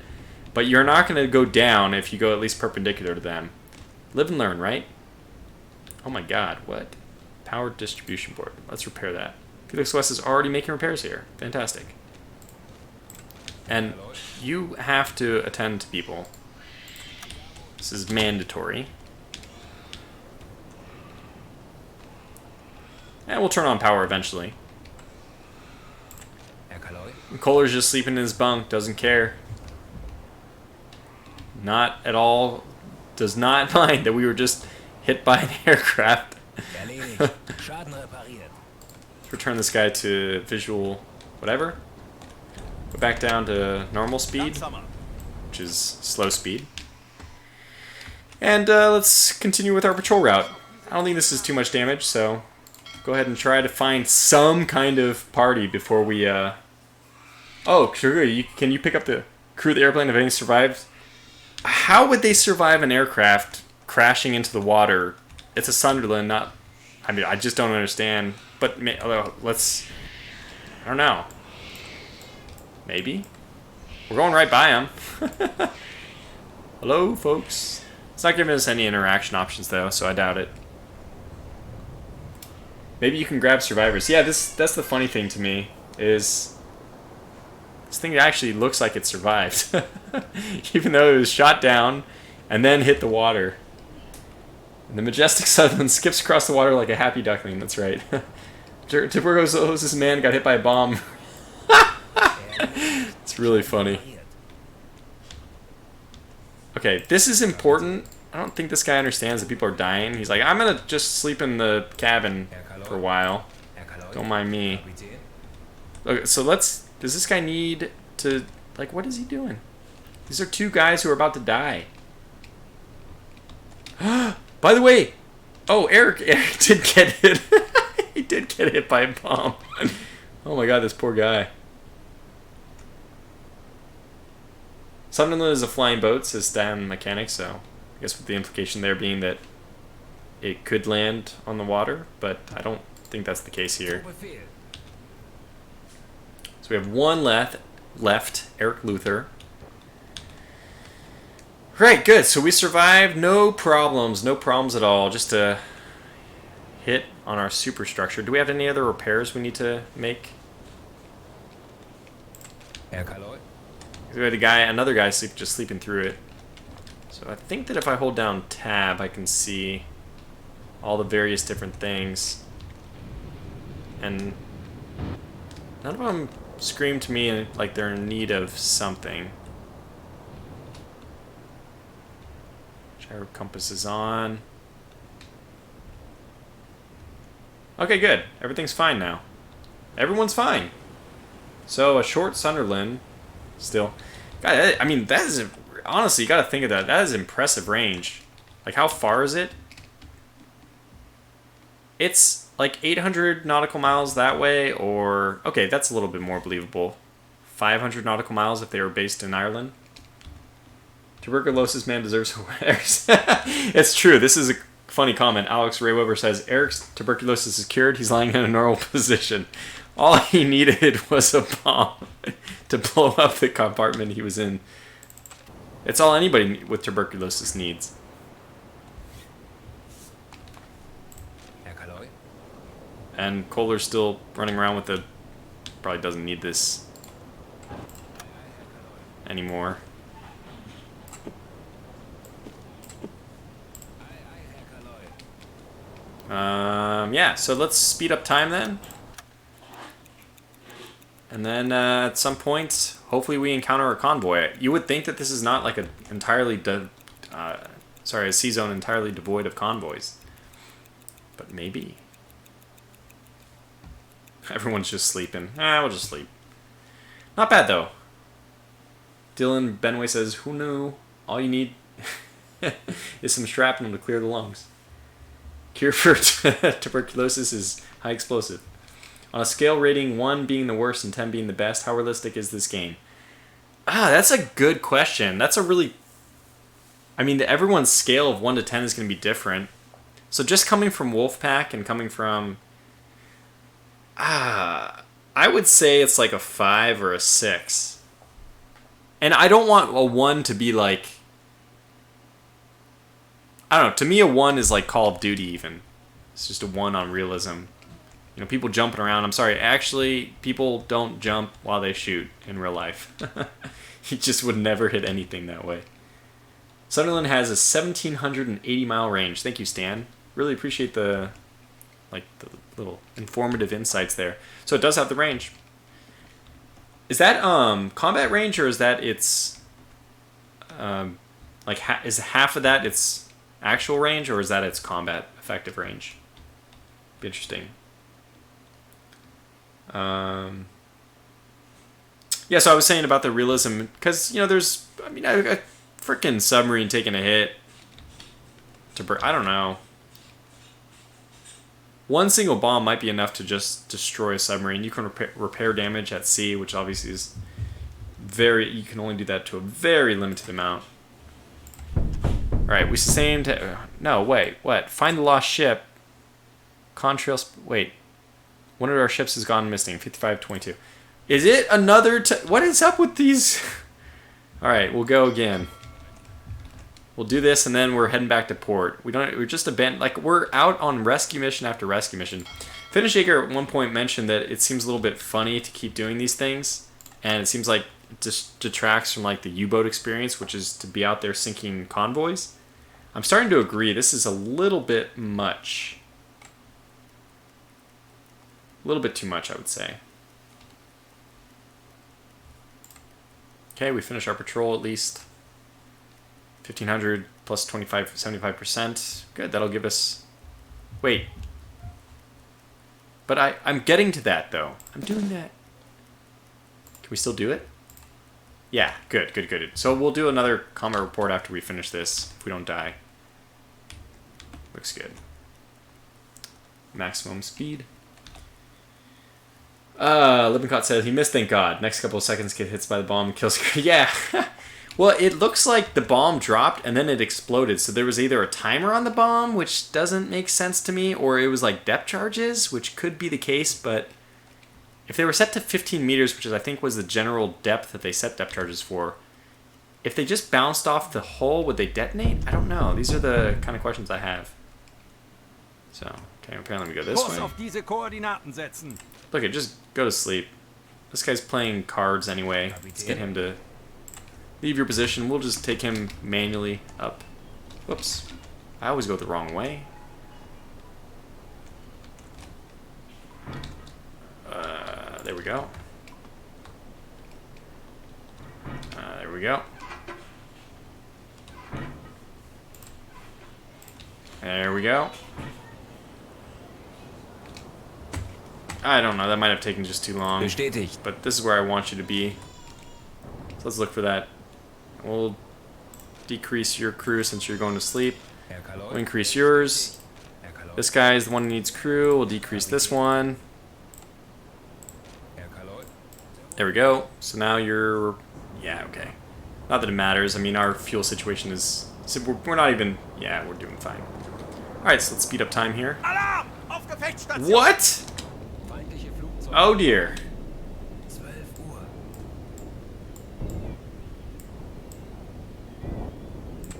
but you're not going to go down if you go at least perpendicular to them. Live and learn, right? Oh my god, what? Power distribution board. Let's repair that. Felix West is already making repairs here. Fantastic. And you have to attend to people. This is mandatory. And we'll turn on power eventually. Kohler's just sleeping in his bunk, doesn't care. Not at all, does not mind that we were just hit by an aircraft. Let's return this guy to visual whatever. Go back down to normal speed, which is slow speed. And let's continue with our patrol route. I don't think this is too much damage, so go ahead and try to find some kind of party before we... Oh, sure, can you pick up the crew of the airplane if any survives? How would they survive an aircraft crashing into the water? It's a Sunderland, not... I mean, I just don't understand. But let's... I don't know. Maybe? We're going right by them. Hello, folks. It's not giving us any interaction options, though, so I doubt it. Maybe you can grab survivors. Yeah, that's the funny thing to me, is... This thing actually looks like it survived. Even though it was shot down and then hit the water. And the majestic Sutherland skips across the water like a happy duckling, that's right. Tuberculosis man got hit by a bomb. It's really funny. Okay, this is important. I don't think this guy understands that people are dying. He's like, I'm gonna just sleep in the cabin for a while. Don't mind me. Okay, so let's... Does this guy need to... Like, what is he doing? These are two guys who are about to die. By the way... Oh, Eric did get hit. He did get hit by a bomb. Oh my god, this poor guy. Sunderland is a flying boat, says Stan Mechanic, so... I guess with the implication there being that it could land on the water, but I don't think that's the case here. So we have one left, Eric Luther. Right, good. So we survived, no problems at all. Just a hit on our superstructure. Do we have any other repairs we need to make? We had another guy just sleeping through it. So I think that if I hold down tab, I can see all the various different things. And none of them scream to me like they're in need of something. Gyro compass is on. Okay, good. Everything's fine now. Everyone's fine. So a short Sunderland, still. God, I mean, that is honestly, you got to think of that. That is impressive range. Like, how far is it? It's like 800 nautical miles that way, or... Okay, that's a little bit more believable. 500 nautical miles if they were based in Ireland. Tuberculosis man deserves Eric's. It's true. This is a funny comment. Alex Ray Weber says, Eric's tuberculosis is cured. He's lying in a normal position. All he needed was a bomb to blow up the compartment he was in. It's all anybody with tuberculosis needs. And Kohler's still running around with the... Probably doesn't need this anymore. Yeah, so let's speed up time then. And then at some point, hopefully we encounter a convoy. You would think that this is not like a entirely... a sea zone entirely devoid of convoys. But maybe. Everyone's just sleeping. We'll just sleep. Not bad, though. Dylan Benway says, who knew? All you need is some shrapnel to clear the lungs. Cure for tuberculosis is high explosive. On a scale rating 1 being the worst and 10 being the best, how realistic is this game? That's a good question. That's a really... I mean, everyone's scale of 1 to 10 is going to be different. So just coming from Wolfpack and coming from... I would say it's like a 5 or a 6. And I don't want a 1 to be like... I don't know. To me, a 1 is like Call of Duty even. It's just a 1 on realism. You know, people jumping around. I'm sorry. Actually, people don't jump while they shoot in real life. You just would never hit anything that way. Sunderland has a 1,780 mile range. Thank you, Stan. Really appreciate the little informative insights there. So it does have the range. Is that combat range, or is that its is half of that its actual range, or is that its combat effective range? Be interesting. Yeah, so I was saying about the realism, because, you know, there's, I mean, a freaking submarine taking a hit. I don't know. One single bomb might be enough to just destroy a submarine. You can repair damage at sea, which obviously is you can only do that to a very limited amount. Alright, we sustained, no, wait, what? Find the lost ship. Contrail, wait. One of our ships has gone missing, 5522. Is it another, what is up with these? Alright, we'll go again. We'll do this, and then we're heading back to port. We're just abandoned, like, we're out on rescue mission after rescue mission. Finishaker at one point mentioned that it seems a little bit funny to keep doing these things, and it seems like it just detracts from, like, the U-boat experience, which is to be out there sinking convoys. I'm starting to agree, this is a little bit much. A little bit too much, I would say. Okay, we finish our patrol at least. 1,500 plus 75%. Good, that'll give us... Wait. But I'm getting to that, though. I'm doing that. Can we still do it? Yeah, good. So we'll do another combat report after we finish this, if we don't die. Looks good. Maximum speed. Lippincott says he missed, thank God. Next couple of seconds get hits by the bomb, kills. Yeah. Well, it looks like the bomb dropped and then it exploded. So there was either a timer on the bomb, which doesn't make sense to me, or it was like depth charges, which could be the case. But if they were set to 15 meters, which I think was the general depth that they set depth charges for, if they just bounced off the hull, would they detonate? I don't know. These are the kind of questions I have. So, okay, apparently we go this way. Auf diese Koordinaten setzen. Look, just go to sleep. This guy's playing cards anyway. Let's get him to leave your position. We'll just take him manually up. Whoops. I always go the wrong way. There we go. There we go. There we go. I don't know, that might have taken just too long. Bestätigt. But this is where I want you to be. So let's look for that. We'll decrease your crew since you're going to sleep. We'll increase yours. This guy is the one who needs crew. We'll decrease this one. There we go. So now you're... Yeah, okay. Not that it matters. I mean, our fuel situation is... We're not even... Yeah, we're doing fine. Alright, so let's speed up time here. Alarm! Auf Gefechtsstation! What? Oh dear.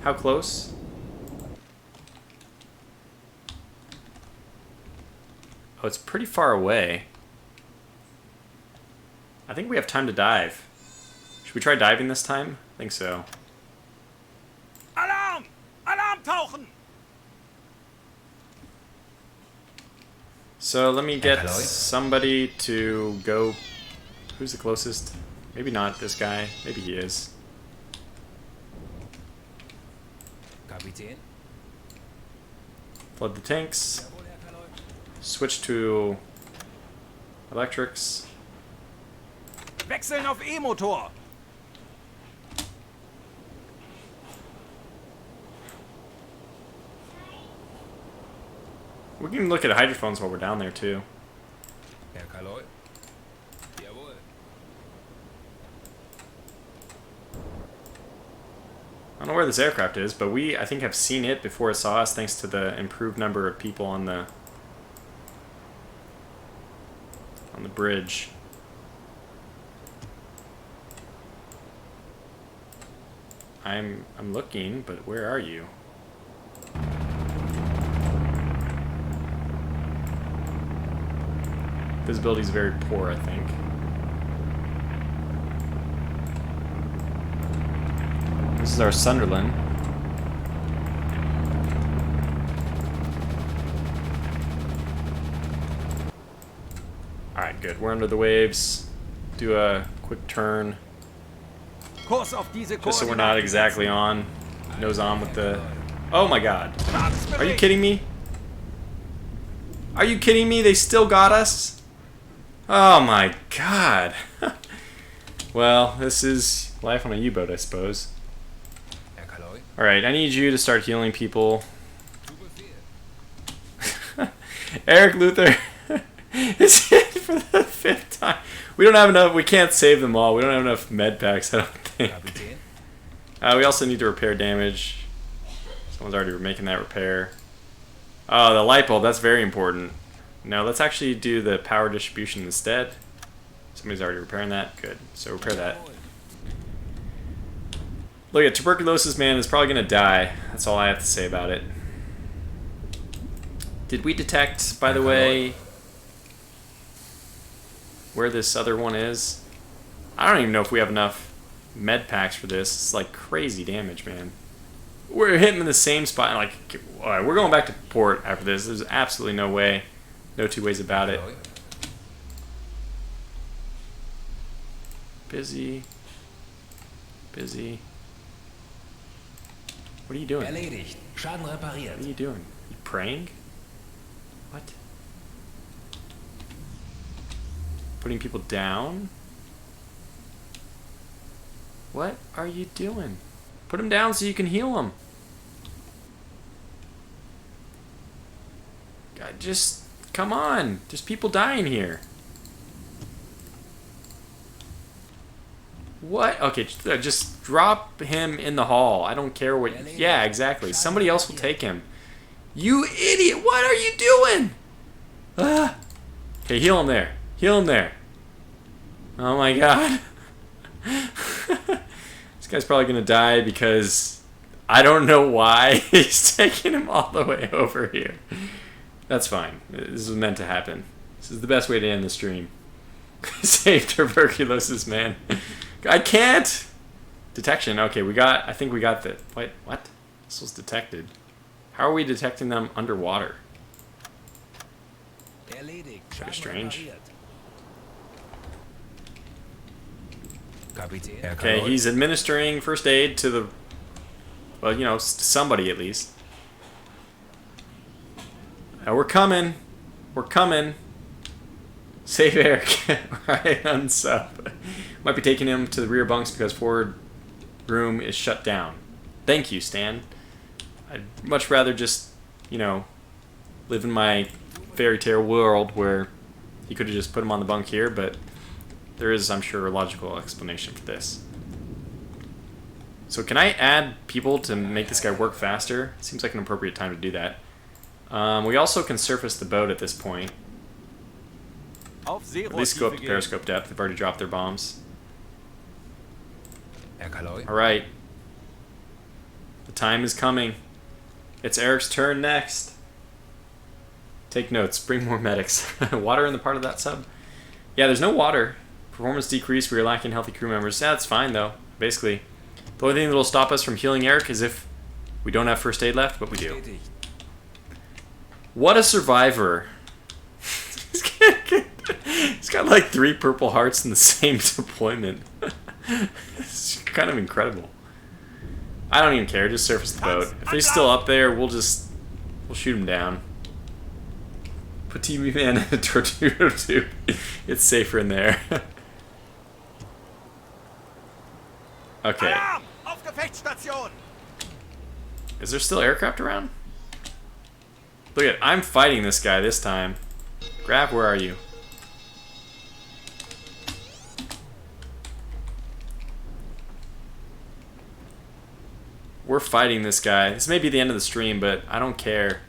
How close? Oh, it's pretty far away. I think we have time to dive. Should we try diving this time? I think so. Alarm! Alarm tauchen! So let me get somebody to go. Who's the closest? Maybe not this guy. Maybe he is. Kapitän. Flood the tanks. Switch to electrics. Wechseln auf E-Motor! We can look at hydrophones while we're down there too. Herr Kaloi. Jawohl. I don't know where this aircraft is, but we, I think, have seen it before it saw us thanks to the improved number of people on the bridge. I'm looking, but where are you? Visibility is very poor, I think. This is our Sunderland. Alright, good. We're under the waves. Do a quick turn. Kurs auf diese Just so we're not exactly on. Nose on with the... Oh my god. Are you Koordinaten. kidding me? Are you kidding me? They still got us? Oh my god. Well, this is life on a U-boat, I suppose. Herr Kaloi. Alright, I need you to start healing people. Tuberculosis. Eric Luther is hit for the 5th time. We don't have enough. We can't save them all. We don't have enough med packs, I don't think. Kapitän. We also need to repair damage. Someone's already making that repair. Oh, the light bulb. That's very important. No, let's actually do the power distribution instead. Somebody's already repairing that. Good. So repair that. Look at Tuberculosis Man is probably going to die. That's all I have to say about it. Did we detect, by the way, where this other one is? I don't even know if we have enough med packs for this. It's like crazy damage, man. We're hitting in the same spot. Like, all right, we're going back to port after this. There's absolutely no way, no two ways about it. Kaloi. Busy. Busy. What are you doing? Erledigt. Schaden repariert. What are you doing? You praying? What? Putting people down? What are you doing? Put them down so you can heal them. God, just come on. There's people dying here. What? Okay, just drop him in the hall. I don't care what... Yeah, exactly. Somebody else will take him. You idiot! What are you doing? Ah. Okay, heal him there. Heal him there. Oh my god. This guy's probably gonna die because I don't know why he's taking him all the way over here. That's fine. This was meant to happen. This is the best way to end the stream. Save Tuberculosis Man. I can't! Detection. Okay, we got... I think we got the... Wait, what? This was detected. How are we detecting them underwater? Erledigt. Very Schaden strange. repariert. Kapitän. Herr Okay, Kaloi. he's administering first aid to the... Well, you know, to somebody at least. We're coming. We're coming. Save Eric. Alright, unsub. Might be taking him to the rear bunks because forward room is shut down. Thank you, Stan. I'd much rather just, you know, live in my fairy tale world where he could have just put him on the bunk here, but there is, I'm sure, a logical explanation for this. So can I add people to make this guy work faster? Seems like an appropriate time to do that. We also can surface the boat at this point. Auf At least go up to Seerohrtiefe gehen. periscope depth. They've already dropped their bombs. Herr Kaloi. Alright. The time is coming. It's Eric's turn next. Take notes. Bring more medics. Water in the part of that sub? Yeah, there's no water. Performance decreased. We are lacking healthy crew members. Yeah, that's fine, though. Basically. The only thing that will stop us from healing Eric is if we don't have first aid left, but we do. Bestätigt. What a survivor. He's got like 3 purple hearts in the same deployment. It's kind of incredible. I don't even care, just surface the boat. If he's still up there, we'll shoot him down. Put TV Man in a torpedo tube. It's safer in there. Okay. Alarm! Auf Gefechtsstation! Is there still aircraft around? Look at, I'm fighting this guy this time. Grab, where are you? We're fighting this guy. This may be the end of the stream, but I don't care.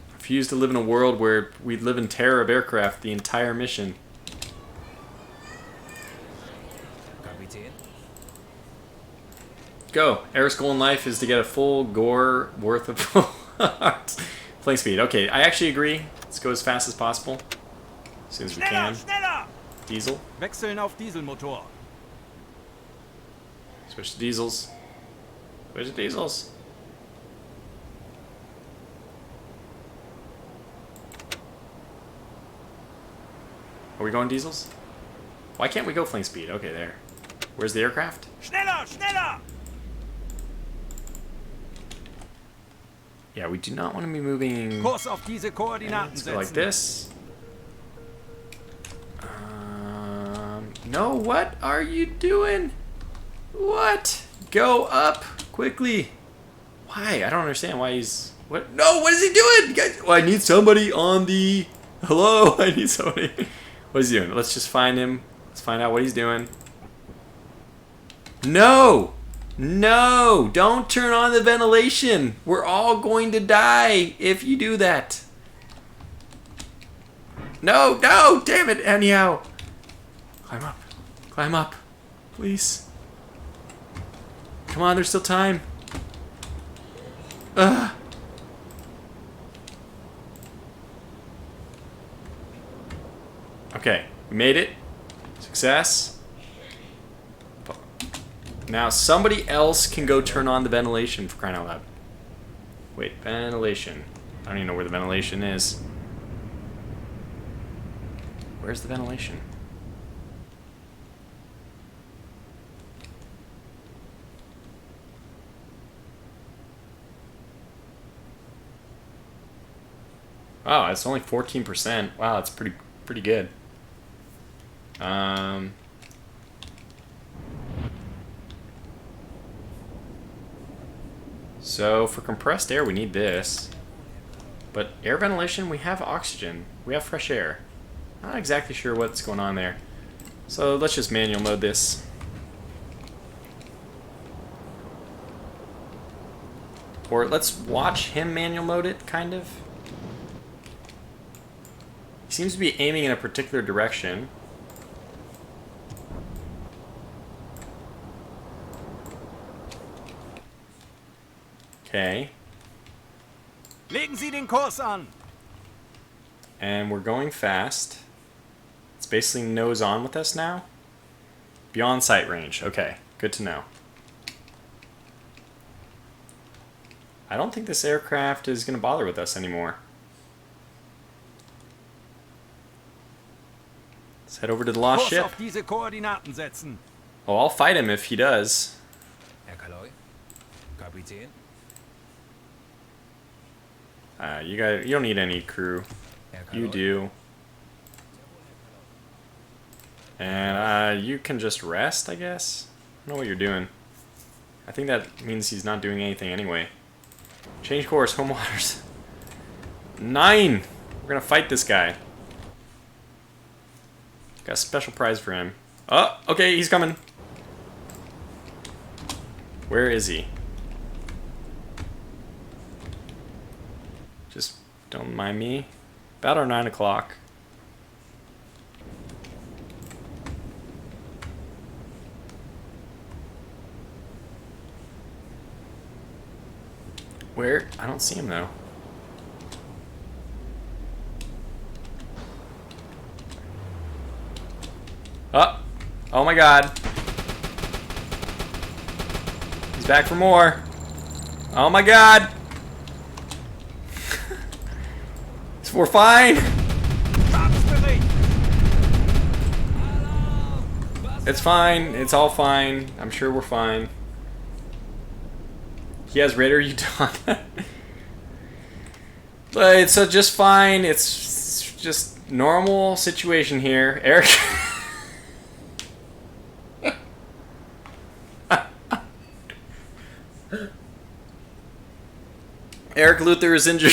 I refuse to live in a world where we live in terror of aircraft the entire mission. Kapitän. Go. Eric's goal in life is to get a full gore worth of hearts. Flank speed. Okay, I actually agree. Let's go as fast as possible. As soon as we Schneller, can. schneller! Diesel. Wechseln auf Dieselmotor. Switch to diesels. Switch to diesels. we going diesels? Why can't we go flame speed? Okay, there. Where's the aircraft? Schneller, schneller! Yeah, we do not want to be moving. Kurs auf diese Koordinaten Let's go like setzen. this. No, what are you doing? What? Go up quickly. Why? I don't understand why he's... What? No, what is he doing? Guys, oh, I need somebody on the... Hello? I need somebody. What is he doing? Let's just find him. Let's find out what he's doing. No! No! Don't turn on the ventilation. We're all going to die if you do that. No, no! Damn it, anyhow. Climb up. Climb up. Please. Come on, there's still time. Ugh. Okay, we made it. Success. Now somebody else can go turn on the ventilation, for crying out loud. Wait, ventilation. I don't even know where the ventilation is. Where's the ventilation? Wow, it's only 14%. Wow, that's pretty good. So for compressed air, we need this. But air ventilation, we have oxygen. We have fresh air. Not exactly sure what's going on there. So let's just manual mode this. Or let's watch him manual mode it, kind of. He seems to be aiming in a particular direction. Okay. Legen Sie den Kurs an. And we're going fast. It's basically nose on with us now. Beyond sight range. Okay, good to know. I don't think this aircraft is going to bother with us anymore. Let's head over to the lost Kurs ship. auf diese Koordinaten setzen. Oh, I'll fight him if he does. Herr Kaloi? Kapitän? You don't need any crew. Herr You Kaloi? do. And you can just rest, I guess. I don't know what you're doing. I think that means he's not doing anything anyway. Change course, home waters. 9! We're gonna fight this guy. Got a special prize for him. Oh, okay, he's coming. Where is he? Just don't mind me. About our 9 o'clock. Where? I don't see him though. Oh! Oh my god. He's back for more. Oh my god! We're fine! It's fine. It's all fine. I'm sure we're fine. He has radar, you don't. But it's just fine. It's just normal situation here. Eric. Eric Luther is injured.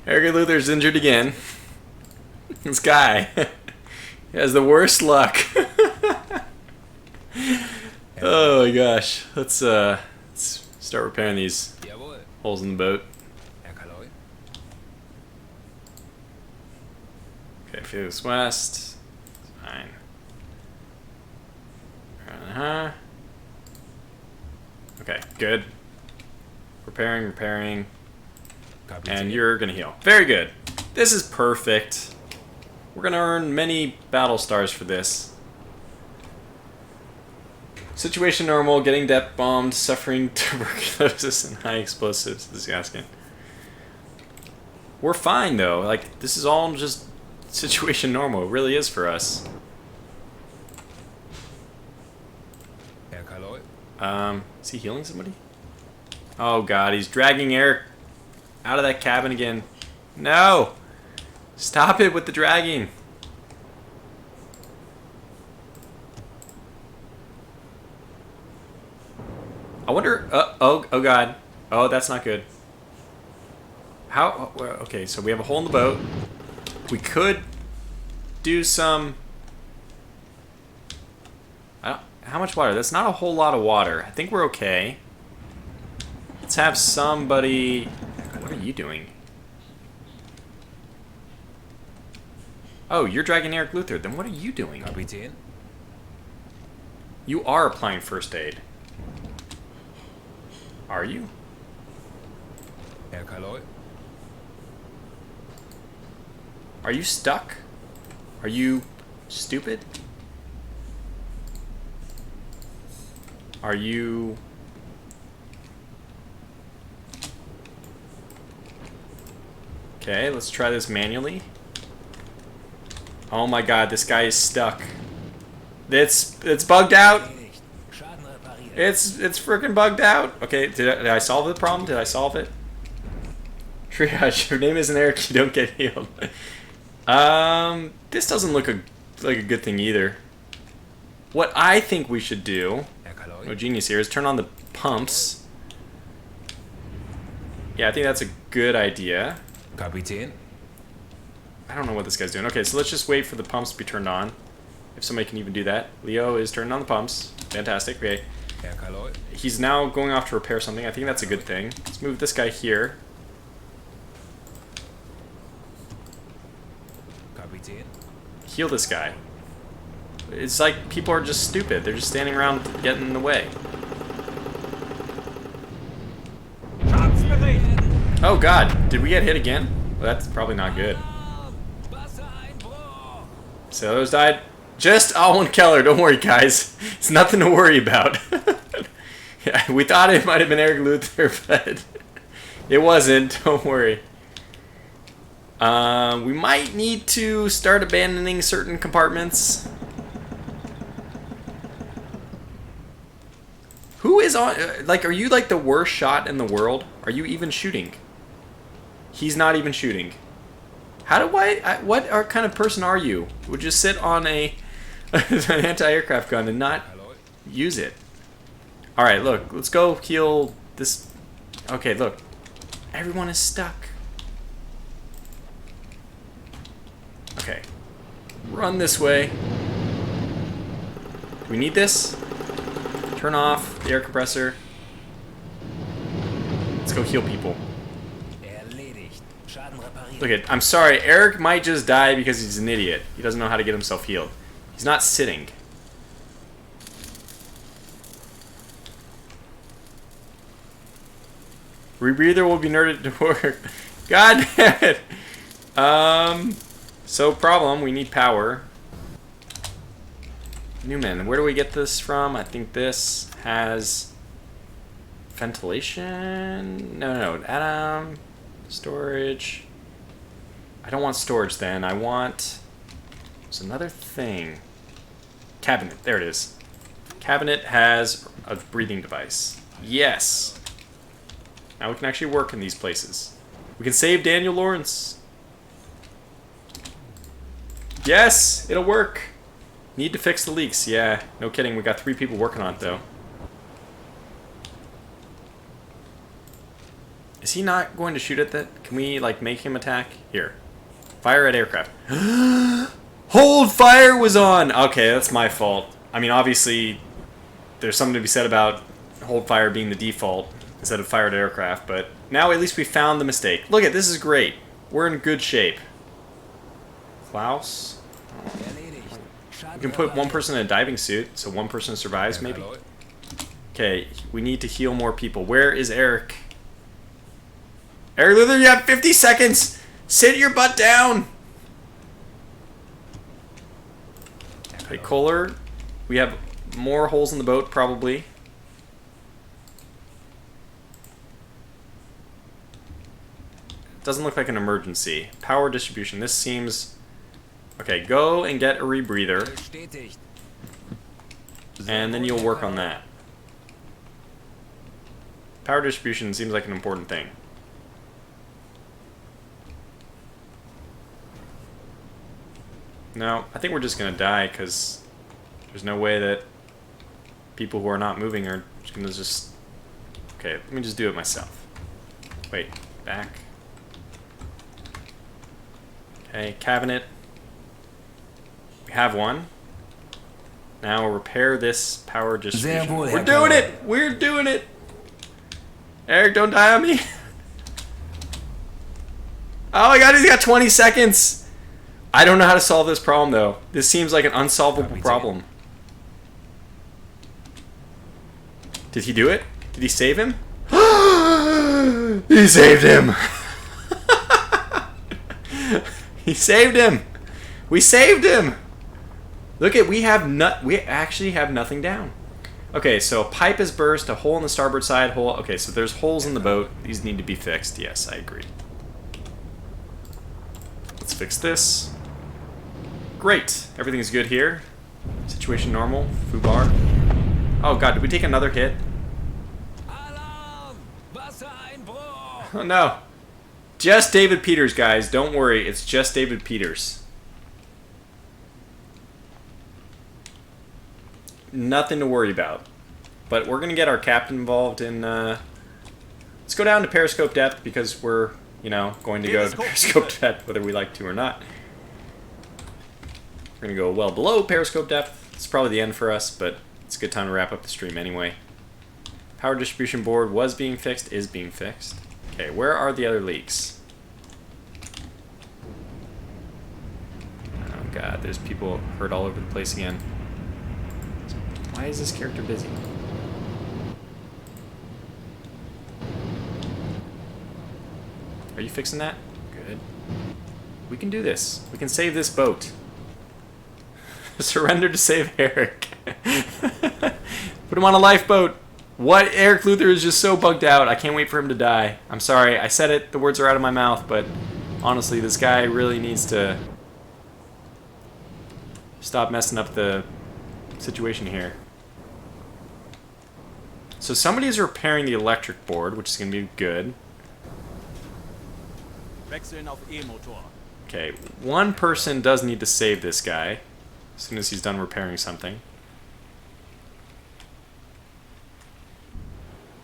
Eric Luther's injured again. This guy. He has the worst luck. Oh my gosh. Let's start repairing these Jawohl. holes in the boat. Herr Kaloi? Okay, Felix West. Fine. Okay, good. Repairing. And you're gonna heal. Very good. This is perfect. We're gonna earn many battle stars for this. Situation normal, getting depth bombed, suffering tuberculosis and high explosives. This is asking. We're fine though. Like, this is all just situation normal. It really is for us. Herr Kaloi. Is he healing somebody? Oh god, he's dragging Eric out of that cabin again. No! Stop it with the dragging. I wonder, oh god. Oh, that's not good. How, okay, so we have a hole in the boat. We could do some, how much water? That's not a whole lot of water. I think we're okay. Let's have somebody, what are you doing? Oh, you're dragging Eric Luther. Then what are you doing? Kapitän. You are applying first aid. Are you? Herr Kaloi. Are you stuck? Are you stupid? Are you... Okay, let's try this manually. Oh my god, this guy is stuck. It's bugged out. It's freaking bugged out. Okay, did I solve the problem? Did I solve it? Triage, your name isn't Eric, you don't get healed. This doesn't look like a good thing either. What I think we should do, no genius here, is turn on the pumps. Yeah, I think that's a good idea. Kapitän. I don't know what this guy's doing. Okay, so let's just wait for the pumps to be turned on. If somebody can even do that. Leo is turning on the pumps. Fantastic, okay. Herr Kaloi. He's now going off to repair something. I think that's a good thing. Let's move this guy here. Kapitän. Heal this guy. It's like people are just stupid. They're just standing around getting in the way. Schadensbericht! Oh god, did we get hit again? Well, that's probably not good. Sailors died. Just Alwyn Keller, don't worry guys. It's nothing to worry about. Yeah, we thought it might have been Eric Luther, but it wasn't, don't worry. We might need to start abandoning certain compartments. Who is on, like, are you like the worst shot in the world? Are you even shooting? He's not even shooting. How do what kind of person are you? Who would just sit on an anti-aircraft gun and not use it? Alright, look, let's go heal this. Okay, look. Everyone is stuck. Okay. Run this way. Do we need this? Turn off the air compressor. Let's go heal people. Look at, I'm sorry, Eric might just die because he's an idiot. He doesn't know how to get himself healed. He's not sitting. Rebreather will be nerded to work. God damn it! So problem, we need power. Newman, where do we get this from? I think this has ventilation. No, Adam, storage. I don't want storage then. I want. There's another thing. Cabinet. There it is. Cabinet has a breathing device. Yes. Now we can actually work in these places. We can save Daniel Lawrence. Yes, it'll work. Need to fix the leaks. Yeah, no kidding. We got 3 people working on it though. Is he not going to shoot at that? Can we like make him attack? Here. Fire at aircraft. Hold fire was on! Okay, that's my fault. I mean, obviously, there's something to be said about hold fire being the default instead of fire at aircraft, but now at least we found the mistake. Look at this is great. We're in good shape. Klaus? We can put one person in a diving suit, so one person survives, maybe? Okay, we need to heal more people. Where is Eric? Eric Luther, you have 50 seconds! Sit your butt down! Okay, Kohler. We have more holes in the boat, probably. Doesn't look like an emergency. Power distribution. This seems Okay, go and get a rebreather, Bestätigt. and then you'll work on that. Power distribution seems like an important thing. No, I think we're just gonna die because there's no way that people who are not moving are just gonna just... Okay, let me just do it myself. Wait, back. Okay, cabinet. We have one. Now we'll repair this power distribution. Sehr wohl, We're Herr doing Kaloy. it! We're doing it! Eric, don't die on me! Oh my god, he's got 20 seconds! I don't know how to solve this problem, though. This seems like an unsolvable problem. Did he do it? Did he save him? He saved him! He saved him! We saved him! Look at, we actually have nothing down. Okay, so a pipe is burst, a hole on the starboard side, hole... Okay, so there's holes in the boat. These need to be fixed. Yes, I agree. Let's fix this. Great. Everything's good here. Situation normal. Fubar. Oh god, did we take another hit? Alarm! Wassereinbruch! Oh no. Just David Peters, guys. Don't worry. It's just David Peters. Nothing to worry about. But we're going to get our captain involved in... let's go down to periscope depth because we're, you know, going to go to periscope depth whether we like to or not. We're going to go well below periscope depth. It's probably the end for us, but it's a good time to wrap up the stream anyway. Power distribution board was being fixed, is being fixed. Okay, where are the other leaks? Oh god, there's people hurt all over the place again. Why is this character busy? Are you fixing that? Good. We can do this. We can save this boat. Surrender to save Eric. Put him on a lifeboat. What? Eric Luther is just so bugged out. I can't wait for him to die. I'm sorry. I said it. The words are out of my mouth. But honestly, this guy really needs to stop messing up the situation here. So somebody's repairing the electric board, which is going to be good. Wechseln auf E-Motor. Okay, one person does need to save this guy as soon as he's done repairing something.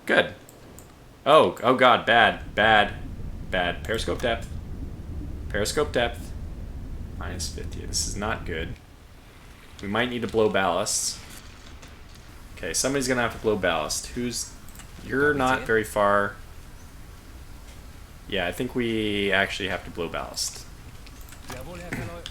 Good. Oh god, bad. Periscope depth. Periscope depth. Minus 50. This is not good. We might need to blow ballasts. Okay, somebody's gonna have to blow ballast. You're not very far. Yeah, I think we actually have to blow ballast. Jawohl, Herr Kaloy.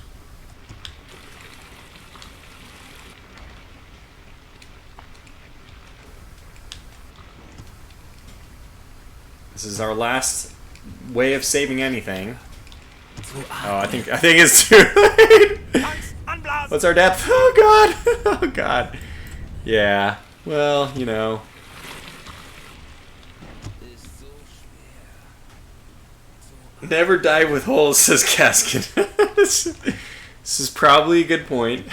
This is our last way of saving anything. Oh, I think it's too late. What's our depth? Oh god. Oh god. Yeah. Well, you know. Never dive with holes, says Caskin. This is probably a good point.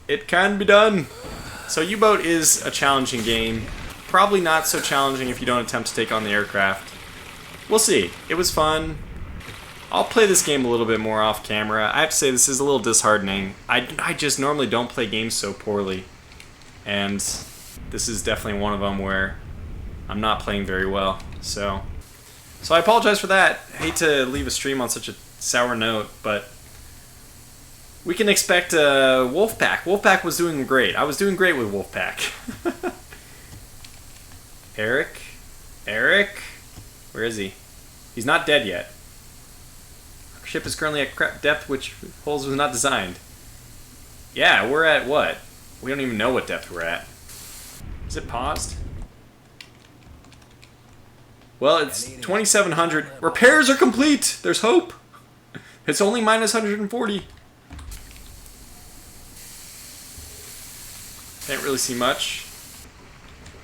It can be done. So U-Boat is a challenging game. Probably not so challenging if you don't attempt to take on the aircraft. We'll see. It was fun. I'll play this game a little bit more off camera. I have to say this is a little disheartening. I just normally don't play games so poorly. And this is definitely one of them where I'm not playing very well. So I apologize for that. I hate to leave a stream on such a sour note, but we can expect Wolfpack. Wolfpack was doing great. I was doing great with Wolfpack. Eric? Where is he? He's not dead yet. Our ship is currently at depth which holes was not designed. Yeah, we're at what? We don't even know what depth we're at. Is it paused? Well, it's 2,700. Repairs are complete! There's hope! It's only minus 140. Can't really see much.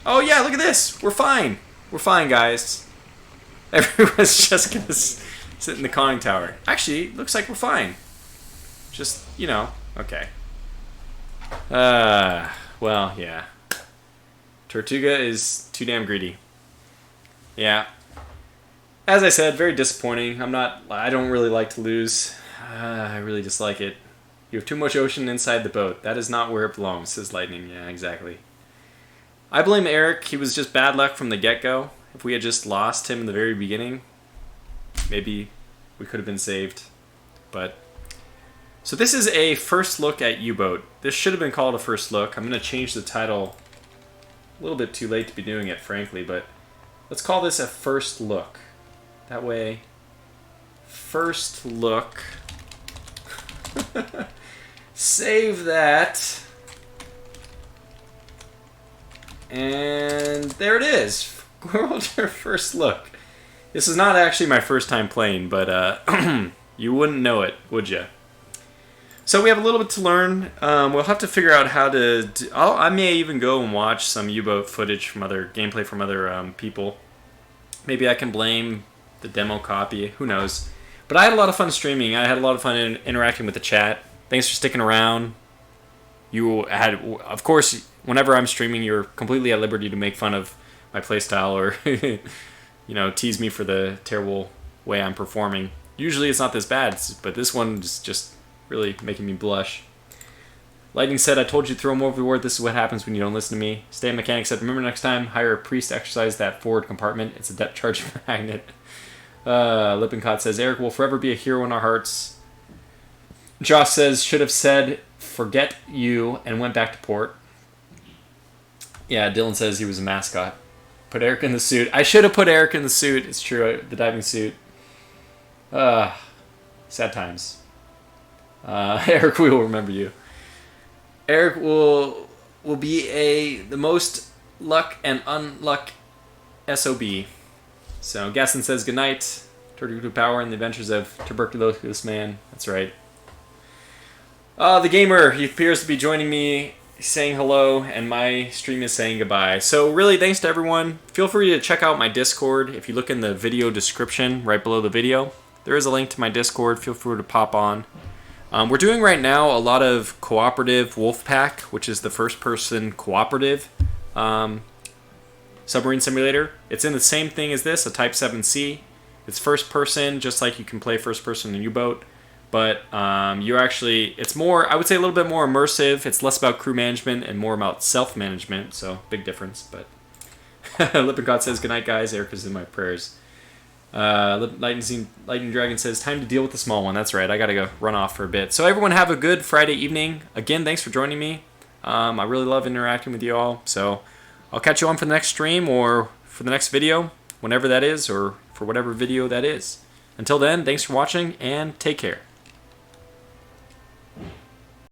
Oh yeah, look at this! We're fine! We're fine, guys. Everyone's just gonna sit in the conning tower. Actually, looks like we're fine. Just, you know, okay. Well, yeah. Tortuga is too damn greedy. Yeah. As I said, very disappointing. I don't really like to lose. I really dislike it. You have too much ocean inside the boat. That is not where it belongs, says Lightning. Yeah, exactly. I blame Eric. He was just bad luck from the get-go. If we had just lost him in the very beginning, maybe we could have been saved. But so this is a first look at U-Boat. This should have been called a first look. I'm going to change the title. A little bit too late to be doing it, frankly, but let's call this a first look. That way, first look. Save that. And there it is. World first look. This is not actually my first time playing, but you wouldn't know it, would you? So we have a little bit to learn. We'll have to figure out how to I may even go and watch some U-Boat footage from gameplay from other people. Maybe I can blame the demo copy. Who knows? But I had a lot of fun streaming. I had a lot of fun interacting with the chat. Thanks for sticking around. You had, of course, whenever I'm streaming, you're completely at liberty to make fun of my playstyle or, you know, tease me for the terrible way I'm performing. Usually it's not this bad, but this one is just really making me blush. Lightning said, I told you to throw him overboard. This is what happens when you don't listen to me. Stay Mechanic said, remember next time, hire a priest to exercise that forward compartment. It's a depth charging magnet. Lippincott says, Eric will forever be a hero in our hearts. Josh says, should have said, forget you, and went back to port. Yeah, Dylan says he was a mascot. Put Eric in the suit. I should have put Eric in the suit. It's true, the diving suit. Sad times. Eric, we will remember you. Eric will be the most luck and unluck SOB. So Gaston says goodnight. Tortuga Power and the Adventures of Tuberculosis Man. That's right. The gamer, he appears to be joining me, saying hello, and my stream is saying goodbye. So really, thanks to everyone. Feel free to check out my Discord. If you look in the video description right below the video, there is a link to my Discord. Feel free to pop on. We're doing right now a lot of cooperative Wolfpack, which is the first-person cooperative submarine simulator. It's in the same thing as this, a Type 7C. It's first-person, just like you can play first-person in U-Boat. But it's more, I would say a little bit more immersive. It's less about crew management and more about self-management, so big difference. But Lippincott says, good night, guys. Eric is in my prayers. Lightning Dragon says, time to deal with the small one. That's right, I gotta go run off for a bit. So everyone have a good Friday evening. Again, thanks for joining me. I really love interacting with you all. So I'll catch you on for the next stream or for the next video, whenever that is, or for whatever video that is. Until then, thanks for watching and take care.